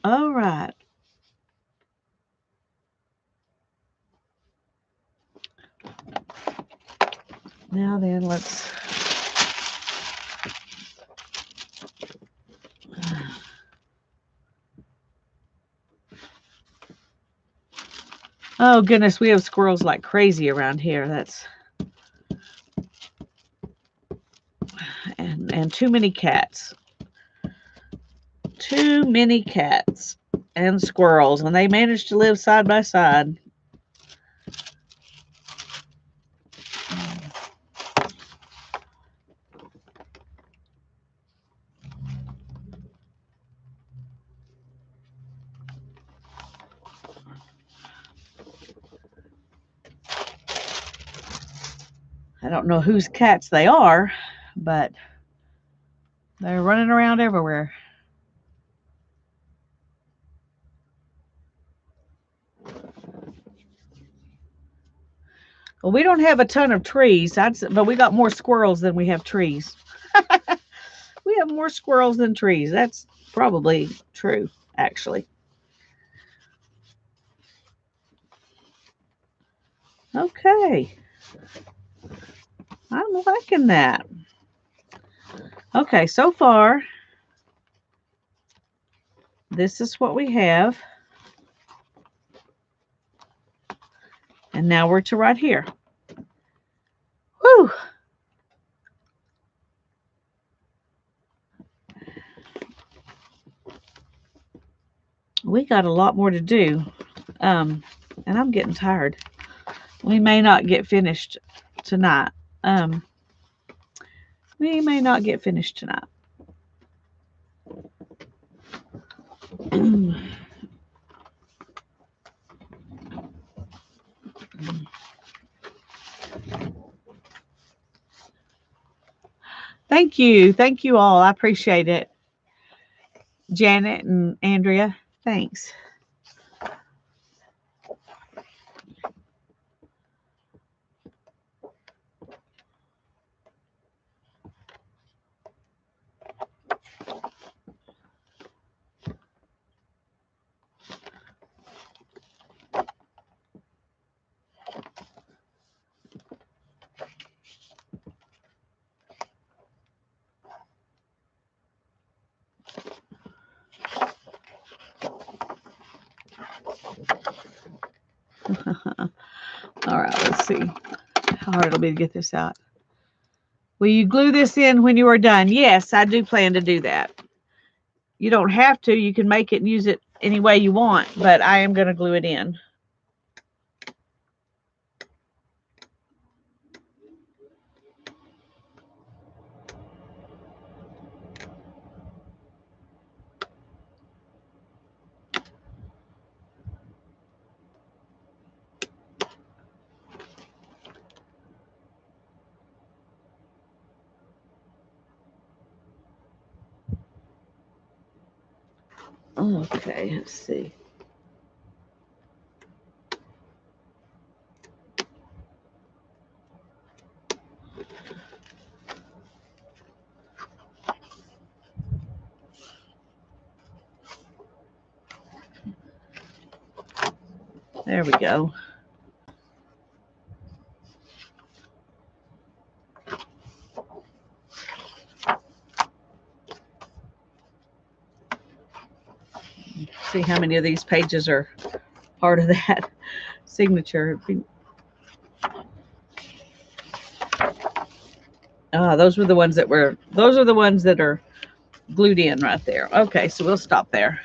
A: All right. Now then, let's... Oh, goodness, we have squirrels like crazy around here. That's... And too many cats. Too many cats and squirrels, and they manage to live side by side. I don't know whose cats they are, but they're running around everywhere. Well, we don't have a ton of trees, but we got more squirrels than we have trees. We have more squirrels than trees. That's probably true, actually. Okay. I'm liking that. Okay, so far, this is what we have. And now we're to right here. Whew. We got a lot more to do. And I'm getting tired. We may not get finished tonight. We may not get finished tonight. Thank you. Thank you all. I appreciate it. Janet and Andrea, thanks. All right, let's see how hard it'll be to get this out. Will you glue this in when you are done? Yes, I do plan to do that. You don't have to. You can make it and use it any way you want, but I am going to glue it in. Okay, let's see. There we go. See how many of these pages are part of that signature. Those are the ones that are glued in right there. Okay, so we'll stop there.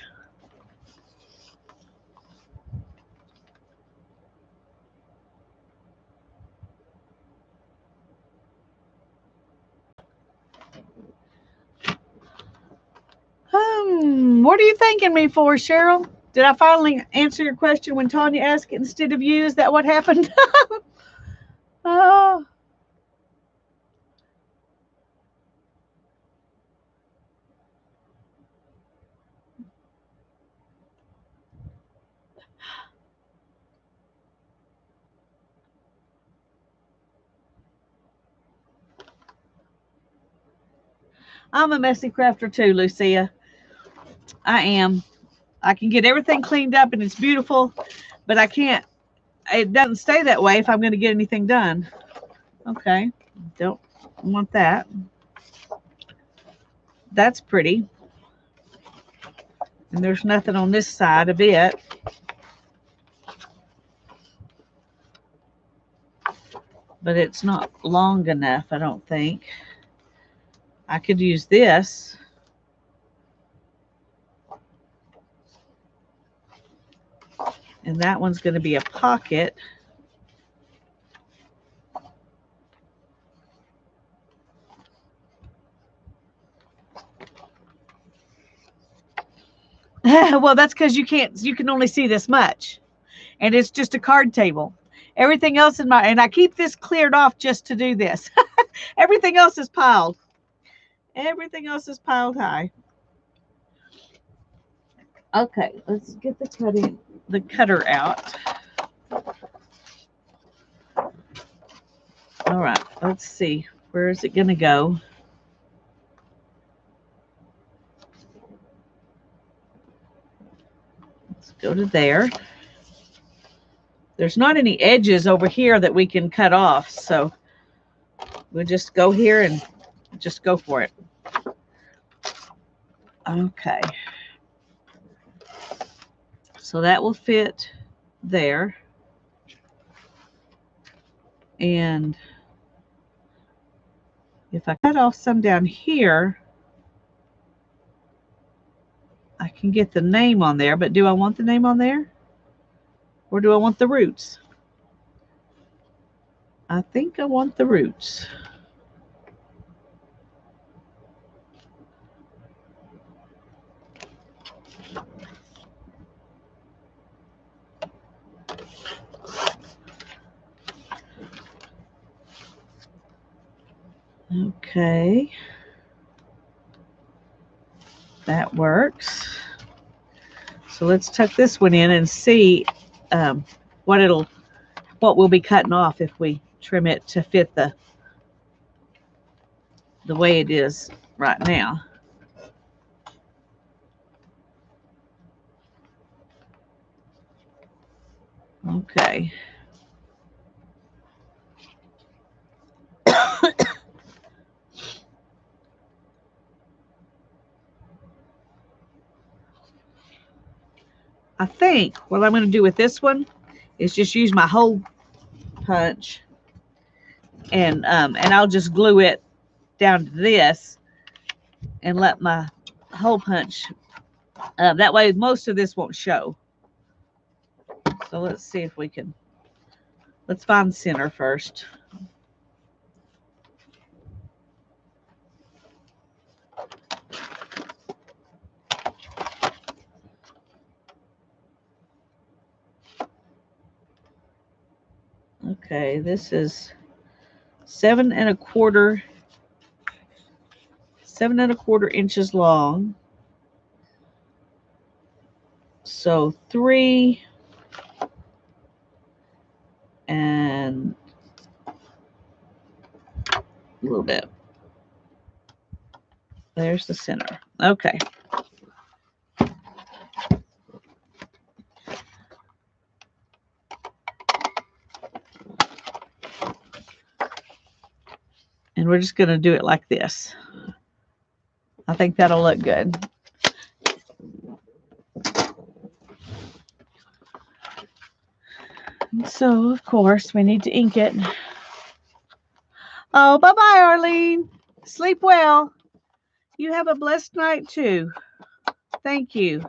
A: What are you thanking me for, Cheryl? Did I finally answer your question when Tanya asked it instead of you? Is that what happened? Oh, I'm a messy crafter too, Lucia. I am. I can get everything cleaned up and it's beautiful, but I can't. It doesn't stay that way if I'm going to get anything done. Okay, don't want that. That's pretty. And there's nothing on this side of it. But it's not long enough, I don't think. I could use this. And that one's going to be a pocket. Well, that's because you can only see this much. And it's just a card table. Everything else in and I keep this cleared off just to do this. Everything else is piled. Everything else is piled high. Okay, let's get the cutter out. All right, let's see. Where is it going to go? Let's go to there. There's not any edges over here that we can cut off, so we'll just go here and just go for it. Okay. So that will fit there. And if I cut off some down here, I can get the name on there, but do I want the name on there? Or do I want the roots? I think I want the roots. Okay. That works. So let's tuck this one in and see what we'll be cutting off if we trim it to fit the way it is right now. Okay. I think what I'm going to do with this one is just use my hole punch and I'll just glue it down to this and let my hole punch. That way most of this won't show. So let's see if we can. Let's find center first. Okay, this is 7 1/4 inches long. So 3 and a little bit. There's the center. Okay. And we're just going to do it like this. I think that'll look good. So, of course, we need to ink it. Oh, bye-bye, Arlene. Sleep well. You have a blessed night, too. Thank you.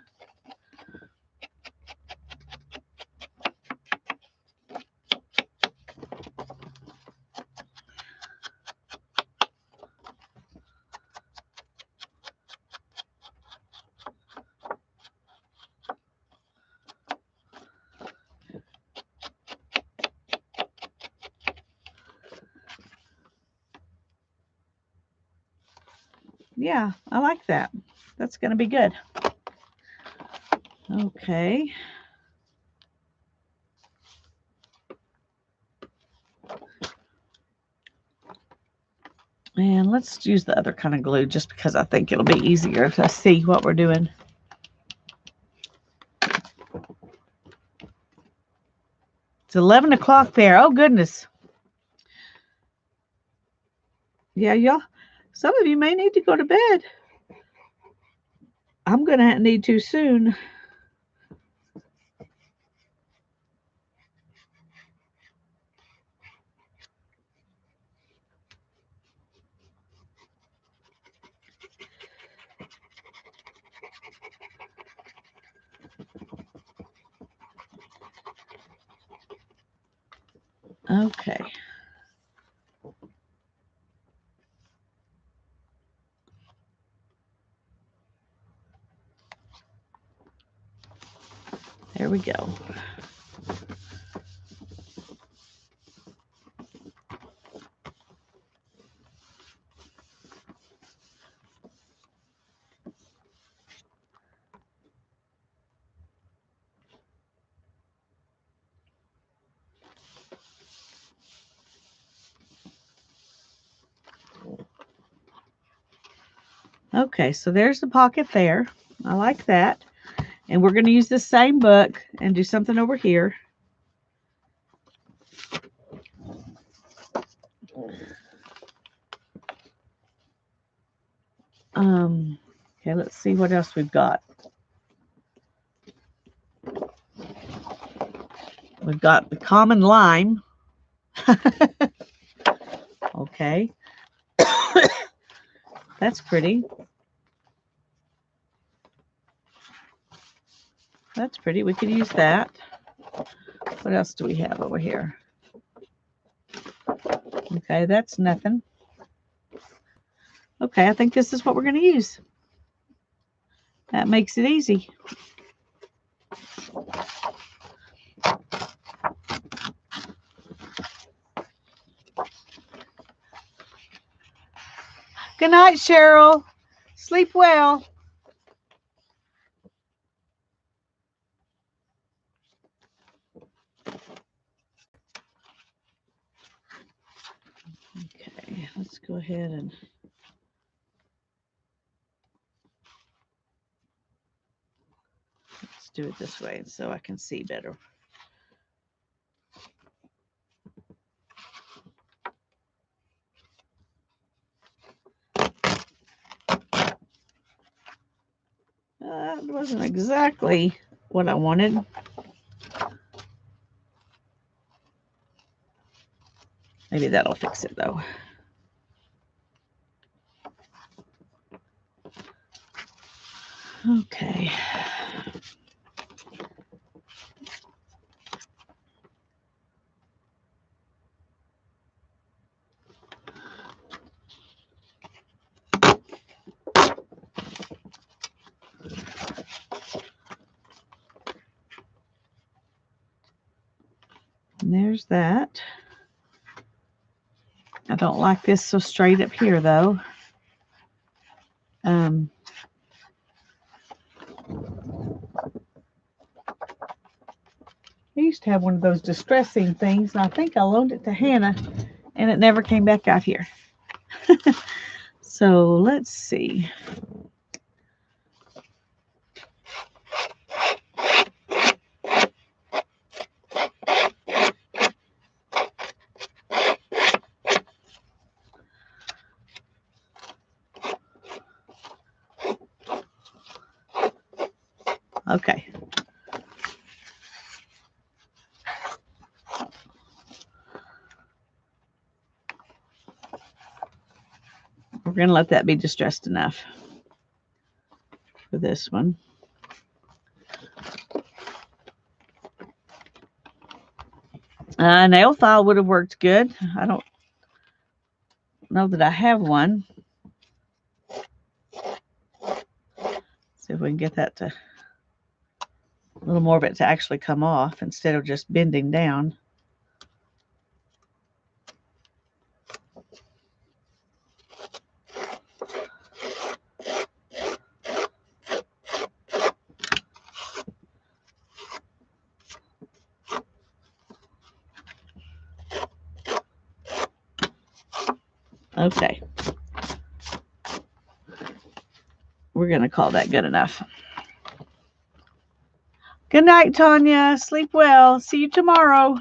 A: Yeah, I like that. That's going to be good. Okay. And let's use the other kind of glue just because I think it'll be easier to see what we're doing. It's 11 o'clock there. Oh, goodness. Yeah, y'all. Some of you may need to go to bed. I'm going to need to soon. Okay. There we go. Okay, so there's the pocket there. I like that. And we're going to use the same book and do something over here. Okay, let's see what else we've got. We've got the common lime. Okay. That's pretty. That's pretty. We could use that. What else do we have over here? Okay, that's nothing. Okay, I think this is what we're going to use. That makes it easy. Good night, Cheryl. Sleep well. Okay, let's go ahead and let's do it this way so I can see better. That wasn't exactly what I wanted. Maybe that'll fix it though. Okay. And there's that. I don't like this so straight up here though. I used to have one of those distressing things, and I think I loaned it to Hannah, and it never came back out here. So let's see. Okay. We're going to let that be distressed enough for this one. Nail file would have worked good. I don't know that I have one. See if we can get that to a little more of it to actually come off instead of just bending down. Okay. We're going to call that good enough. Good night, Tanya. Sleep well. See you tomorrow.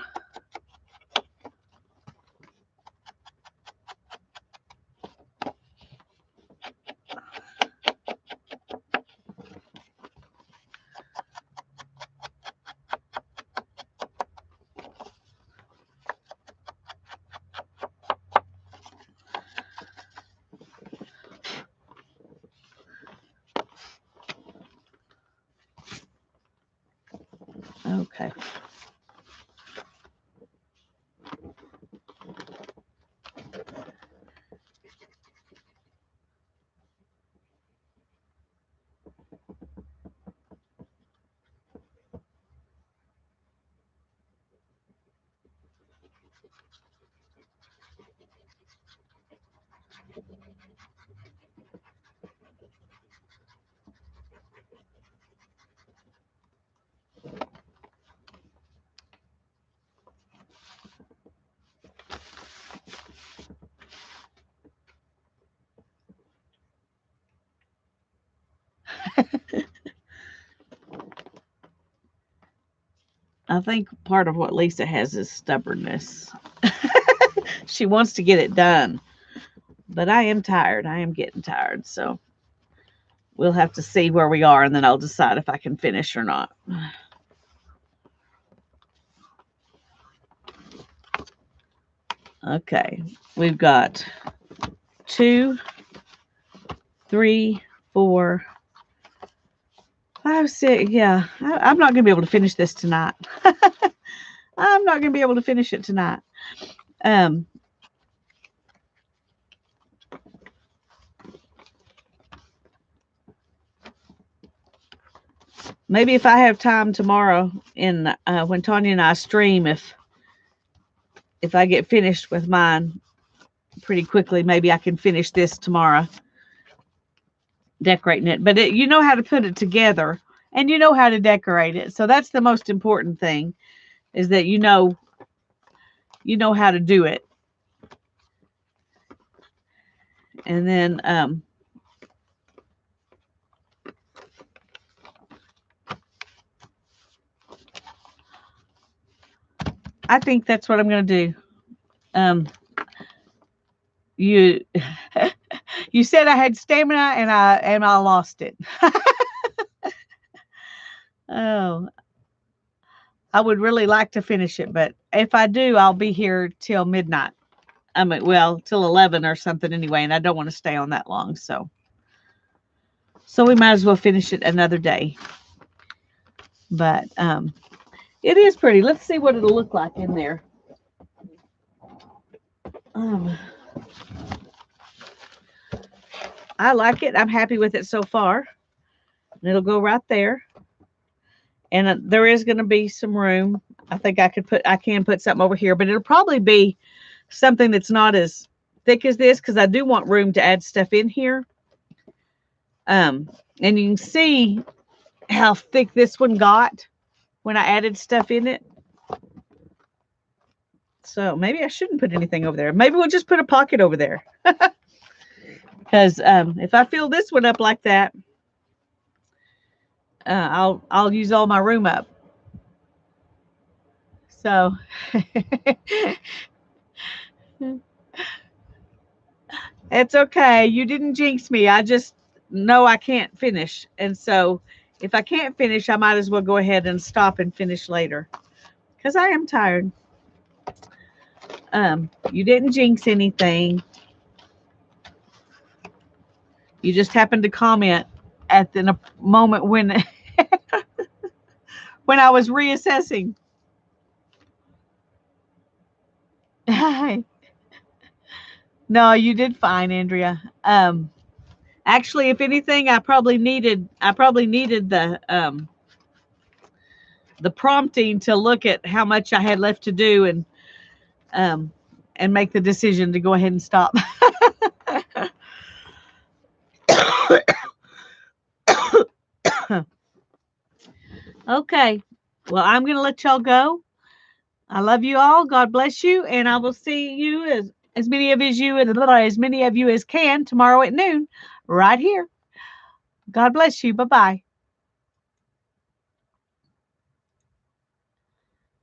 A: Okay. I think part of what Lisa has is stubbornness. She wants to get it done. But I am tired. I am getting tired. So we'll have to see where we are, and then I'll decide if I can finish or not. Okay. We've got 2, 3, 4, 5, 6. Yeah. I'm not going to be able to finish this tonight. I'm not going to be able to finish it tonight. Maybe if I have time tomorrow in when Tanya and I stream, if I get finished with mine pretty quickly, maybe I can finish this tomorrow, decorating it. But you know how to put it together, and you know how to decorate it. So that's the most important thing, is that you know how to do it. And then I think that's what I'm going to do. You you said I had stamina, and I lost it. Oh, I would really like to finish it, but if I do, I'll be here till midnight. I mean, well, till 11 or something anyway, and I don't want to stay on that long, so we might as well finish it another day. But it is pretty. Let's see what it'll look like in there. I like it. I'm happy with it so far. And it'll go right there. And there is going to be some room. I think I can put something over here, but it'll probably be something that's not as thick as this, because I do want room to add stuff in here. And you can see how thick this one got when I added stuff in it. So maybe I shouldn't put anything over there. Maybe we'll just put a pocket over there. Because if I fill this one up like that, I'll use all my room up. So it's okay. You didn't jinx me. I just know I can't finish. And so if I can't finish, I might as well go ahead and stop and finish later, because I am tired. You didn't jinx anything. You just happened to comment at the moment when when I was reassessing. No, you did fine, Andrea. Actually, if anything, I probably needed the prompting to look at how much I had left to do um and make the decision to go ahead and stop. Okay. Well, I'm going to let y'all go. I love you all. God bless you, and I will see you as many of as many of you as can tomorrow at noon, right here. God bless you. Bye bye.